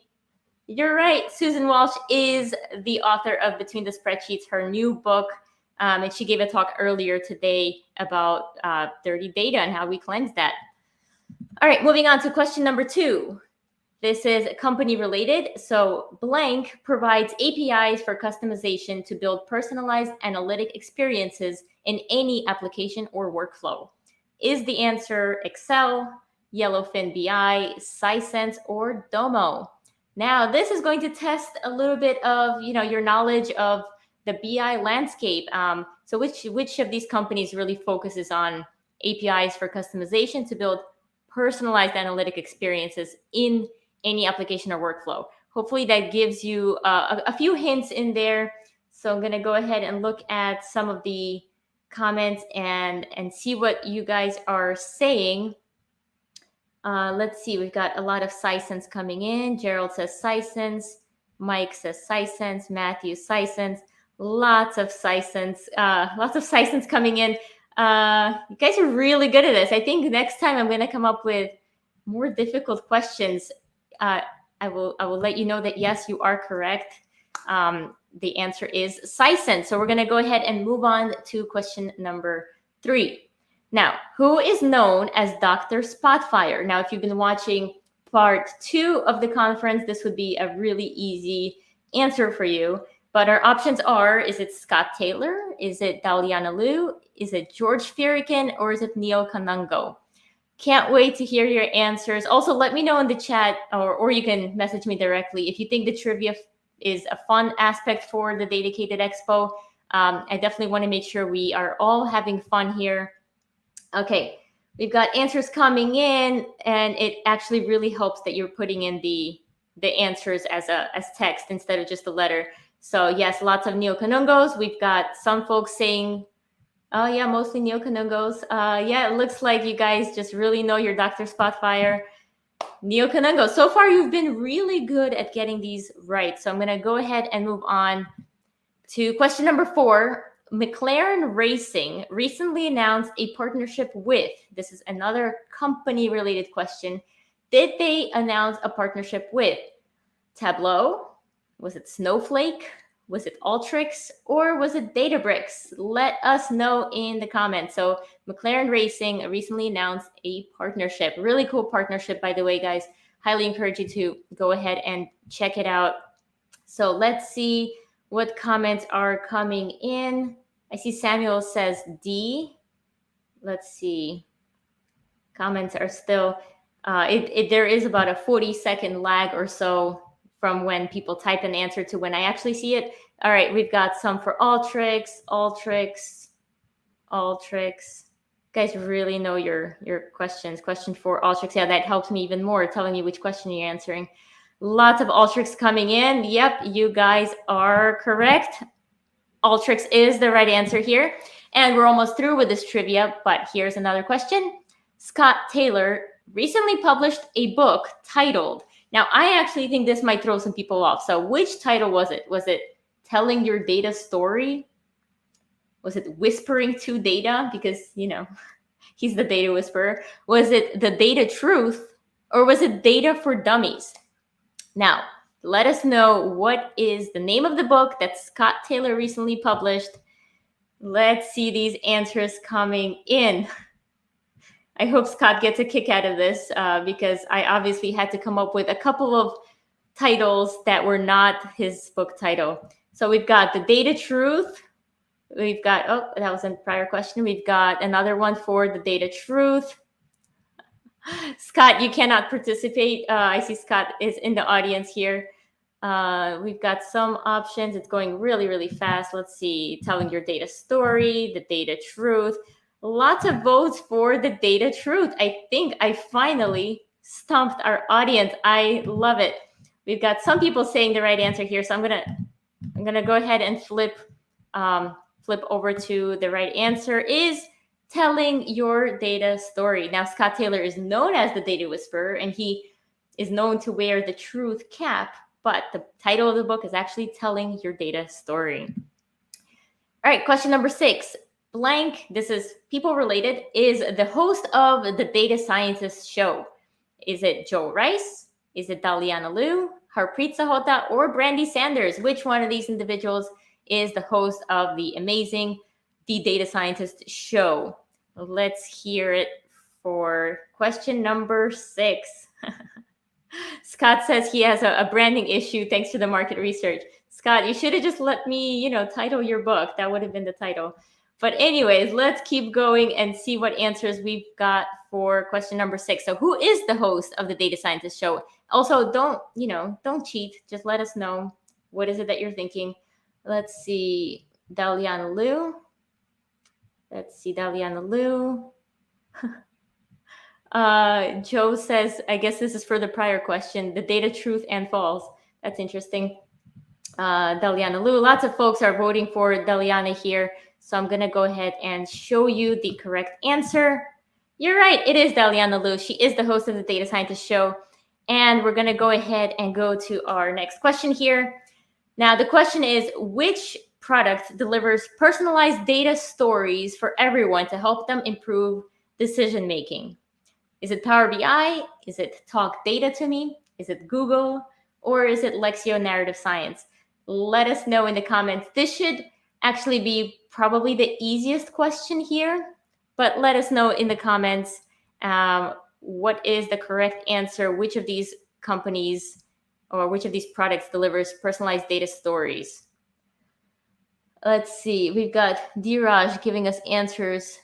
you're right. Susan Walsh is the author of Between the Spreadsheets, her new book. And she gave a talk earlier today about dirty data and how we cleanse that. All right, moving on to question number 2. This is company related. So blank provides APIs for customization to build personalized analytic experiences in any application or workflow. Is the answer Excel, Yellowfin BI, Sisense, or Domo? Now, this is going to test a little bit of your knowledge of the BI landscape. So which of these companies really focuses on APIs for customization to build personalized analytic experiences in any application or workflow? Hopefully that gives you a few hints in there. So I'm going to go ahead and look at some of the comments and see what you guys are saying. Let's see, we've got a lot of Sisense coming in. Gerald says Sisense. Mike says Sisense. Matthew, Sisense. Lots of Sisense coming in. You guys are really good at this. I think next time I'm going to come up with more difficult questions. I will let you know that yes, you are correct. The answer is Sisense. So we're going to go ahead and move on to question number 3. Now, who is known as Dr. Spotfire? Now, if you've been watching part 2 of the conference, this would be a really easy answer for you. But our options are, is it Scott Taylor? Is it Daliana Liu? Is it George Farrakhan? Or is it Neil Kanungo? Can't wait to hear your answers. Also, let me know in the chat, or you can message me directly if you think the trivia is a fun aspect for the DATAcated Expo. I definitely want to make sure we are all having fun here. Okay, we've got answers coming in, and it actually really helps that you're putting in the answers as text instead of just a letter. So yes, lots of Neil Kanungos. We've got some folks saying, oh yeah, mostly Neil Kanungos. Yeah, it looks like you guys just really know your Dr. Spotfire. Neil Kanungo. So far, you've been really good at getting these right. So I'm going to go ahead and move on to question number 4. McLaren Racing recently announced a partnership with, this is another company-related question. Did they announce a partnership with Tableau? Was it Snowflake? Was it Alteryx? Or was it Databricks? Let us know in the comments. So McLaren Racing recently announced a partnership. Really cool partnership, by the way, guys. Highly encourage you to go ahead and check it out. So let's see what comments are coming in. I see Samuel says D. Let's see. Comments are still, there is about a 40-second lag or so from when people type an answer to when I actually see it. All right, we've got some for Alteryx. Guys really know your questions. Question for Alteryx. Yeah, that helps me even more, telling me which question you're answering. Lots of Alteryx coming in. Yep, you guys are correct. Alteryx is the right answer here. And we're almost through with this trivia, but here's another question. Scott Taylor recently published a book titled, now I actually think this might throw some people off. So which title was it? Was it Telling Your Data Story? Was it Whispering to Data? Because, he's the data whisperer. Was it The Data Truth? Or was it Data for Dummies? Now, let us know what is the name of the book that Scott Taylor recently published. Let's see these answers coming in. I hope Scott gets a kick out of this because I obviously had to come up with a couple of titles that were not his book title. So we've got The Data Truth. We've got, oh, that was a prior question. We've got another one for The Data Truth. Scott, you cannot participate. I see Scott is in the audience here. We've got some options. It's going really, really fast. Let's see. Telling Your Data Story, The Data Truth. Lots of votes for The Data Truth. I think I finally stumped our audience. I love it. We've got some people saying the right answer here, so I'm gonna go ahead and flip over to the right answer is telling your data story. Now, Scott Taylor is known as the data whisperer, and he is known to wear the truth cap, but the title of the book is actually telling your data story. All right, question number 6. Blank, this is people related, is the host of the Data Scientist Show. Is it Joe Rice? Is it Daliana Liu, Harpreet Sahota, or Brandy Sanders? Which one of these individuals is the host of the amazing The Data Scientist Show? Let's hear it for question number 6. Scott says he has a branding issue thanks to the market research. Scott, you should have just let me, title your book. That would have been the title. But anyways, let's keep going and see what answers we've got for question number 6. So who is the host of the Data Scientist Show? Also, don't cheat. Just let us know. What is it that you're thinking? Let's see. Daliana Liu. Joe says, I guess this is for the prior question, the data truth and false. That's interesting. Daliana Liu. Lots of folks are voting for Daliana here. So I'm going to go ahead and show you the correct answer. You're right. It is Daliana Liu. She is the host of the Data Scientist Show. And we're going to go ahead and go to our next question here. Now, the question is, which product delivers personalized data stories for everyone to help them improve decision making? Is it Power BI? Is it Talk Data to Me? Is it Google? Or is it Lexio Narrative Science? Let us know in the comments. This should actually be probably the easiest question here, but let us know in the comments what is the correct answer, which of these companies or which of these products delivers personalized data stories. Let's see, we've got Dheeraj giving us answers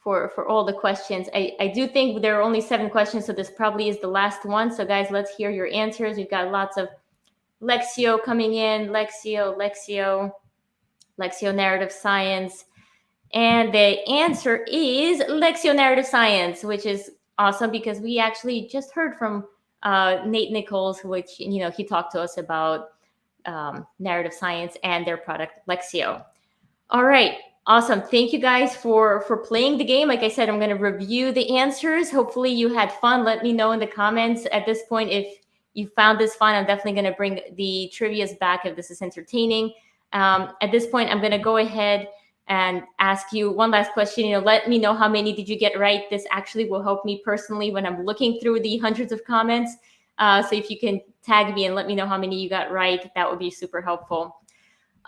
for all the questions. I do think there are only 7 questions, so this probably is the last one. So guys, let's hear your answers. We've got lots of Lexio coming in, Lexio Narrative Science. And the answer is Lexio Narrative Science, which is awesome because we actually just heard from Nate Nichols, which, he talked to us about narrative science and their product Lexio. All right. Awesome. Thank you guys for playing the game. Like I said, I'm going to review the answers. Hopefully you had fun. Let me know in the comments at this point if you found this fun. I'm definitely going to bring the trivias back if this is entertaining. At this point, I'm going to go ahead and ask you one last question. Let me know how many did you get right. This actually will help me personally when I'm looking through the hundreds of comments. So if you can tag me and let me know how many you got right, that would be super helpful.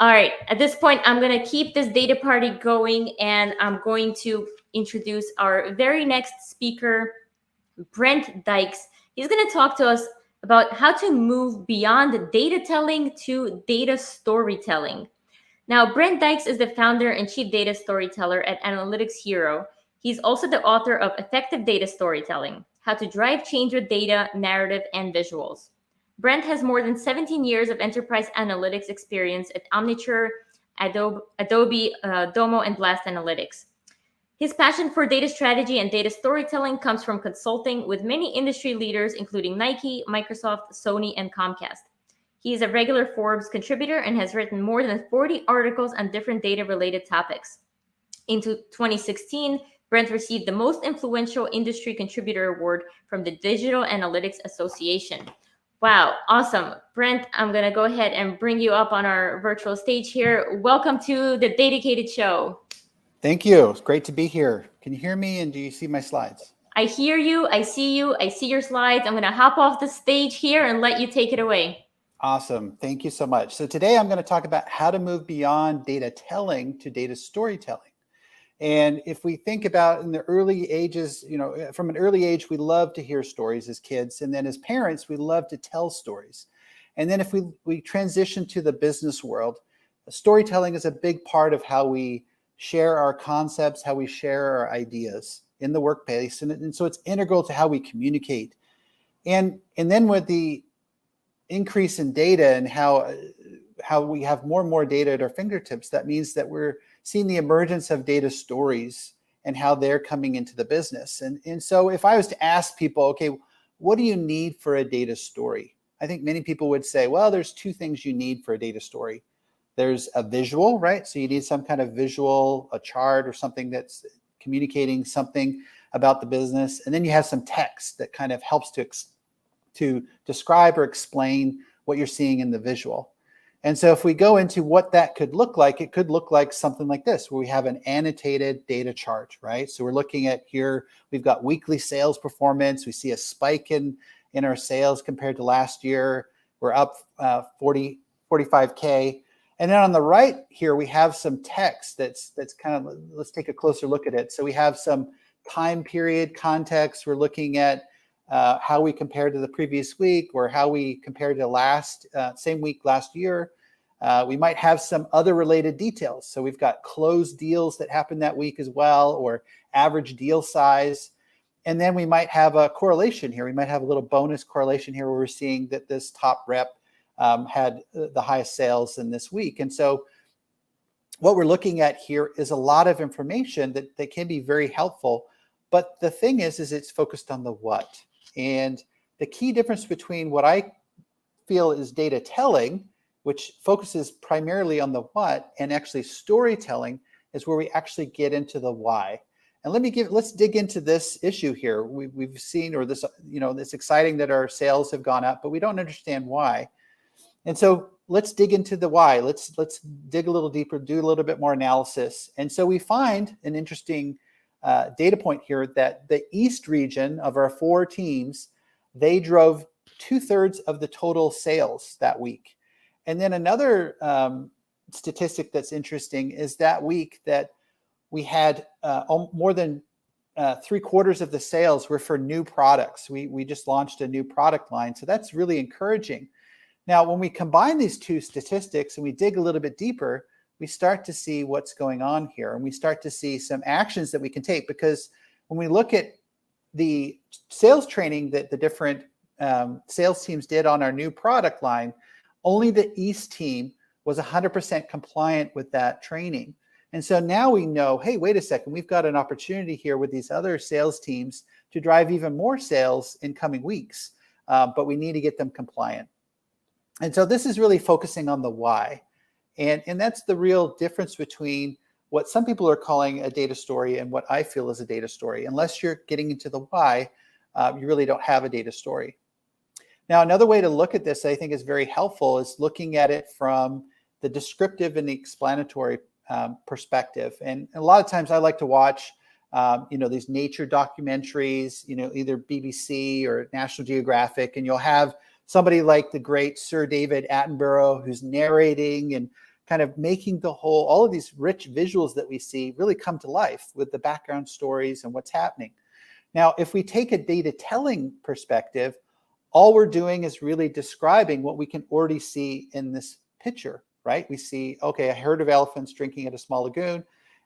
All right, at this point, I'm going to keep this data party going, and I'm going to introduce our very next speaker, Brent Dykes. He's going to talk to us about how to move beyond data telling to data storytelling. Now, Brent Dykes is the founder and chief data storyteller at Analytics Hero. He's also the author of Effective Data Storytelling, How to Drive Change with Data, Narrative, and Visuals. Brent has more than 17 years of enterprise analytics experience at Omniture, Adobe, Domo, and Blast Analytics. His passion for data strategy and data storytelling comes from consulting with many industry leaders, including Nike, Microsoft, Sony, and Comcast. He is a regular Forbes contributor and has written more than 40 articles on different data-related topics. In 2016, Brent received the Most Influential Industry Contributor Award from the Digital Analytics Association. Wow, awesome. Brent, I'm going to go ahead and bring you up on our virtual stage here. Welcome to the DATAcated Show. Thank you. It's great to be here. Can you hear me and do you see my slides? I hear you. I see you. I see your slides. I'm going to hop off the stage here and let you take it away. Awesome. Thank you so much. So today I'm going to talk about how to move beyond data telling to data storytelling. And if we think about in the early ages, from an early age, we love to hear stories as kids. And then as parents, we love to tell stories. And then if we transition to the business world, storytelling is a big part of how we share our concepts, how we share our ideas in the workplace. And so it's integral to how we communicate. And then with the increase in data and how we have more and more data at our fingertips, that means that we're seeing the emergence of data stories and how they're coming into the business. And so if I was to ask people, okay, what do you need for a data story? I think many people would say, well, there's two things you need for a data story. There's a visual, right? So you need some kind of visual, a chart or something that's communicating something about the business. And then you have some text that kind of helps to describe or explain what you're seeing in the visual. And so if we go into what that could look like, it could look like something like this, where we have an annotated data chart, right? So we're looking at here, we've got weekly sales performance. We see a spike in our sales compared to last year. We're up 45K. And then on the right here, we have some text that's kind of, let's take a closer look at it. So we have some time period context. We're looking at how we compare to the previous week, or how we compare to same week last year. We might have some other related details. So we've got closed deals that happened that week as well, or average deal size. And then we might have a correlation here. We might have a little bonus correlation here where we're seeing that this top rep had the highest sales in this week. And so what we're looking at here is a lot of information that can be very helpful. But the thing is it's focused on the what. And the key difference between what I feel is data telling, which focuses primarily on the what, and actually storytelling, is where we actually get into the why. And let's dig into this issue here. We've seen, or this, it's exciting that our sales have gone up, but we don't understand why. And so let's dig into the why. Let's dig a little deeper, do a little bit more analysis. And so we find an interesting data point here that the East region of our 4 teams, they drove 2/3 of the total sales that week. And then another statistic that's interesting is that week that we had more than 3/4 of the sales were for new products. We just launched a new product line. So that's really encouraging. Now, when we combine these two statistics and we dig a little bit deeper, we start to see what's going on here. And we start to see some actions that we can take, because when we look at the sales training that the different sales teams did on our new product line, only the East team was 100% compliant with that training. And so now we know, hey, wait a second, we've got an opportunity here with these other sales teams to drive even more sales in coming weeks, but we need to get them compliant. And so this is really focusing on the why. And that's the real difference between what some people are calling a data story and what I feel is a data story. Unless you're getting into the why, you really don't have a data story. Now, another way to look at this I think is very helpful is looking at it from the descriptive and the explanatory perspective. And a lot of times I like to watch these nature documentaries, either BBC or National Geographic, and you'll have somebody like the great Sir David Attenborough who's narrating and kind of making all of these rich visuals that we see really come to life with the background stories and what's happening. Now, if we take a data telling perspective, all we're doing is really describing what we can already see in this picture, right? We see, okay, a herd of elephants drinking at a small lagoon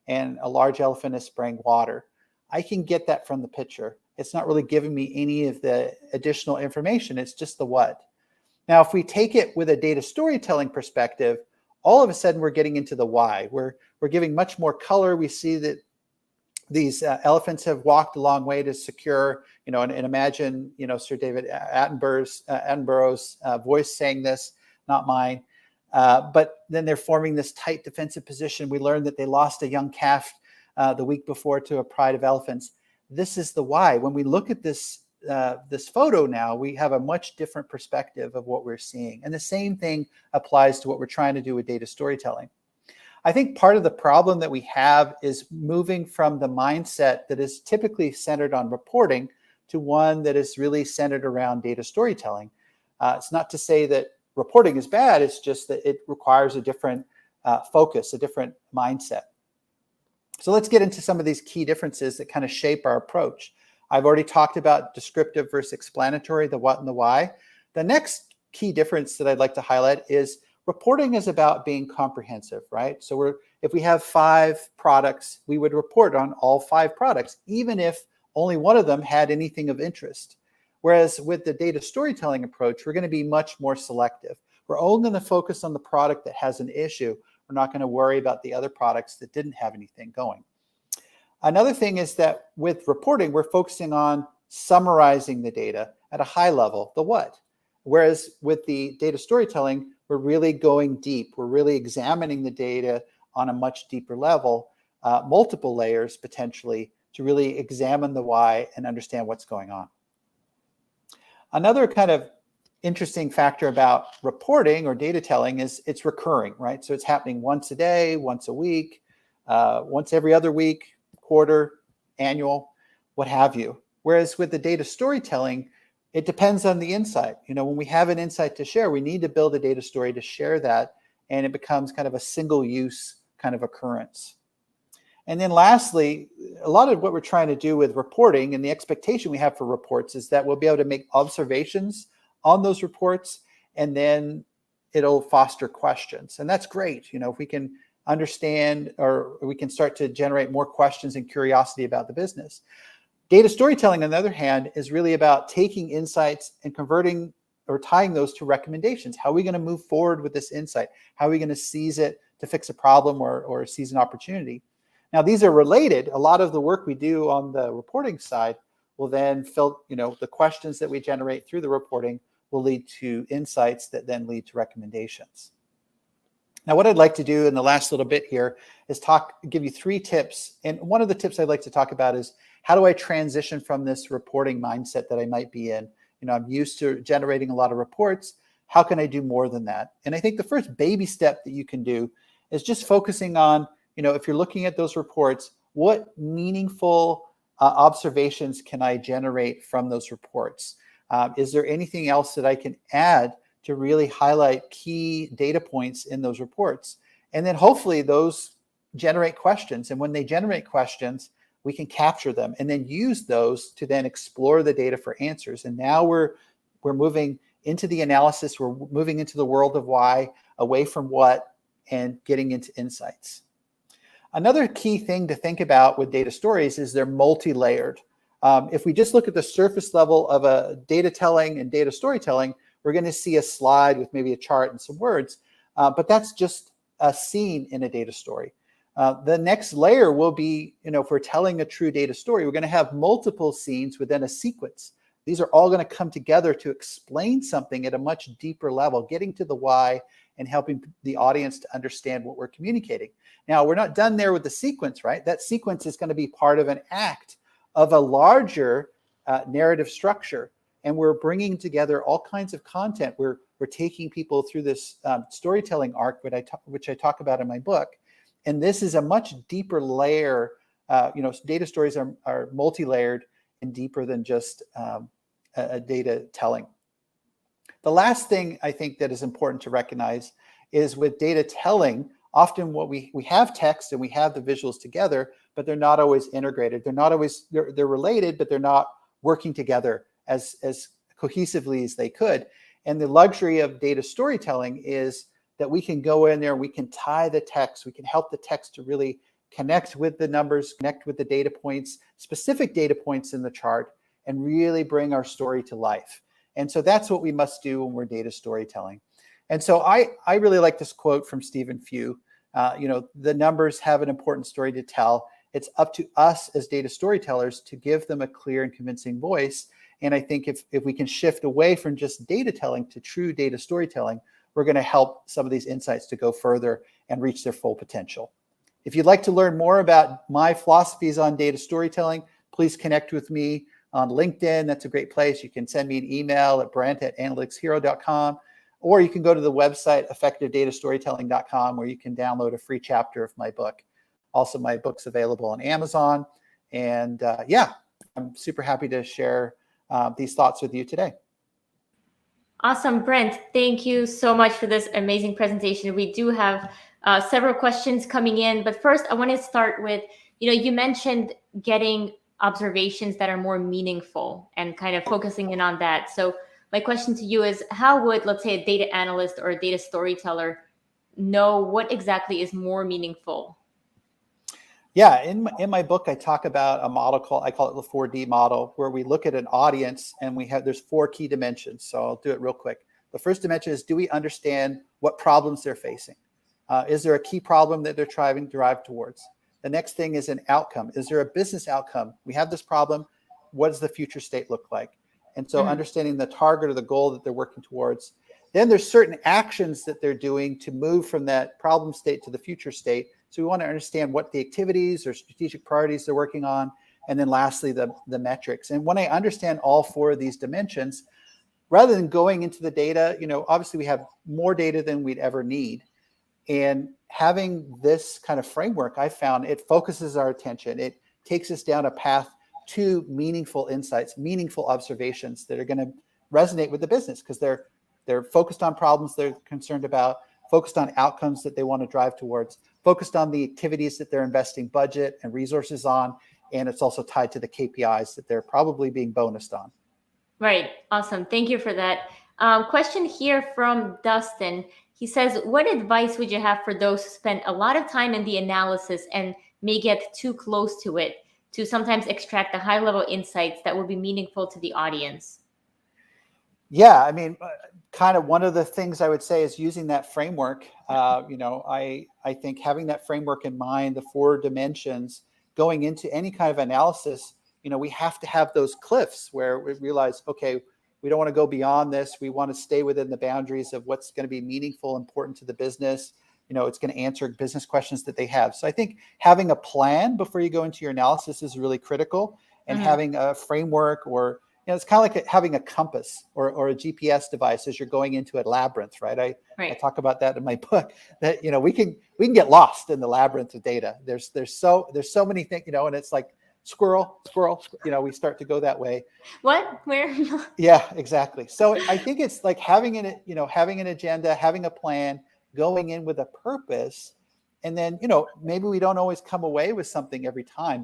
and a large elephant is spraying water. I can get that from the picture. It's not really giving me any of the additional information. It's just the what. Now, if we take it with a data storytelling perspective, all of a sudden we're getting into the why. We're giving much more color. We see that these elephants have walked a long way to secure, and imagine, Sir David Attenborough's voice saying this, not mine. But then they're forming this tight defensive position. We learned that they lost a young calf the week before to a pride of elephants. This is the why. When we look at this photo now, we have a much different perspective of what we're seeing. And the same thing applies to what we're trying to do with data storytelling. I think part of the problem that we have is moving from the mindset that is typically centered on reporting to one that is really centered around data storytelling. It's not to say that reporting is bad, it's just that it requires a different focus, a different mindset. So let's get into some of these key differences that kind of shape our approach. I've already talked about descriptive versus explanatory, the what and the why. The next key difference that I'd like to highlight is reporting is about being comprehensive, right? So if we have 5 products, we would report on all 5 products, even if only one of them had anything of interest. Whereas with the data storytelling approach, we're going to be much more selective. We're only going to focus on the product that has an issue. We're not going to worry about the other products that didn't have anything going. Another thing is that with reporting, we're focusing on summarizing the data at a high level, the what. Whereas with the data storytelling, we're really going deep. We're really examining the data on a much deeper level, multiple layers potentially, to really examine the why and understand what's going on. Another kind of interesting factor about reporting or data telling is it's recurring, right? So it's happening once a day, once a week, once every other week, quarter, annual, what have you. Whereas with the data storytelling, it depends on the insight. You know, when we have an insight to share, we need to build a data story to share that, and it becomes kind of a single use kind of occurrence. And then lastly, a lot of what we're trying to do with reporting and the expectation we have for reports is that we'll be able to make observations on those reports, and then it'll foster questions. And that's great. You know, if we can understand, or we can start to generate more questions and curiosity about the business. Data storytelling, on the other hand, is really about taking insights and converting or tying those to recommendations. How are we going to move forward with this insight? How are we going to seize it to fix a problem or seize an opportunity? Now, these are related. A lot of the work we do on the reporting side will then fill, you know, the questions that we generate through the reporting will lead to insights that then lead to recommendations. Now, what I'd like to do in the last little bit here is give you 3 tips. And one of the tips I'd like to talk about is, how do I transition from this reporting mindset that I might be in? You know, I'm used to generating a lot of reports. How can I do more than that? And I think the first baby step that you can do is just focusing on, you know, if you're looking at those reports, what meaningful observations can I generate from those reports? Is there anything else that I can add to really highlight key data points in those reports? And then hopefully those generate questions. And when they generate questions, we can capture them and then use those to then explore the data for answers. And now we're moving into the analysis. We're moving into the world of why, away from what, and getting into insights. Another key thing to think about with data stories is they're multi-layered. If we just look at the surface level of a data telling and data storytelling, we're going to see a slide with maybe a chart and some words, but that's just a scene in a data story. The next layer will be, you know, if we're telling a true data story, we're going to have multiple scenes within a sequence. These are all going to come together to explain something at a much deeper level, getting to the why and helping the audience to understand what we're communicating. Now, we're not done there with the sequence, right? That sequence is going to be part of an act of a larger narrative structure. And we're bringing together all kinds of content. We're taking people through this storytelling arc, which I talk about in my book. And this is a much deeper layer. You know, data stories are multi-layered and deeper than just a data telling. The last thing I think that is important to recognize is with data telling, often what we have text and we have the visuals together, but they're not always integrated. They're not always, they're related, but they're not working together as cohesively as they could. And the luxury of data storytelling is that we can go in there, we can tie the text, we can help the text to really connect with the numbers, connect with the data points, specific data points in the chart, and really bring our story to life. And so that's what we must do when we're data storytelling. And so I really like this quote from Stephen Few. You know, the numbers have an important story to tell. It's up to us as data storytellers to give them a clear and convincing voice. And I think if we can shift away from just data telling to true data storytelling, we're going to help some of these insights to go further and reach their full potential. If you'd like to learn more about my philosophies on data storytelling, please connect with me on LinkedIn. That's a great place. You can send me an email at brent@analyticshero.com, or you can go to the website effectivedatastorytelling.com, where you can download a free chapter of my book. Also, my book's available on Amazon. And yeah, I'm super happy to share these thoughts with you today. Awesome, Brent. Thank you so much for this amazing presentation. We do have several questions coming in, but first I want to start with, you mentioned getting observations that are more meaningful and kind of focusing in on that. So my question to you is, how would, let's say, a data analyst or a data storyteller know what exactly is more meaningful? Yeah, in my book, I talk about a model I call it the 4D model, where we look at an audience and there's 4 key dimensions. So I'll do it real quick. The first dimension is, do we understand what problems they're facing? Is there a key problem that they're trying to drive towards? The next thing is an outcome. Is there a business outcome? We have this problem. What does the future state look like? And so understanding the target or the goal that they're working towards. Then there's certain actions that they're doing to move from that problem state to the future state. So we want to understand what the activities or strategic priorities they're working on. And then lastly, the metrics. And when I understand all four of these dimensions, rather than going into the data, obviously we have more data than we'd ever need. And having this kind of framework, I found it focuses our attention. It takes us down a path to meaningful insights, meaningful observations that are going to resonate with the business because they're focused on problems they're concerned about, focused on outcomes that they want to drive towards, focused on the activities that they're investing budget and resources on, and it's also tied to the KPIs that they're probably being bonused on. Right. Awesome. Thank you for that. Question here from Dustin. He says, what advice would you have for those who spend a lot of time in the analysis and may get too close to it to sometimes extract the high-level insights that will be meaningful to the audience? Yeah, I mean, kind of one of the things I would say is using that framework. I think having that framework in mind, the four dimensions, going into any kind of analysis, we have to have those cliffs where we realize, okay, we don't want to go beyond this. We want to stay within the boundaries of what's going to be meaningful, important to the business. It's going to answer business questions that they have. So I think having a plan before you go into your analysis is really critical, and having a framework or it's kind of like having a compass or a GPS device as you're going into a labyrinth, right? I talk about that in my book that we can get lost in the labyrinth of data. There's so many things, and it's like squirrel, we start to go that way. What? Where? Yeah, exactly. So I think it's like having an agenda, having a plan, going in with a purpose, and then maybe we don't always come away with something every time,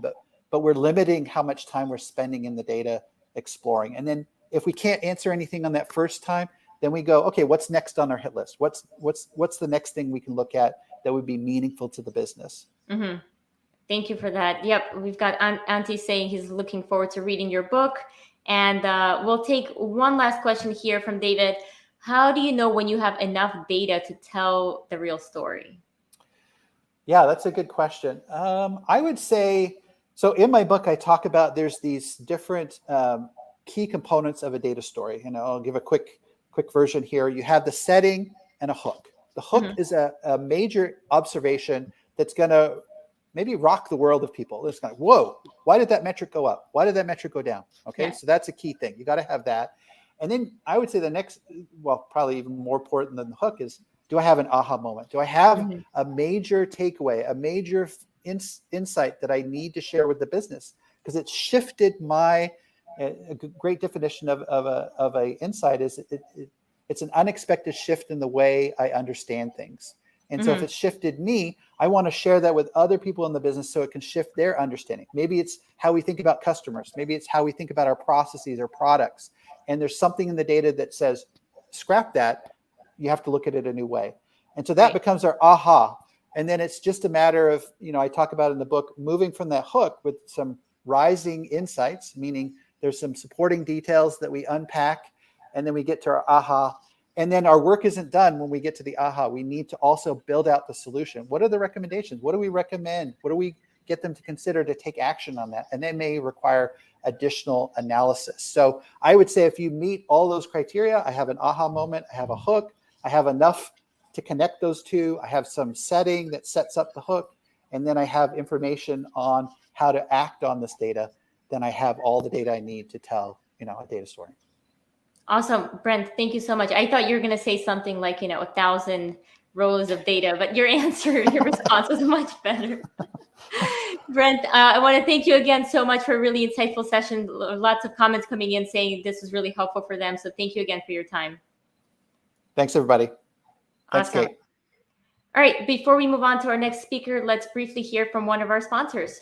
but we're limiting how much time we're spending in the data exploring. And then if we can't answer anything on that first time, then we go, okay, what's next on our hit list? What's the next thing we can look at that would be meaningful to the business? Thank you for that. Yep, we've got Auntie saying he's looking forward to reading your book. And we'll take one last question here from David. How do you know when you have enough data to tell the real story? Yeah, that's a good question. I would say, so in my book, I talk about there's these different key components of a data story. And I'll give a quick version here. You have the setting and a hook. The hook is a major observation that's going to maybe rock the world of people. It's kind of, whoa, why did that metric go up? Why did that metric go down? Okay, so that's a key thing. You got to have that. And then I would say the next, well, probably even more important than the hook is, do I have an aha moment? Do I have a major takeaway, a major insight that I need to share with the business? Because it's shifted a great definition of a insight is it's an unexpected shift in the way I understand things. And so if it's shifted me, I want to share that with other people in the business so it can shift their understanding. Maybe it's how we think about customers. Maybe it's how we think about our processes or products. And there's something in the data that says, scrap that. You have to look at it a new way. And so that becomes our aha. And then it's just a matter of, I talk about in the book, moving from that hook with some rising insights, meaning there's some supporting details that we unpack, and then we get to our aha. And then our work isn't done when we get to the aha. We need to also build out the solution. What are the recommendations? What do we recommend? What do we get them to consider to take action on that? And they may require additional analysis. So I would say if you meet all those criteria, I have an aha moment, I have a hook, I have enough to connect those two, I have some setting that sets up the hook, and then I have information on how to act on this data, then I have all the data I need to tell, a data story. Awesome. Brent, thank you so much. I thought you were going to say something like, 1,000 rows of data, but your response was much better. Brent, I want to thank you again so much for a really insightful session. Lots of comments coming in saying this was really helpful for them. So thank you again for your time. Thanks, everybody. Thanks, Awesome. Kate. All right, before we move on to our next speaker, let's briefly hear from one of our sponsors.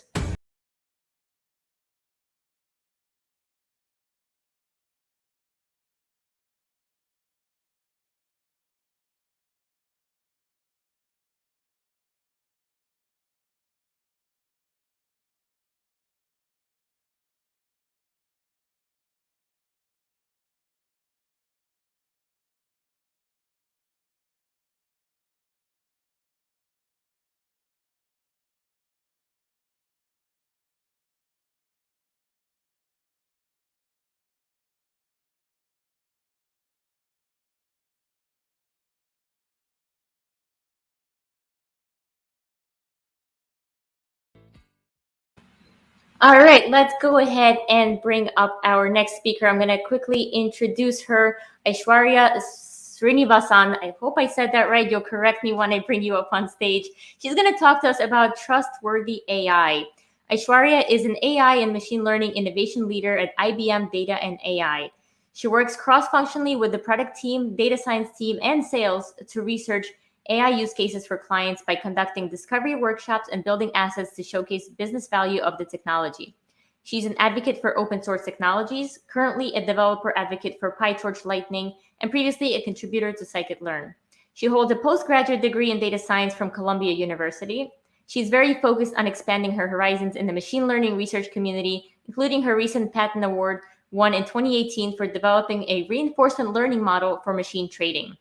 All right, let's go ahead and bring up our next speaker. I'm going to quickly introduce her, Aishwarya Srinivasan. I hope I said that right. You'll correct me when I bring you up on stage. She's going to talk to us about trustworthy AI. Aishwarya is an AI and machine learning innovation leader at IBM Data and AI. She works cross-functionally with the product team, data science team, and sales to research AI use cases for clients by conducting discovery workshops and building assets to showcase business value of the technology. She's an advocate for open source technologies, currently a developer advocate for PyTorch Lightning, and previously a contributor to Scikit-learn. She holds a postgraduate degree in data science from Columbia University. She's very focused on expanding her horizons in the machine learning research community, including her recent patent award won in 2018 for developing a reinforcement learning model for machine trading.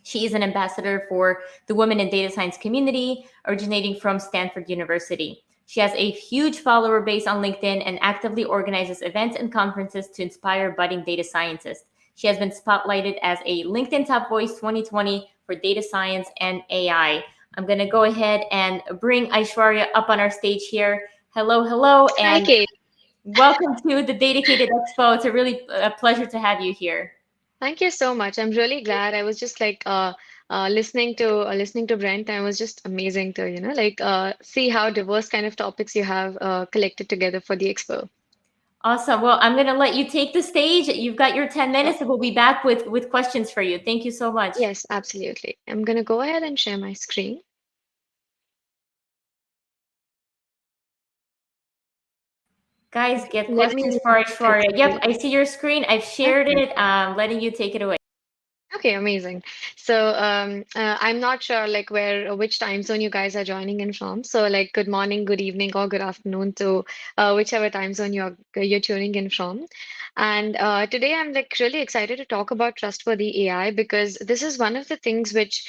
She is an ambassador for the Women in Data Science community, originating from Stanford University. She has a huge follower base on LinkedIn and actively organizes events and conferences to inspire budding data scientists. She has been spotlighted as a LinkedIn Top Voice 2020 for data science and AI. I'm going to go ahead and bring Aishwarya up on our stage here. Hello, hello, Hi, and Kate. welcome to the DATAcated Expo. It's a really a pleasure to have you here. Thank you so much. I'm really glad. I was just like listening to Brent, and it was just amazing to, see how diverse kind of topics you have collected together for the expo. Awesome. Well, I'm going to let you take the stage. You've got your 10 Sure. minutes and we'll be back with questions for you. Thank you so much. Yes, absolutely. I'm gonna go ahead and share my screen. Guys, get Let me questions know for if it's Aishwarya. Yep, okay. I see your screen. I've shared Okay. it. Letting you take it away. Okay, amazing. So I'm not sure like which time zone you guys are joining in from. So like good morning, good evening, or good afternoon to whichever time zone you're tuning in from. And today I'm like really excited to talk about trustworthy AI because this is one of the things which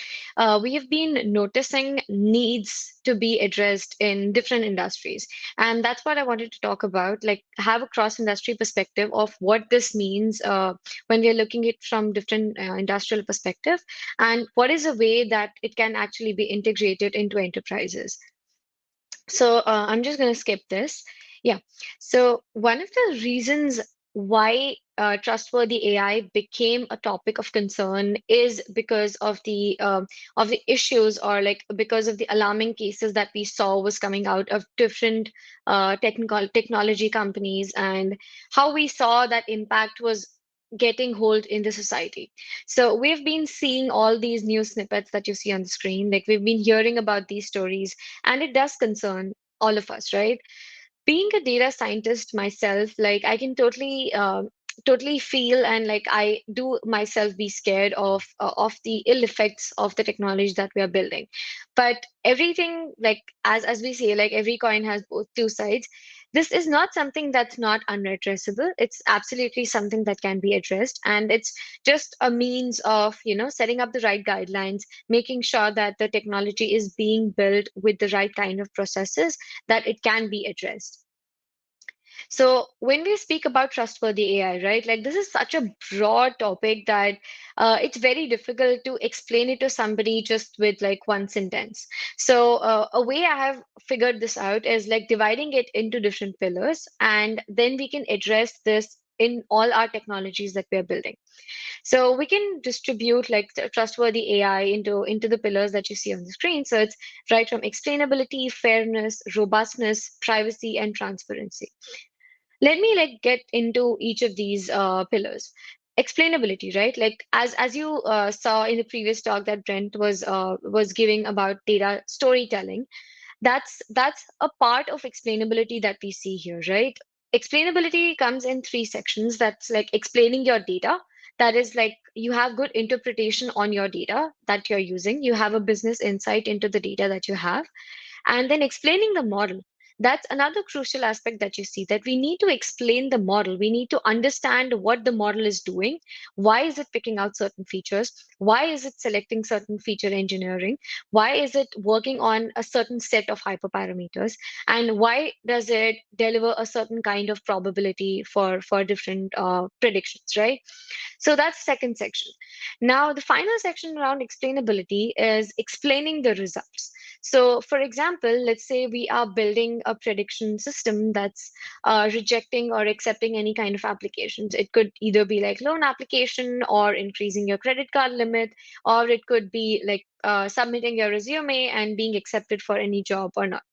we have been noticing needs to be addressed in different industries. And that's what I wanted to talk about, like have a cross-industry perspective of what this means. When we are looking at it from different industrial perspective and what is a way that it can actually be integrated into enterprises. So I'm just going to skip this. Yeah. So one of the reasons why trustworthy AI became a topic of concern is because of the issues or like because of the alarming cases that we saw was coming out of different technical technology companies and how we saw that impact was getting hold in the society. So we've been seeing all these new snippets that you see on the screen. Like we've been hearing about these stories and it does concern all of us, right? Being a data scientist myself, like I can totally feel and like I do myself be scared of the ill effects of the technology that we are building. But everything, like as we say, like every coin has both two sides. This is not something that's not unaddressable. It's absolutely something that can be addressed, and it's just a means of setting up the right guidelines, making sure that the technology is being built with the right kind of processes that it can be addressed. So when we speak about trustworthy AI, right, like this is such a broad topic that it's very difficult to explain it to somebody just with like one sentence. So a way I have figured this out is like dividing it into different pillars, and then we can address this in all our technologies that we are building. So we can distribute like the trustworthy AI into the pillars that you see on the screen. So it's right from explainability, fairness, robustness, privacy, and transparency. Let me like get into each of these pillars. Explainability, right? Like as you saw in the previous talk that Brent was giving about data storytelling, that's a part of explainability that we see here, right? Explainability comes in three sections. That's like explaining your data. That is like you have good interpretation on your data that you're using. You have a business insight into the data that you have, and then explaining the model. That's another crucial aspect that you see, that we need to explain the model. We need to understand what the model is doing. Why is it picking out certain features? Why is it selecting certain feature engineering? Why is it working on a certain set of hyperparameters? And why does it deliver a certain kind of probability for different predictions, right? So that's second section. Now, the final section around explainability is explaining the results. So for example, let's say we are building a prediction system that's rejecting or accepting any kind of applications. It could either be like loan application or increasing your credit card limit, or it could be like submitting your resume and being accepted for any job or not.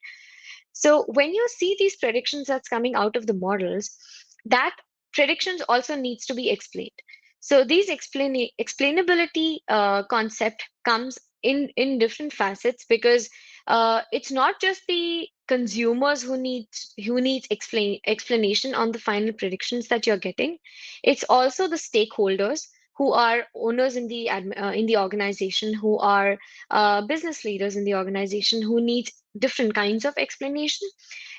So when you see these predictions that's coming out of the models, that predictions also needs to be explained. So these explainability concept comes in different facets, because it's not just the consumers who needs explanation on the final predictions that you're getting. It's also the stakeholders who are owners in the organization, who are business leaders in the organization, who need different kinds of explanation.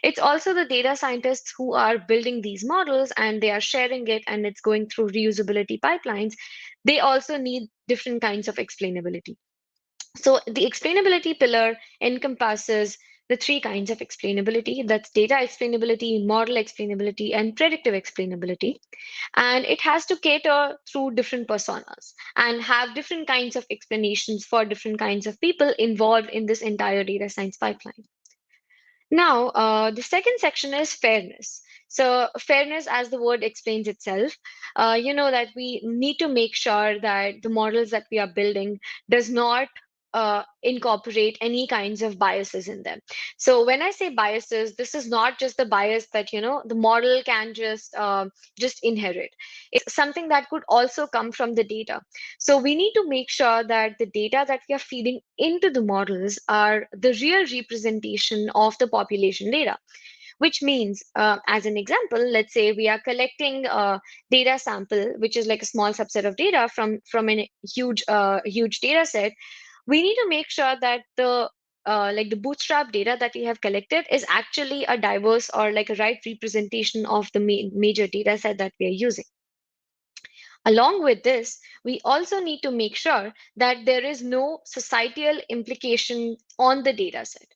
It's also the data scientists who are building these models and they are sharing it and it's going through reusability pipelines. They also need different kinds of explainability. So the explainability pillar encompasses the three kinds of explainability. That's data explainability, model explainability, and predictive explainability. And it has to cater through different personas and have different kinds of explanations for different kinds of people involved in this entire data science pipeline. Now, the second section is fairness. So, fairness, as the word explains itself, you know that we need to make sure that the models that we are building does not incorporate any kinds of biases in them. So, when I say biases, this is not just the bias that the model can just inherit. It's something that could also come from the data. So we need to make sure that the data that we are feeding into the models are the real representation of the population data, which means, as an example, let's say we are collecting a data sample, which is like a small subset of data from a huge data set. We need to make sure that the bootstrap data that we have collected is actually a diverse or like a right representation of the major data set that we are using. Along with this, we also need to make sure that there is no societal implication on the data set.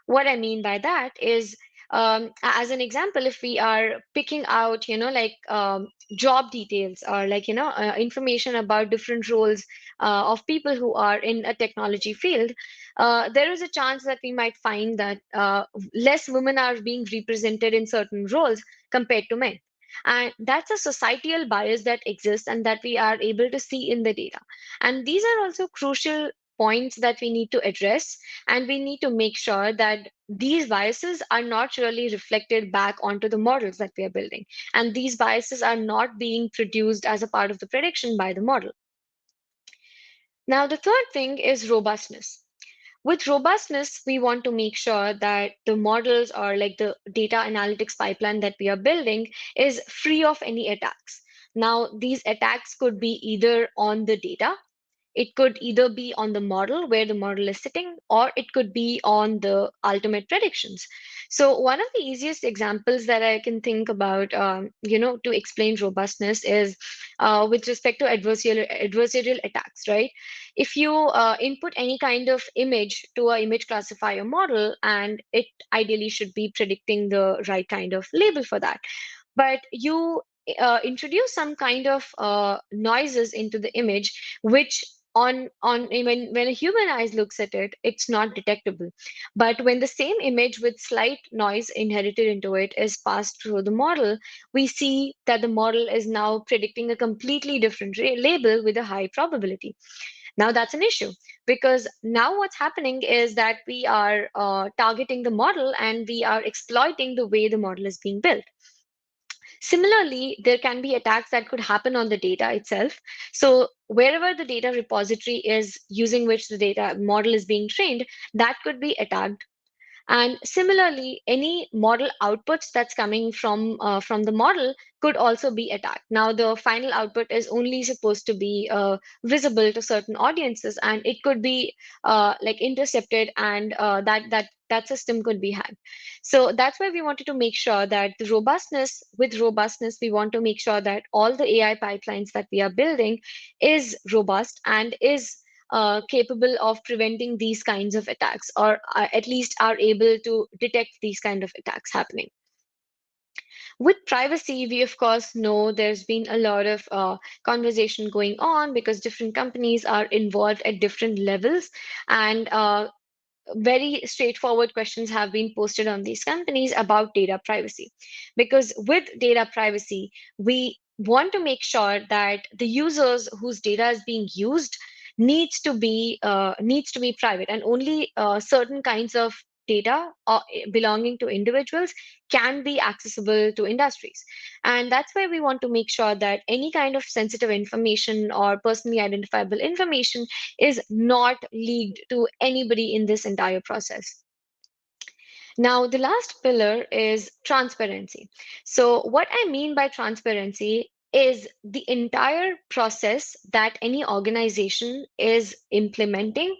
What I mean by that is, as an example, if we are picking out, job details or information about different roles of people who are in a technology field, there is a chance that we might find that less women are being represented in certain roles compared to men. And that's a societal bias that exists and that we are able to see in the data. And these are also crucial points that we need to address. And we need to make sure that these biases are not really reflected back onto the models that we are building. And these biases are not being produced as a part of the prediction by the model. Now, the third thing is robustness. With robustness, we want to make sure that the models or like the data analytics pipeline that we are building is free of any attacks. Now, these attacks could be either on the data, it could either be on the model where the model is sitting, or it could be on the ultimate predictions. So one of the easiest examples that I can think about, to explain robustness is with respect to adversarial attacks, right? If you input any kind of image to an image classifier model, and it ideally should be predicting the right kind of label for that, but you introduce some kind of noises into the image, which when a human eyes looks at it, it's not detectable. But when the same image with slight noise inherited into it is passed through the model, we see that the model is now predicting a completely different label with a high probability. Now that's an issue, because now what's happening is that we are targeting the model and we are exploiting the way the model is being built. Similarly, there can be attacks that could happen on the data itself. So wherever the data repository is using which the data model is being trained, that could be attacked. And similarly, any model outputs that's coming from the model could also be attacked. Now, the final output is only supposed to be visible to certain audiences, and it could be intercepted, and that system could be hacked. So that's why we wanted to make sure that with robustness, we want to make sure that all the AI pipelines that we are building is robust and is capable of preventing these kinds of attacks, or at least are able to detect these kind of attacks happening. With privacy, we of course know there's been a lot of conversation going on, because different companies are involved at different levels, and very straightforward questions have been posted on these companies about data privacy. Because with data privacy, we want to make sure that the users whose data is being used needs to be private, and only certain kinds of data belonging to individuals can be accessible to industries. And that's why we want to make sure that any kind of sensitive information or personally identifiable information is not leaked to anybody in this entire process. Now, the last pillar is transparency. So, what I mean by transparency is the entire process that any organization is implementing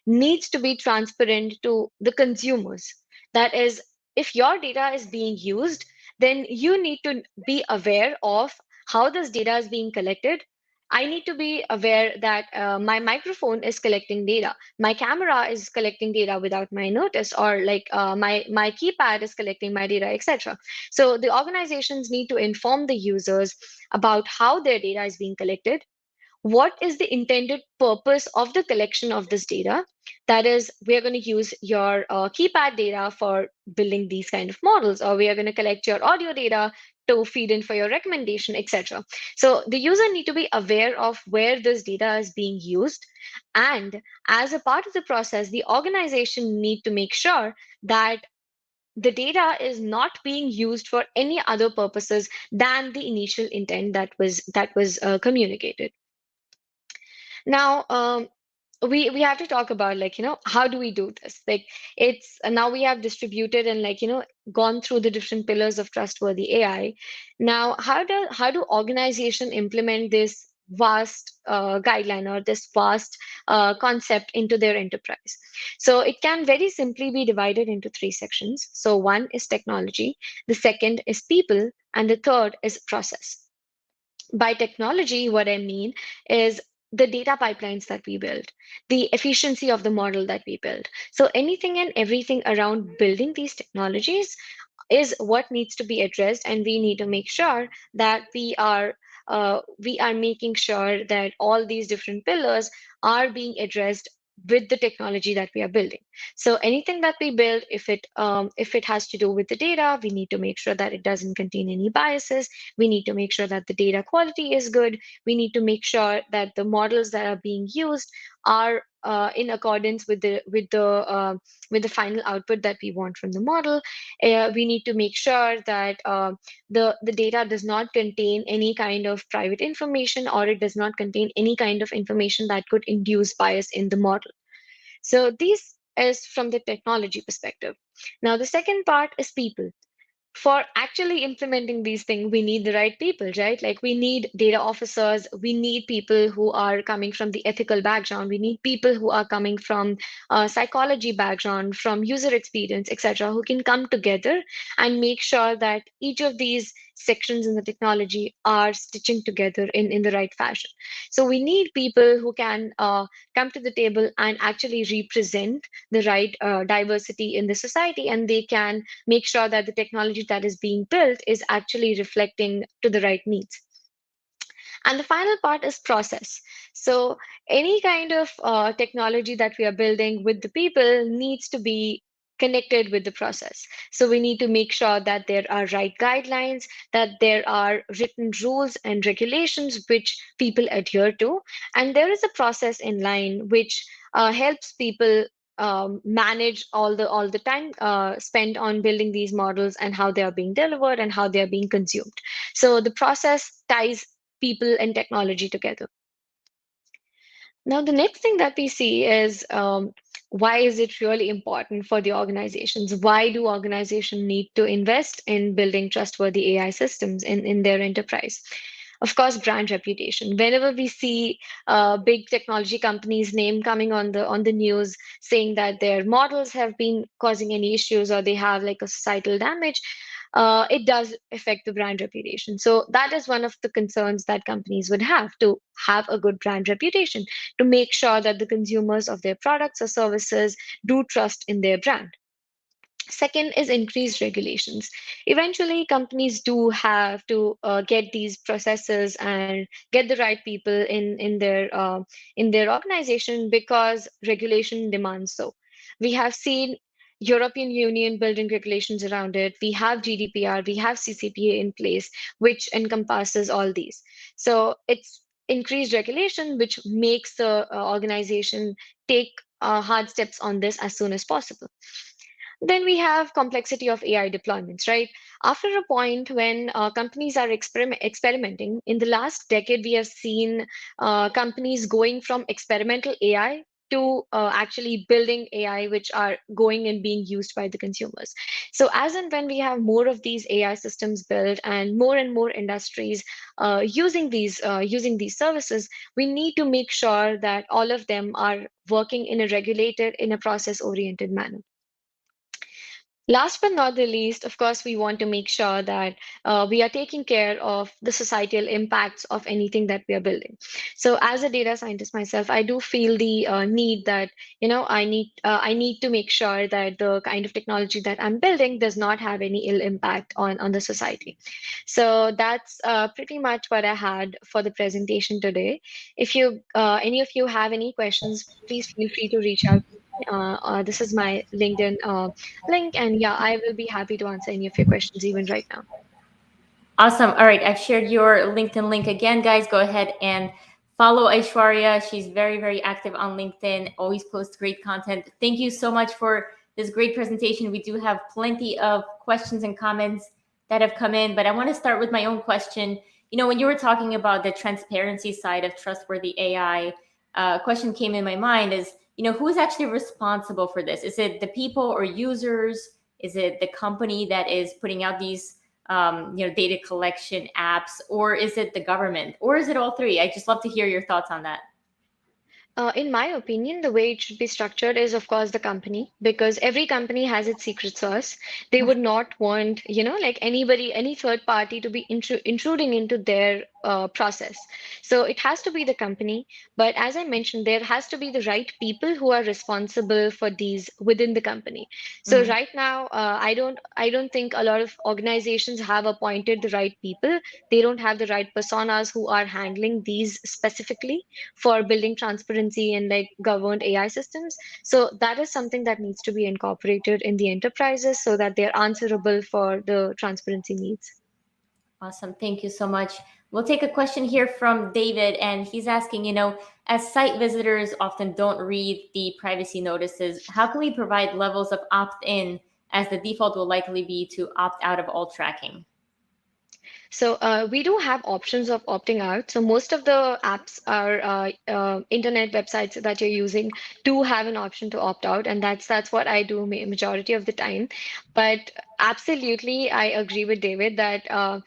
needs to be transparent to the consumers. That is, if your data is being used, then you need to be aware of how this data is being collected. I need to be aware that my microphone is collecting data, my camera is collecting data without my notice, or like my keypad is collecting my data, etc. So the organizations need to inform the users about how their data is being collected, what is the intended purpose of the collection of this data. That is, we are going to use your keypad data for building these kind of models, or we are going to collect your audio data to feed in for your recommendation, etc. So the user need to be aware of where this data is being used, and as a part of the process, the organization need to make sure that the data is not being used for any other purposes than the initial intent that was communicated. Now, we have to talk about, like, how do we do this? Like, it's now we have distributed and, like, gone through the different pillars of trustworthy AI. Now, how do organization implement this vast guideline, or this vast concept into their enterprise? So it can very simply be divided into three sections. So one is technology, the second is people, and the third is process. By technology, what I mean is the data pipelines that we build, the efficiency of the model that we build. So anything and everything around building these technologies is what needs to be addressed, and we need to make sure that we are making sure that all these different pillars are being addressed with the technology that we are building. So anything that we build, if it has to do with the data, we need to make sure that it doesn't contain any biases. We need to make sure that the data quality is good. We need to make sure that the models that are being used are in accordance with the final output that we want from the model. We need to make sure that the data does not contain any kind of private information, or it does not contain any kind of information that could induce bias in the model. So this is from the technology perspective. Now, the second part is people. For actually implementing these things, we need the right people, right? Like, we need data officers, we need people who are coming from the ethical background, we need people who are coming from psychology background, from user experience, etc., who can come together and make sure that each of these sections in the technology are stitching together in the right fashion. So we need people who can come to the table and actually represent the right diversity in the society, and they can make sure that the technology that is being built is actually reflecting to the right needs. And the final part is process. So any kind of technology that we are building with the people needs to be connected with the process. So we need to make sure that there are right guidelines, that there are written rules and regulations which people adhere to, and there is a process in line which helps people manage all the time spent on building these models, and how they are being delivered and how they are being consumed. So the process ties people and technology together. Now, the next thing that we see is, why is it really important for the organizations? Why do organizations need to invest in building trustworthy AI systems in their enterprise? Of course, brand reputation. Whenever we see big technology companies' name coming on the news saying that their models have been causing any issues, or they have like a societal damage, it does affect the brand reputation. So that is one of the concerns that companies would have, to have a good brand reputation, to make sure that the consumers of their products or services do trust in their brand. Second is increased regulations. Eventually, companies do have to get these processes and get the right people in their organization, because regulation demands so. We have seen European Union building regulations around it. We have GDPR, we have CCPA in place, which encompasses all these. So it's increased regulation, which makes the organization take hard steps on this as soon as possible. Then we have complexity of AI deployments, right? After a point when companies are experimenting, in the last decade, we have seen companies going from experimental AI to actually building AI, which are going and being used by the consumers. So as and when we have more of these AI systems built and more industries using these services, we need to make sure that all of them are working in a regulated, in a process-oriented manner. Last but not the least, of course, we want to make sure that we are taking care of the societal impacts of anything that we are building. So, as a data scientist myself, I do feel the need that I need to make sure that the kind of technology that I'm building does not have any ill impact on the society. So that's pretty much what I had for the presentation today. If you any of you have any questions, please feel free to reach out. This is my LinkedIn link. And yeah, I will be happy to answer any of your questions even right now. Awesome. All right. I've shared your LinkedIn link again, guys. Go ahead and follow Aishwarya. She's very, very active on LinkedIn, always posts great content. Thank you so much for this great presentation. We do have plenty of questions and comments that have come in, but I want to start with my own question. You know, when you were talking about the transparency side of trustworthy AI, question came in my mind is, you know, who's actually responsible for this? Is it the people or users? Is it the company that is putting out these data collection apps, or is it the government, or is it all three? I just love to hear your thoughts on that. In my opinion, the way it should be structured is, of course, the company, because every company has its secret sauce. They would not want, like anybody, any third party to be intruding into their process. So it has to be the company. But as I mentioned, there has to be the right people who are responsible for these within the company. So right now, I don't think a lot of organizations have appointed the right people. They don't have the right personas who are handling these specifically for building transparency and like governed AI systems. So that is something that needs to be incorporated in the enterprises so that they're answerable for the transparency needs. Awesome. Thank you so much. We'll take a question here from David, and he's asking, you know, as site visitors often don't read the privacy notices, how can we provide levels of opt-in, as the default will likely be to opt out of all tracking? So we do have options of opting out. So most of the apps are internet websites that you're using do have an option to opt out, and that's what I do majority of the time. But absolutely, I agree with David that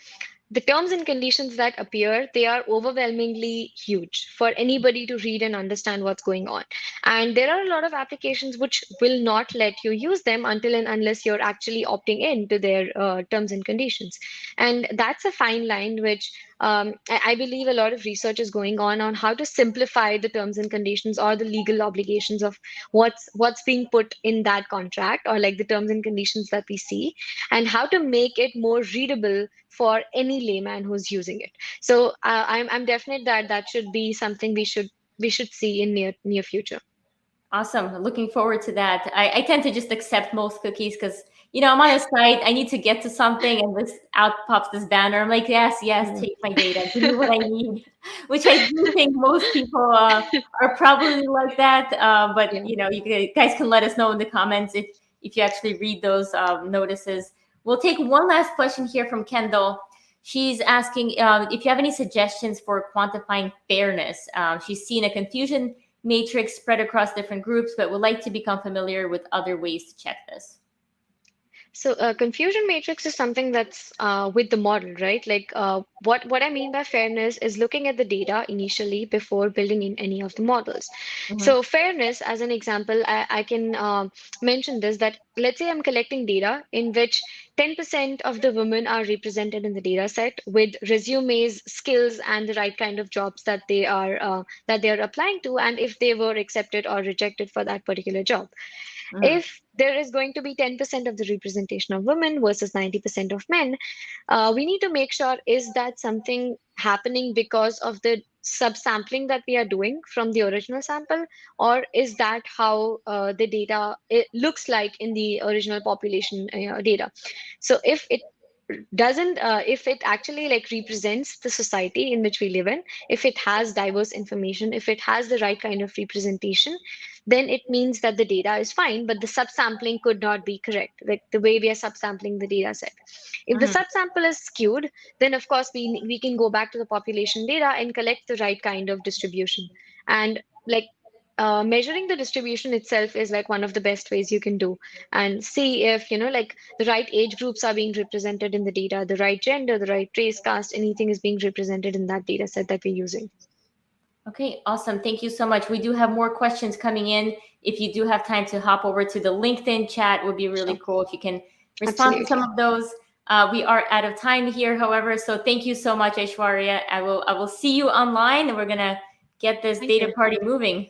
the terms and conditions that appear, they are overwhelmingly huge for anybody to read and understand what's going on. And there are a lot of applications which will not let you use them until and unless you're actually opting in to their terms and conditions. And that's a fine line which I believe a lot of research is going on how to simplify the terms and conditions or the legal obligations of what's being put in that contract, or like the terms and conditions that we see, and how to make it more readable for any layman who's using it. So I'm definite that that should be something we should see in near future. Awesome. Looking forward to that. I tend to just accept most cookies because, you know, I'm on a site, I need to get to something, and this out pops this banner. I'm like, yes, take my data, give me what I need, which I do think most people are probably like that. But, Yeah. you know, you guys can let us know in the comments if you actually read those notices. We'll take one last question here from Kendall. She's asking if you have any suggestions for quantifying fairness. She's seen a confusion matrix spread across different groups, but would like to become familiar with other ways to check this. So confusion matrix is something that's with the model, right? Like what I mean by fairness is looking at the data initially before building in any of the models. So fairness, as an example, I can mention this, that let's say I'm collecting data in which 10% of the women are represented in the data set with resumes, skills, and the right kind of jobs that they are applying to, and if they were accepted or rejected for that particular job. If there is going to be 10% of the representation of women versus 90% of men, we need to make sure, is that something happening because of the subsampling that we are doing from the original sample, or is that how the data it looks like in the original population data? So if it actually like represents the society in which we live in, if it has diverse information, if it has the right kind of representation, then it means that the data is fine, but the subsampling could not be correct, like the way we are subsampling the data set. If the Mhm. subsample is skewed, then of course we can go back to the population data and collect the right kind of distribution. And like measuring the distribution itself is like one of the best ways you can do, and see if like the right age groups are being represented in the data, the right gender, the right race, caste, anything is being represented in that data set that we're using. Okay, awesome. Thank you so much. We do have more questions coming in. If you do have time to hop over to the LinkedIn chat, would be really Sure. cool if you can respond to some Absolutely. of those. We are out of time here, however, so thank you so much, Aishwarya. I will see you online, and we're gonna get this Thank data you. party moving.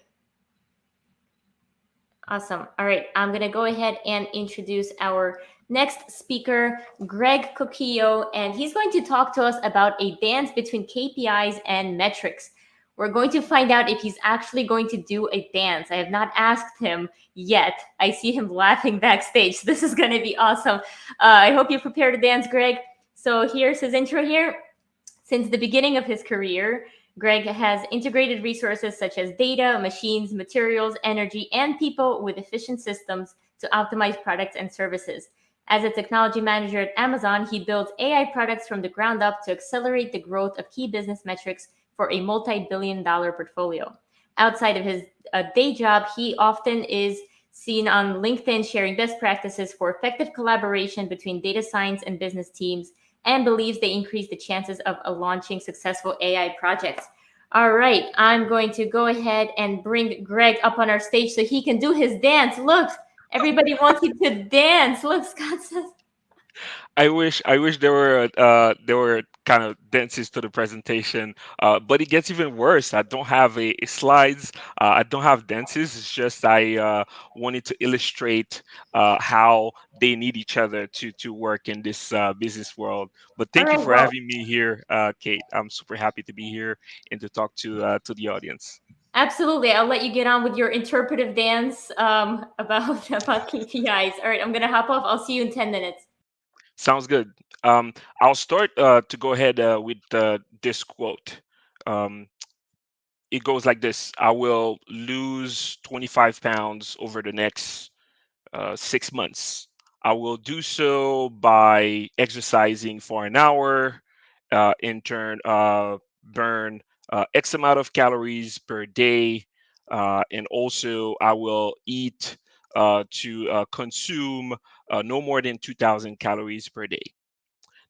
Awesome. All right, I'm going to go ahead and introduce our next speaker, Greg Coquillo, and he's going to talk to us about a dance between KPIs and metrics. We're going to find out if he's actually going to do a dance. I have not asked him yet. I see him laughing backstage. This is going to be awesome. I hope you prepared a dance, Greg. So here's his intro here. Since the beginning of his career, Greg has integrated resources such as data, machines, materials, energy, and people with efficient systems to optimize products and services. As a technology manager at Amazon, he built AI products from the ground up to accelerate the growth of key business metrics for a multi-billion-dollar portfolio. Outside of his day job, he often is seen on LinkedIn sharing best practices for effective collaboration between data science and business teams, and believes they increase the chances of launching successful AI projects. All right, I'm going to go ahead and bring Greg up on our stage so he can do his dance. Look, everybody wants you to dance. Look, Scott says. I wish there were kind of dances to the presentation, but it gets even worse. I don't have a slides. I don't have dances. It's just I wanted to illustrate how they need each other to work in this business world. But All thank you right, for well, having me here, Kate. I'm super happy to be here and to talk to the audience. absolutely. I'll let you get on with your interpretive dance about KPIs. All right, I'm gonna hop off. I'll see you in 10 minutes. Sounds good. I'll start to go ahead with this quote. Um, it goes like this: I will lose 25 pounds over the next 6 months. I will do so by exercising for an hour, in turn, burn X amount of calories per day. And also, I will eat to consume no more than 2,000 calories per day.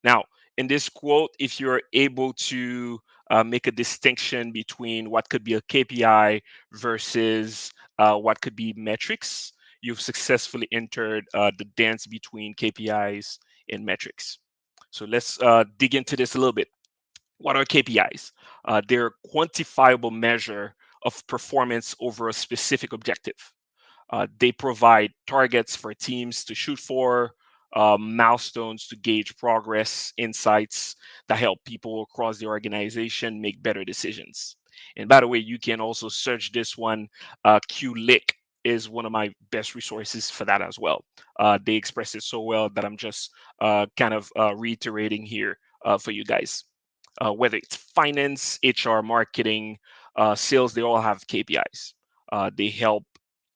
Now, in this quote, if you're able to make a distinction between what could be a KPI versus what could be metrics, you've successfully entered the dance between KPIs and metrics. So let's dig into this a little bit. What are KPIs? They're a quantifiable measure of performance over a specific objective. They provide targets for teams to shoot for, milestones to gauge progress, insights that help people across the organization make better decisions. And by the way, you can also search this one. QLick is one of my best resources for that as well. They express it so well that I'm just kind of reiterating here for you guys. Whether it's finance, HR, marketing, sales, they all have KPIs. They help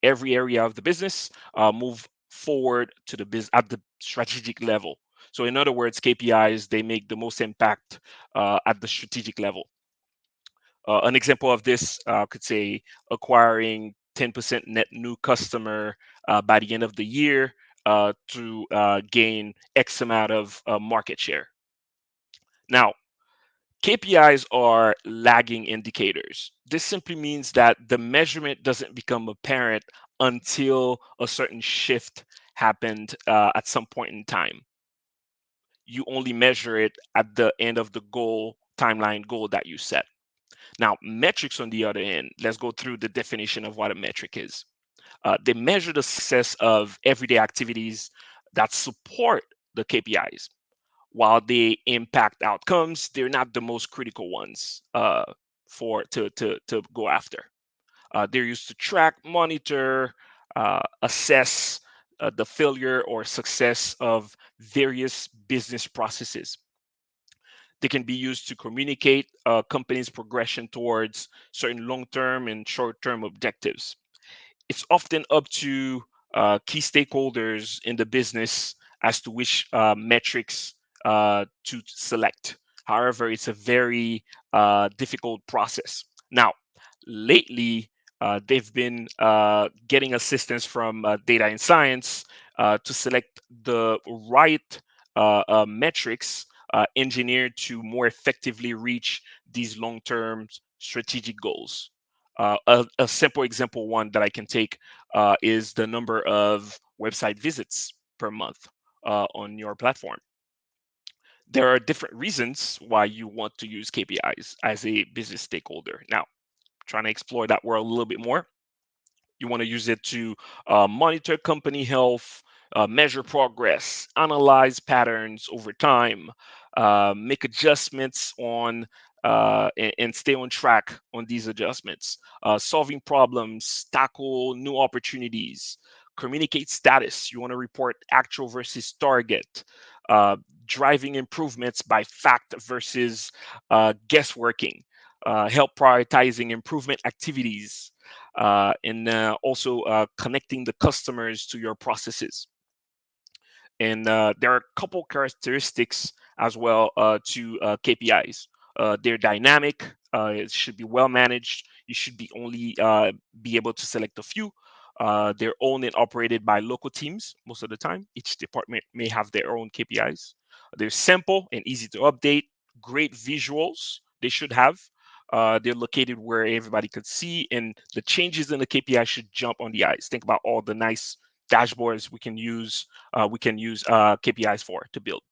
every area of the business move forward to the business at the strategic level. So, in other words, KPIs they make the most impact at the strategic level. An example of this could say acquiring 10% net new customer by the end of the year to gain X amount of market share. Now, KPIs are lagging indicators. This simply means that the measurement doesn't become apparent until a certain shift happened at some point in time. You only measure it at the end of the goal, timeline goal that you set. Now, metrics on the other end, let's go through the definition of what a metric is. They measure the success of everyday activities that support the KPIs. While they impact outcomes, they're not the most critical ones. to go after. They're used to track, monitor, assess the failure or success of various business processes. They can be used to communicate a company's progression towards certain long-term and short-term objectives. It's often up to key stakeholders in the business as to which metrics to select. However, it's a very difficult process. Now, lately, they've been getting assistance from data and science to select the right metrics engineered to more effectively reach these long-term strategic goals. A simple example one that I can take is the number of website visits per month on your platform. There are different reasons why you want to use KPIs as a business stakeholder. Now, trying to explore that world a little bit more. You want to use it to monitor company health, measure progress, analyze patterns over time, make adjustments on and stay on track on these adjustments, solving problems, tackle new opportunities, communicate status. You want to report actual versus target, driving improvements by fact versus guessworking, help prioritizing improvement activities, and also connecting the customers to your processes. And there are a couple characteristics as well to KPIs. They're dynamic. It should be well managed. You should be only be able to select a few. They're owned and operated by local teams most of the time. Each department may have their own KPIs. They're simple and easy to update. Great visuals they should have. They're located where everybody could see, and the changes in the KPI should jump on the eyes. Think about all the nice dashboards we can use KPIs for to build.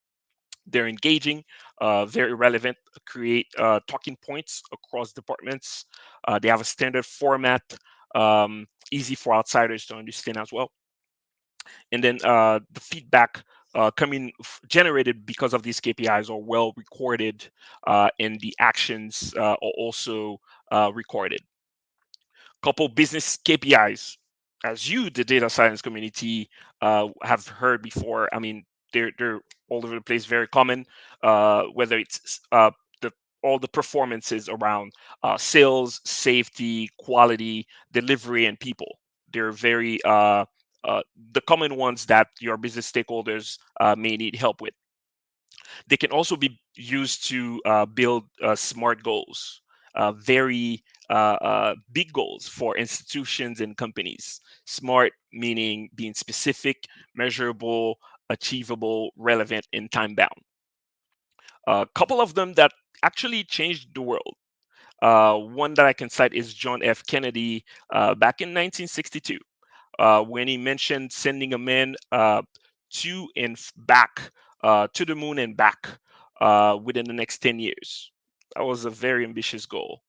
They're engaging, very relevant, create talking points across departments. They have a standard format, easy for outsiders to understand as well. And then the feedback generated because of these KPIs are well recorded, and the actions are also recorded. Couple business KPIs, as you, the data science community, have heard before. I mean, they're all over the place, very common. Whether it's all the performances around sales, safety, quality, delivery, and people. They're very the common ones that your business stakeholders may need help with. They can also be used to build smart goals, very big goals for institutions and companies. Smart meaning being specific, measurable, achievable, relevant, and time bound. A couple of them that actually changed the world. One that I can cite is John F. Kennedy back in 1962, when he mentioned sending a man to and back to the moon and back within the next 10 years. That was a very ambitious goal,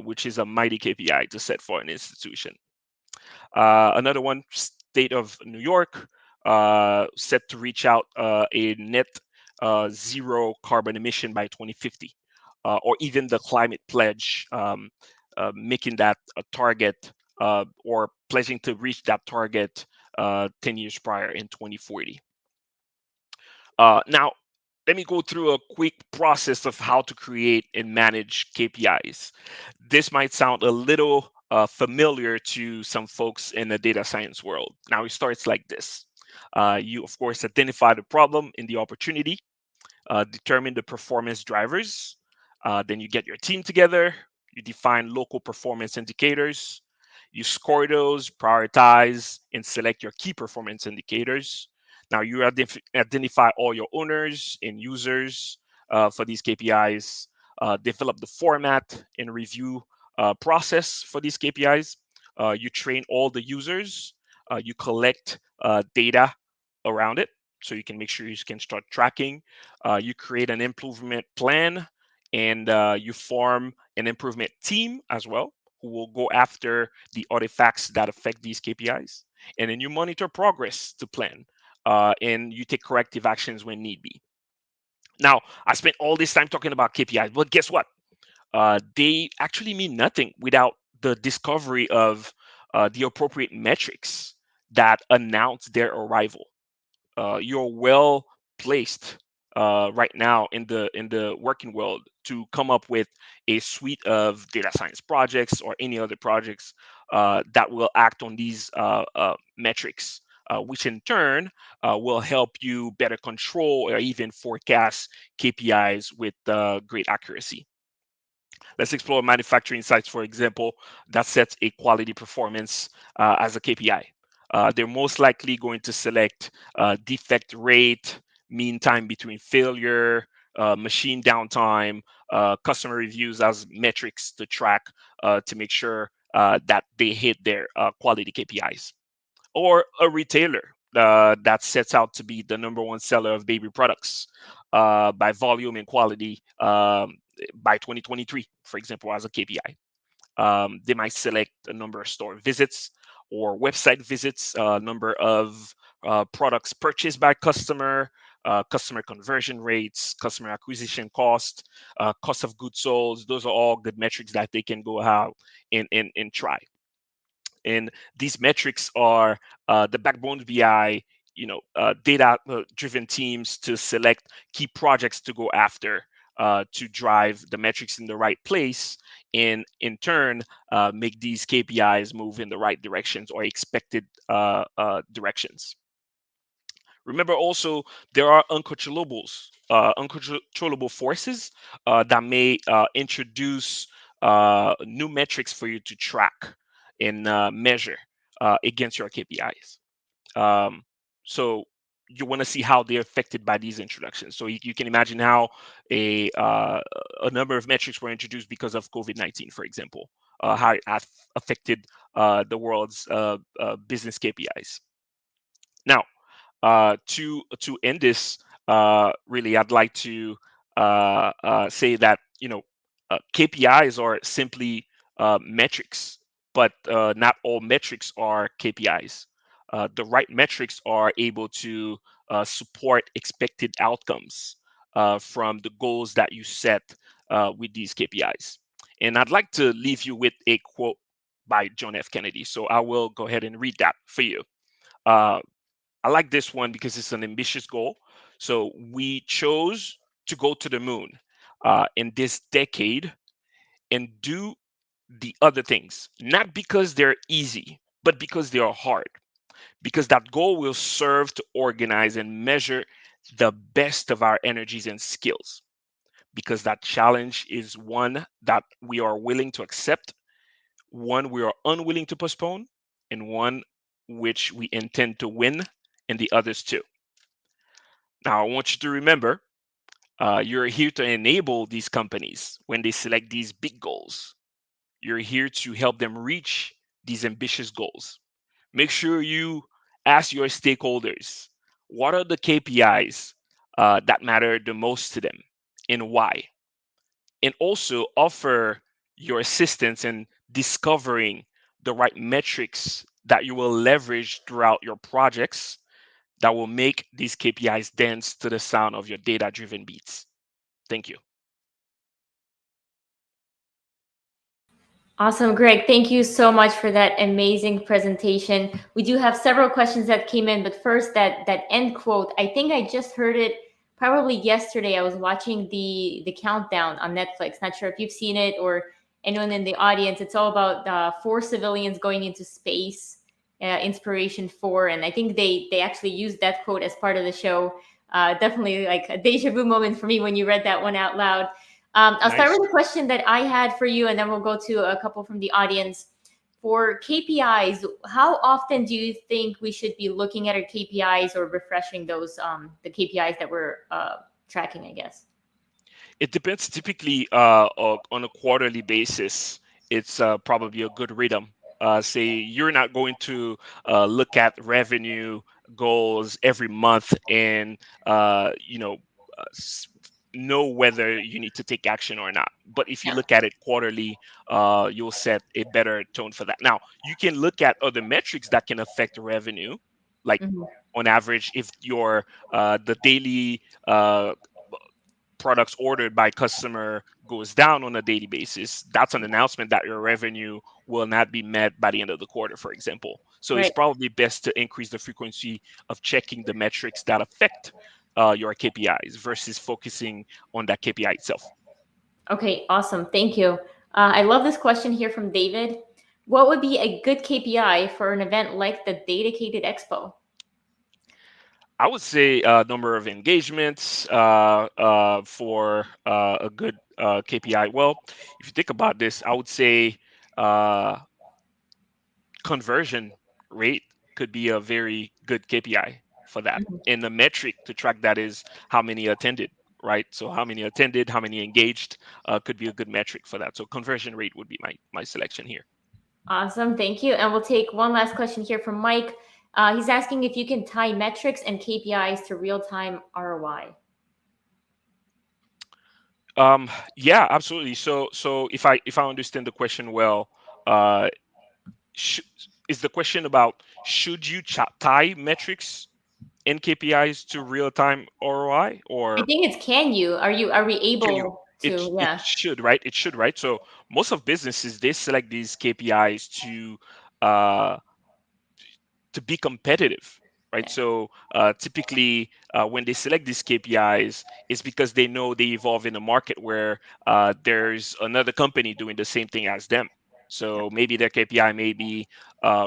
which is a mighty KPI to set for an institution. Another one, state of New York, set to reach out a net zero carbon emission by 2050, or even the climate pledge, making that a target, or pledging to reach that target 10 years prior in 2040. Now, let me go through a quick process of how to create and manage KPIs. This might sound a little familiar to some folks in the data science world. Now, it starts like this. You, of course, identify the problem and the opportunity, determine the performance drivers. Then you get your team together, you define local performance indicators, you score those, prioritize, and select your key performance indicators. Now you identify all your owners and users for these KPIs, develop the format and review process for these KPIs. You train all the users, you collect data around it so you can make sure you can start tracking. You create an improvement plan, and you form an improvement team as well, who will go after the artifacts that affect these KPIs. And then you monitor progress to plan, and you take corrective actions when need be. Now, I spent all this time talking about KPIs, but guess what? they actually mean nothing without the discovery of the appropriate metrics that announce their arrival. You're well placed right now in the working world to come up with a suite of data science projects or any other projects that will act on these metrics, which in turn will help you better control or even forecast KPIs with great accuracy. Let's explore manufacturing sites, for example, that sets a quality performance as a KPI. They're most likely going to select defect rate, mean time between failure, machine downtime, customer reviews as metrics to track to make sure that they hit their quality KPIs. Or a retailer that sets out to be the number one seller of baby products by volume and quality by 2023, for example, as a KPI. They might select a number of store visits or website visits, number of products purchased by customer, customer conversion rates, customer acquisition cost, cost of goods sold. Those are all good metrics that they can go out and try. And these metrics are the backbone BI, data driven teams to select key projects to go after to drive the metrics in the right place, and in turn make these KPIs move in the right directions or expected directions. Remember also, there are uncontrollable forces that may introduce new metrics for you to track and measure against your KPIs. Um, so you want to see how they're affected by these introductions. So you can imagine how a number of metrics were introduced because of COVID-19, for example, how it affected the world's business KPIs. Now, to end this, really, I'd like to say that KPIs are simply metrics, but not all metrics are KPIs. The right metrics are able to support expected outcomes from the goals that you set with these KPIs. And I'd like to leave you with a quote by John F. Kennedy. So I will go ahead and read that for you. I like this one because it's an ambitious goal. So we chose to go to the moon in this decade and do the other things, not because they're easy, but because they are hard. Because that goal will serve to organize and measure the best of our energies and skills. Because that challenge is one that we are willing to accept, one we are unwilling to postpone, and one which we intend to win, and the others too. Now, I want you to remember you're here to enable these companies when they select these big goals. You're here to help them reach these ambitious goals. Make sure you ask your stakeholders what are the KPIs that matter the most to them and why. And also offer your assistance in discovering the right metrics that you will leverage throughout your projects that will make these KPIs dance to the sound of your data driven beats. Thank you. Awesome, Greg. Thank you so much for that amazing presentation. We do have several questions that came in, but first that end quote, I think I just heard it probably yesterday. I was watching the countdown on Netflix. Not sure if you've seen it or anyone in the audience. It's all about 4 civilians going into space, Inspiration 4, and I think they actually used that quote as part of the show. Definitely like a deja vu moment for me when you read that one out loud. I'll start Nice. with a question that I had for you, and then we'll go to a couple from the audience. For KPIs, how often do you think we should be looking at our KPIs or refreshing those the KPIs that we're tracking, I guess? It depends. Typically, on a quarterly basis, it's probably a good rhythm. Say you're not going to look at revenue goals every month and uh, s- know whether you need to take action or not. But if you Yeah. look at it quarterly, you'll set a better tone for that. Now, you can look at other metrics that can affect revenue, like Mhm. on average, if your the daily products ordered by customer goes down on a daily basis, that's an announcement that your revenue will not be met by the end of the quarter, for example. So it's Right. probably best to increase the frequency of checking the metrics that affect your KPIs versus focusing on that KPI itself. Okay, awesome. Thank you. I love this question here from David. What would be a good KPI for an event like the DATAcated Expo? I would say number of engagements for a good KPI. Well, if you think about this, I would say uh, conversion rate could be a very good KPI for that. Mhm. And the metric to track that is how many attended, right? So how many attended, how many engaged could be a good metric for that. So conversion rate would be my selection here. Awesome. Thank you. And we'll take one last question here from Mike. He's asking if you can tie metrics and KPIs to real-time ROI. Yeah, absolutely. So if I understand the question well, uh, sh- is the question about should you tie metrics and KPIs to real-time ROI, I or think it's can you? Are we can you? able to? It Yeah. should, right? It should, right? So most of businesses, they select these KPIs uh, to be competitive, right? So typically, when they select these KPIs, it's because they know they evolve in a market where there's another company doing the same thing as them. So maybe their KPI may be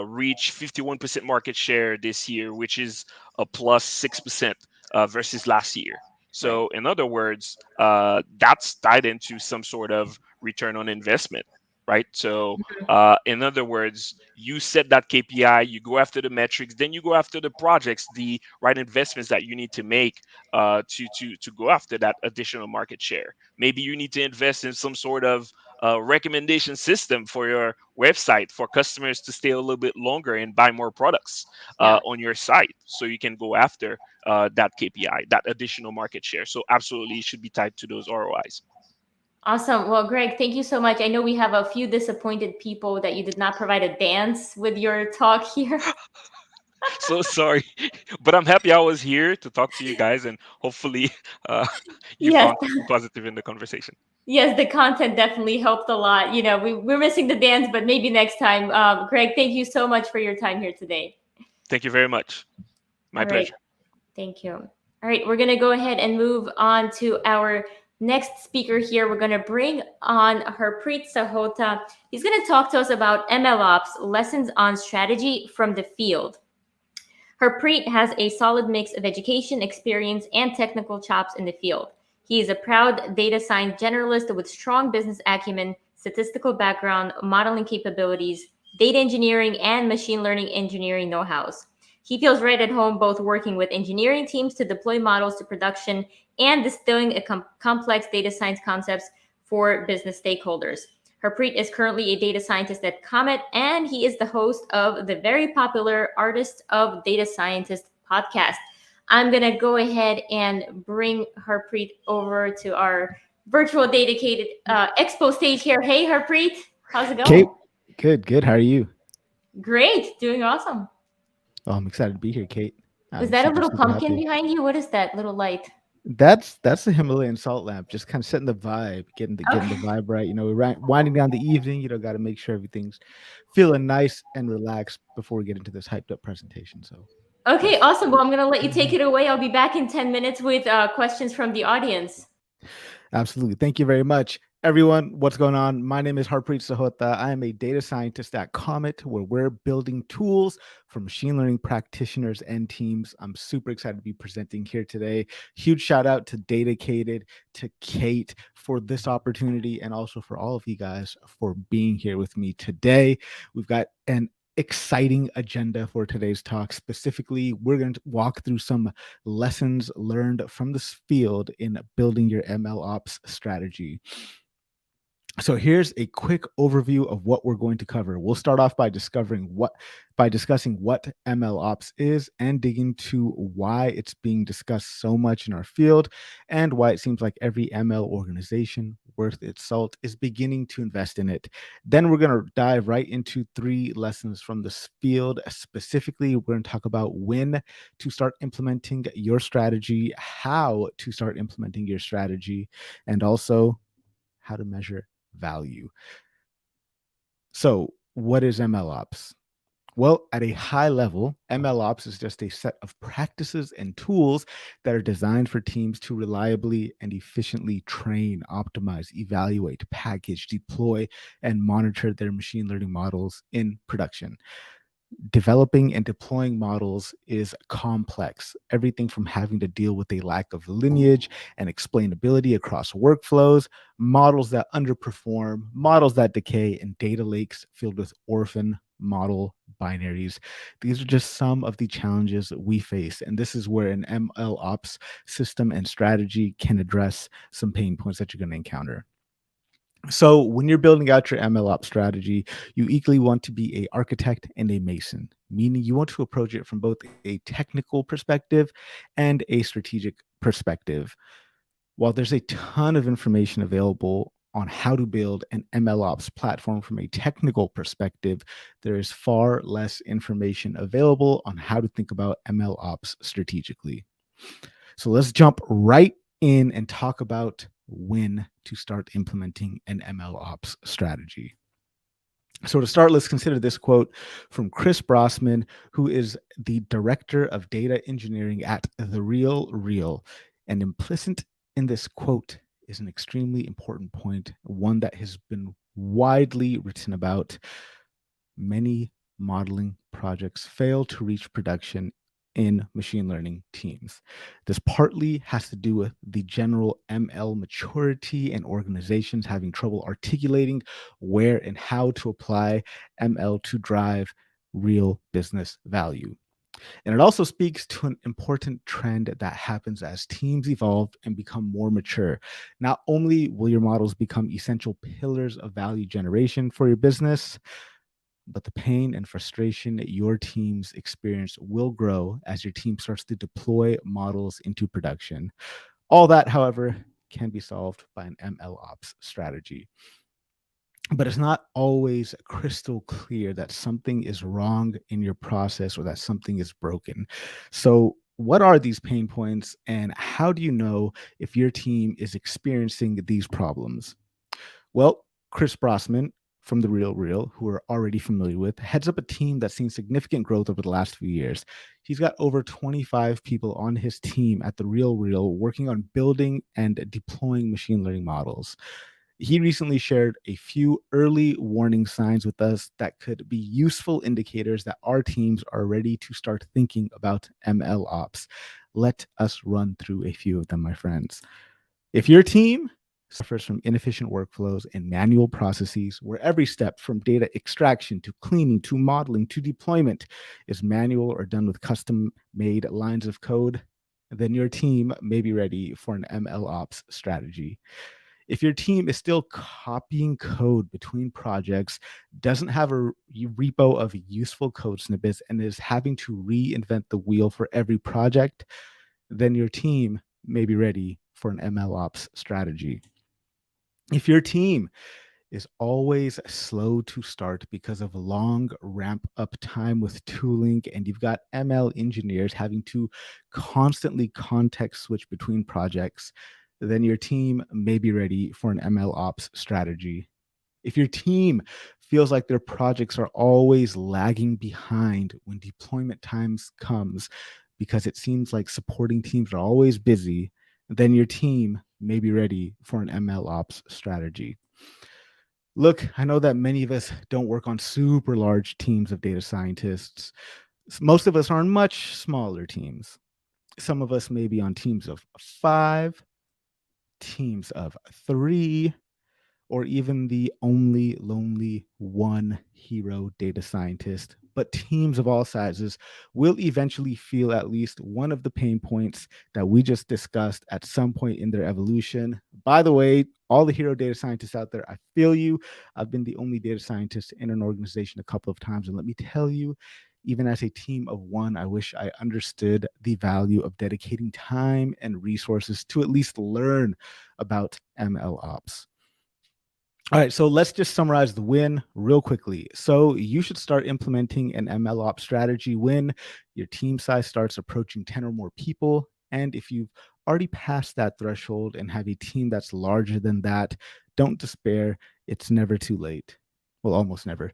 reach 51% market share this year, which is a plus 6% versus last year. Right. So in other words, that's tied into some sort of return on investment, right? So in other words, you set that KPI, you go after the metrics, then you go after the projects, the right investments that you need to make to go after that additional market share. Maybe you need to invest in some sort of recommendation system for your website for customers to stay a little bit longer and buy more products Yeah. on your site, so you can go after that KPI, that additional market share. So absolutely, it should be tied to those ROIs. Awesome. Well, Greg, thank you so much. I know we have a few disappointed people that you did not provide a dance with your talk here. So sorry, but I'm happy I was here to talk to you guys, and hopefully uh, you Yes. found something positive in the conversation. Yes, the content definitely helped a lot. We're missing the dance, but maybe next time. Greg, thank you so much for your time here today. Thank you very much. All My right. pleasure. Thank you. All right, we're going to go ahead and move on to our next speaker here. We're going to bring on Harpreet Sahota. He's going to talk to us about MLOps, lessons on strategy from the field. Harpreet has a solid mix of education, experience, and technical chops in the field. He is a proud data science generalist with strong business acumen, statistical background, modeling capabilities, data engineering, and machine learning engineering know-hows. He feels right at home both working with engineering teams to deploy models to production and distilling complex data science concepts for business stakeholders. Harpreet is currently a data scientist at Comet, and he is the host of the very popular Artist of Data Scientist podcast. I'm going to go ahead and bring Harpreet over to our virtual dedicated expo stage here. Hey, Harpreet, how's it Kate, going? good. How are you? Great, doing awesome. Oh, I'm excited to be here, Kate. Is I'm that a super, little super pumpkin happy. behind you? What is that little light? That's the Himalayan salt lamp, just kind of setting the vibe, getting the Okay. vibe right. We're winding down the evening. Got to make sure everything's feeling nice and relaxed before we get into this hyped up presentation. So, Okay, yes. awesome. Well, I'm going to let you take it away. I'll be back in 10 minutes with questions from the audience. Absolutely. Thank you very much. Everyone, what's going on? My name is Harpreet Sahota. I am a data scientist at Comet, where we're building tools for machine learning practitioners and teams. I'm super excited to be presenting here today. Huge shout out to DATAcated, to Kate for this opportunity, and also for all of you guys for being here with me today. We've got an exciting agenda for today's talk. Specifically, we're going to walk through some lessons learned from this field in building your ML ops strategy. So here's a quick overview of what we're going to cover. We'll start off by discussing what ML ops is and dig into why it's being discussed so much in our field and why it seems like every ML organization worth its salt is beginning to invest in it. Then we're going to dive right into 3 lessons from this field. Specifically, we're going to talk about when to start implementing your strategy, how to start implementing your strategy, and also how to measure value. So, what is MLOps? Well, at a high level, MLOps is just a set of practices and tools that are designed for teams to reliably and efficiently train, optimize, evaluate, package, deploy, and monitor their machine learning models in production. Developing and deploying models is complex. Everything from having to deal with a lack of lineage and explainability across workflows, models that underperform, models that decay, and data lakes filled with orphan model binaries. These are just some of the challenges we face. And this is where an ML ops system and strategy can address some pain points that you're going to encounter. So when you're building out your MLOps strategy, you equally want to be an architect and a mason, meaning you want to approach it from both a technical perspective and a strategic perspective. While there's a ton of information available on how to build an MLOps platform from a technical perspective, there is far less information available on how to think about MLOps strategically. So let's jump right in and talk about when to start implementing an ML ops strategy. So to start, let's consider this quote from Chris Brossman, who is the director of data engineering at The Real Real. And implicit in this quote is an extremely important point, one that has been widely written about. Many modeling projects fail to reach production in machine learning teams. This partly has to do with the general ML maturity and organizations having trouble articulating where and how to apply ML to drive real business value. And it also speaks to an important trend that happens as teams evolve and become more mature. Not only will your models become essential pillars of value generation for your business, but the pain and frustration your teams experience will grow as your team starts to deploy models into production. All that, however, can be solved by an ML ops strategy. But it's not always crystal clear that something is wrong in your process or that something is broken. So, what are these pain points, and how do you know if your team is experiencing these problems? Well, Chris Brossman from The Real Real, who we're already familiar with, heads up a team that's seen significant growth over the last few years. He's got over 25 people on his team at The Real Real working on building and deploying machine learning models. He recently shared a few early warning signs with us that could be useful indicators that our teams are ready to start thinking about ML ops. Let us run through a few of them, my friends. If your team suffers from inefficient workflows and manual processes where every step from data extraction to cleaning to modeling to deployment is manual or done with custom-made lines of code, then your team may be ready for an ML ops strategy. If your team is still copying code between projects, doesn't have a repo of useful code snippets, and is having to reinvent the wheel for every project, then your team may be ready for an ML ops strategy. If your team is always slow to start because of long ramp up time with tooling, and you've got ML engineers having to constantly context switch between projects, then your team may be ready for an ML ops strategy. If your team feels like their projects are always lagging behind when deployment times comes because it seems like supporting teams are always busy, then your team may be ready for an ML ops strategy. Look, I know that many of us don't work on super large teams of data scientists. Most of us are on much smaller teams. Some of us may be on teams of 5, teams of 3, or even the only lonely one hero data scientist. But teams of all sizes will eventually feel at least one of the pain points that we just discussed at some point in their evolution. By the way, all the hero data scientists out there, I feel you. I've been the only data scientist in an organization a couple of times. And let me tell you, even as a team of one, I wish I understood the value of dedicating time and resources to at least learn about ML ops. All right, so let's just summarize the win real quickly. So you should start implementing an ML ops strategy when your team size starts approaching 10 or more people. And if you've already passed that threshold and have a team that's larger than that, don't despair. It's never too late. Well, almost never.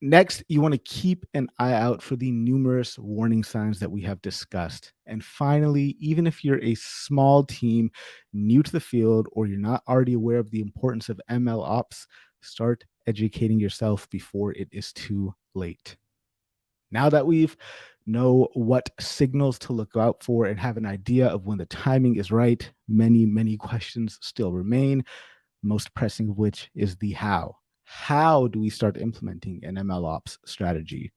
Next, you want to keep an eye out for the numerous warning signs that we have discussed. And finally, even if you're a small team, new to the field, or you're not already aware of the importance of ML ops, start educating yourself before it is too late. Now that we've know what signals to look out for and have an idea of when the timing is right, many questions still remain, most pressing of which is the how. How do we start implementing an ML ops strategy?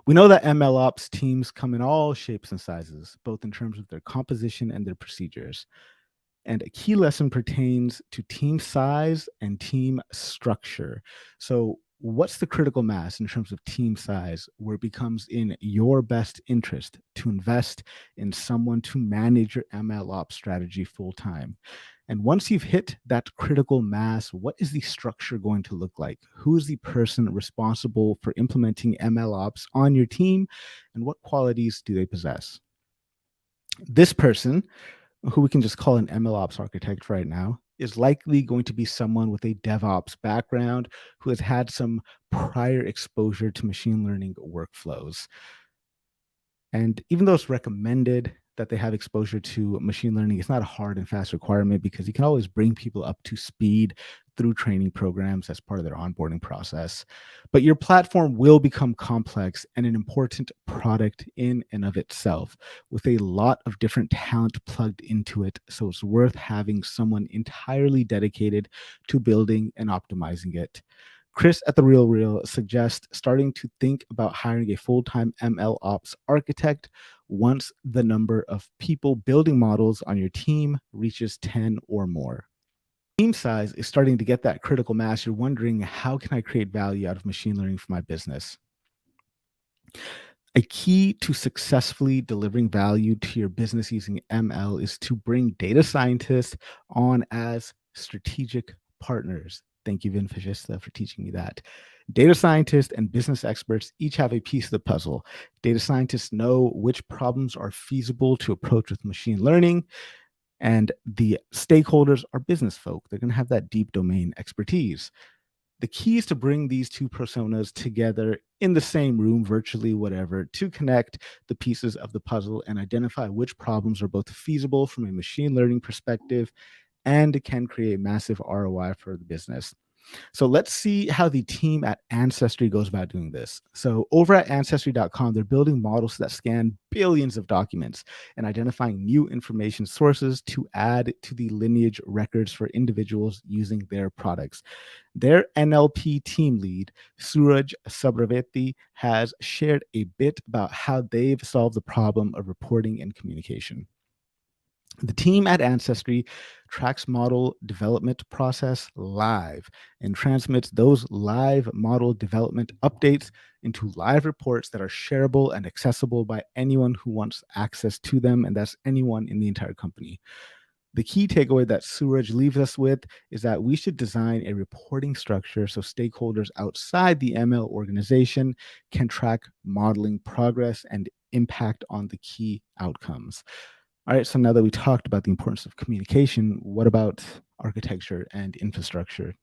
We know that ML ops teams come in all shapes and sizes, both in terms of their composition and their procedures. And a key lesson pertains to team size and team structure. So, what's the critical mass in terms of team size where it becomes in your best interest to invest in someone to manage your ML ops strategy full time? And once you've hit that critical mass, what is the structure going to look like? Who is the person responsible for implementing ML ops on your team? And what qualities do they possess? This person, who we can just call an ML ops architect right now, is likely going to be someone with a DevOps background who has had some prior exposure to machine learning workflows. And even though it's recommended that they have exposure to machine learning, it's not a hard and fast requirement because you can always bring people up to speed through training programs as part of their onboarding process. But your platform will become complex and an important product in and of itself with a lot of different talent plugged into it. So it's worth having someone entirely dedicated to building and optimizing it. Chris at The Real Real suggests starting to think about hiring a full-time ML ops architect once the number of people building models on your team reaches 10 or more. Team size is starting to get that critical mass. You're wondering, how can I create value out of machine learning for my business? A key to successfully delivering value to your business using ML is to bring data scientists on as strategic partners. Thank you, Vin Fajista, for teaching me that. Data scientists and business experts each have a piece of the puzzle. Data scientists know which problems are feasible to approach with machine learning, and the stakeholders are business folk. They're going to have that deep domain expertise. The key is to bring these two personas together in the same room, virtually, whatever, to connect the pieces of the puzzle and identify which problems are both feasible from a machine learning perspective and can create massive ROI for the business. So let's see how the team at Ancestry goes about doing this. So over at Ancestry.com, they're building models that scan billions of documents and identifying new information sources to add to the lineage records for individuals using their products. Their NLP team lead, Suraj Sabraveti, has shared a bit about how they've solved the problem of reporting and communication. The team at Ancestry tracks model development process live and transmits those live model development updates into live reports that are shareable and accessible by anyone who wants access to them, and that's anyone in the entire company. The key takeaway that Suraj leaves us with is that we should design a reporting structure so stakeholders outside the ML organization can track modeling progress and impact on the key outcomes. All right, so now that we talked about the importance of communication, what about architecture and infrastructure?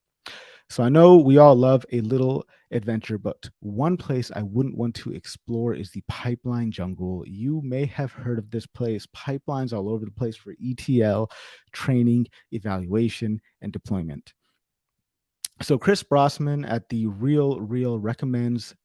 So I know we all love a little adventure, but one place I wouldn't want to explore is the pipeline jungle. You may have heard of this place, pipelines all over the place for ETL, training, evaluation, and deployment. So Chris Brossman at The Real Real recommends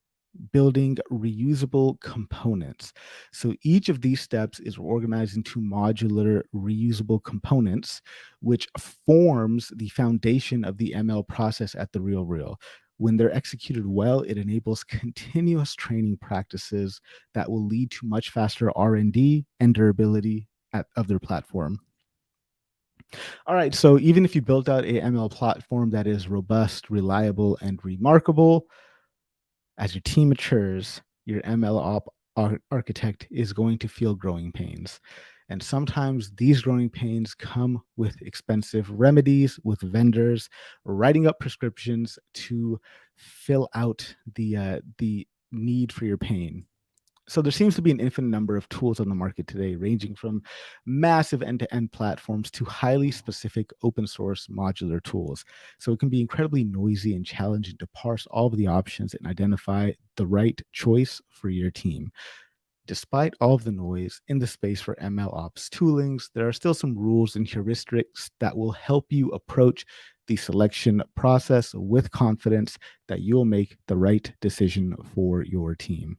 building reusable components. So each of these steps is organized into modular reusable components, which forms the foundation of the ML process at The Real Real. When they're executed well, it enables continuous training practices that will lead to much faster R&D and durability of their platform. All right, so even if you built out a ML platform that is robust, reliable, and remarkable, as your team matures, your ML architect is going to feel growing pains. And sometimes these growing pains come with expensive remedies, with vendors writing up prescriptions to fill out the need for your pain. So there seems to be an infinite number of tools on the market today, ranging from massive end-to-end platforms to highly specific open source modular tools. So it can be incredibly noisy and challenging to parse all of the options and identify the right choice for your team. Despite all of the noise in the space for ML ops toolings, there are still some rules and heuristics that will help you approach the selection process with confidence that you'll make the right decision for your team.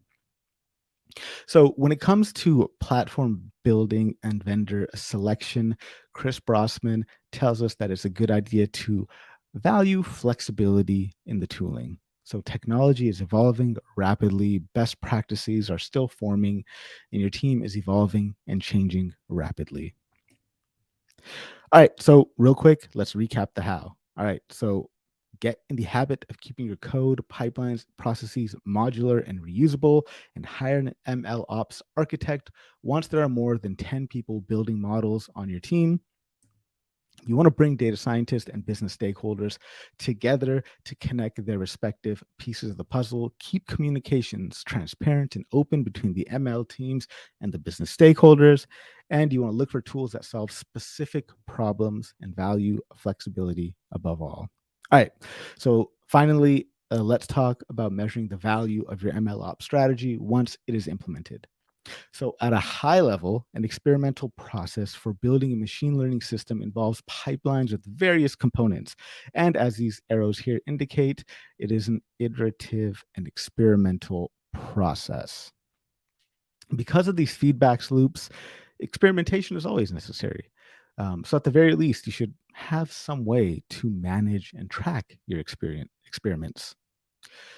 So when it comes to platform building and vendor selection, Chris Brossman tells us that it's a good idea to value flexibility in the tooling. So technology is evolving rapidly, best practices are still forming, and your team is evolving and changing rapidly. All right, so real quick, let's recap the how. All right, so get in the habit of keeping your code, pipelines, processes modular and reusable, and hire an ML ops architect once there are more than 10 people building models on your team. You want to bring data scientists and business stakeholders together to connect their respective pieces of the puzzle. Keep communications transparent and open between the ML teams and the business stakeholders. And you want to look for tools that solve specific problems and value flexibility above all. All right. So finally, let's talk about measuring the value of your ML ops strategy once it is implemented. So, at a high level, an experimental process for building a machine learning system involves pipelines with various components. And as these arrows here indicate, it is an iterative and experimental process. Because of these feedback loops, experimentation is always necessary. So, at the very least, you should have some way to manage and track your experiments.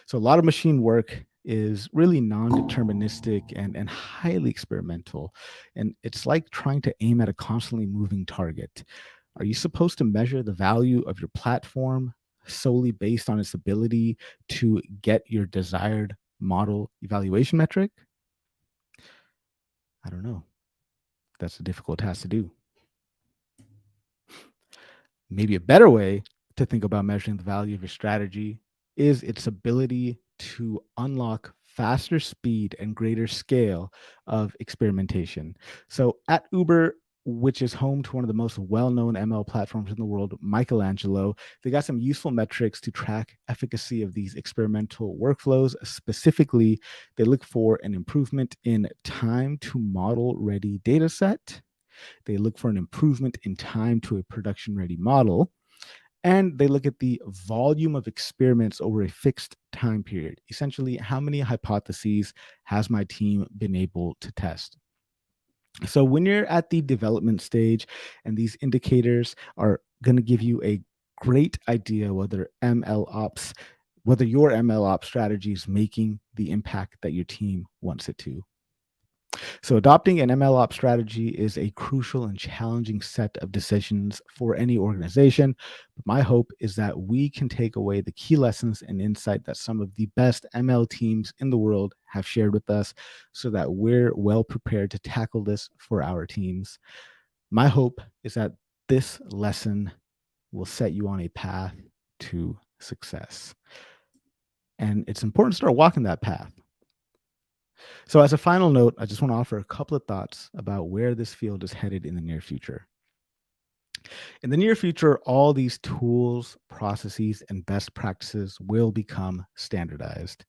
So a lot of machine work is really non-deterministic and highly experimental. And it's like trying to aim at a constantly moving target. Are you supposed to measure the value of your platform solely based on its ability to get your desired model evaluation metric? I don't know. That's a difficult task to do. Maybe a better way to think about measuring the value of your strategy is its ability to unlock faster speed and greater scale of experimentation. So at Uber, which is home to one of the most well-known ML platforms in the world, Michelangelo, they got some useful metrics to track efficacy of these experimental workflows. Specifically, they look for an improvement in time to model-ready data set. They look for an improvement in time to a production-ready model, and they look at the volume of experiments over a fixed time period. Essentially, how many hypotheses has my team been able to test? So when you're at the development stage, and these indicators are going to give you a great idea whether your ML ops strategy is making the impact that your team wants it to. So adopting an MLOps strategy is a crucial and challenging set of decisions for any organization. But my hope is that we can take away the key lessons and insight that some of the best ML teams in the world have shared with us so that we're well prepared to tackle this for our teams. My hope is that this lesson will set you on a path to success. And it's important to start walking that path. So as a final note, I just want to offer a couple of thoughts about where this field is headed in the near future. In the near future, all these tools, processes, and best practices will become standardized.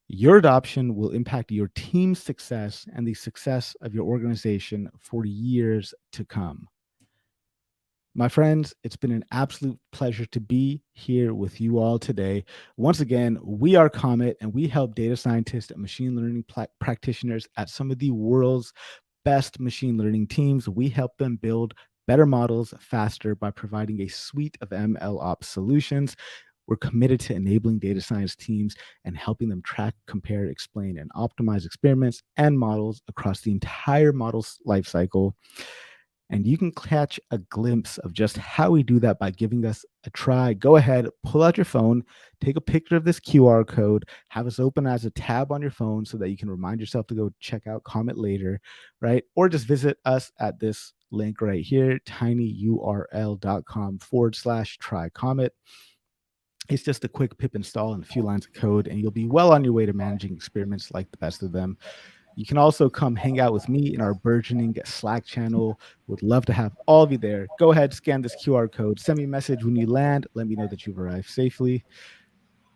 Your adoption will impact your team's success and the success of your organization for years to come. My friends, it's been an absolute pleasure to be here with you all today. Once again, we are Comet, and we help data scientists and machine learning practitioners at some of the world's best machine learning teams. We help them build better models faster by providing a suite of ML ops solutions. We're committed to enabling data science teams and helping them track, compare, explain, and optimize experiments and models across the entire model's lifecycle. And you can catch a glimpse of just how we do that by giving us a try. Go ahead, pull out your phone, take a picture of this QR code, have us open as a tab on your phone so that you can remind yourself to go check out Comet later, right? Or just visit us at this link right here, tinyurl.com/try Comet. It's just a quick pip install and a few lines of code, and you'll be well on your way to managing experiments like the best of them. You can also come hang out with me in our burgeoning Slack channel. Would love to have all of you there. Go ahead, scan this QR code, send me a message when you land. Let me know that you've arrived safely.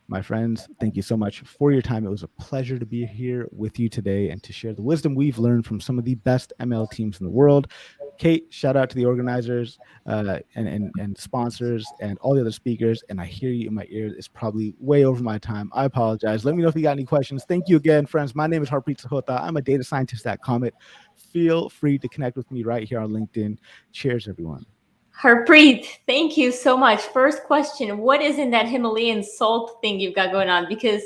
My friends, thank you so much for your time. It was a pleasure to be here with you today and to share the wisdom we've learned from some of the best ML teams in the world. Kate, shout out to the organizers and sponsors and all the other speakers. And I hear you in my ear. It's probably way over my time. I apologize. Let me know if you got any questions. Thank you again, friends. My name is Harpreet Sahota. I'm a data scientist at Comet. Feel free to connect with me right here on LinkedIn. Cheers, everyone. Harpreet, thank you so much. First question, what is in that Himalayan salt thing you've got going on? Because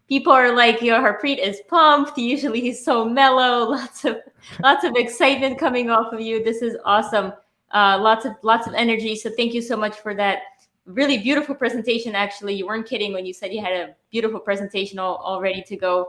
people are like, Harpreet is pumped. Usually he's so mellow, lots of excitement coming off of you. This is awesome. Lots of energy. So thank you so much for that really beautiful presentation. Actually, you weren't kidding when you said you had a beautiful presentation all ready to go.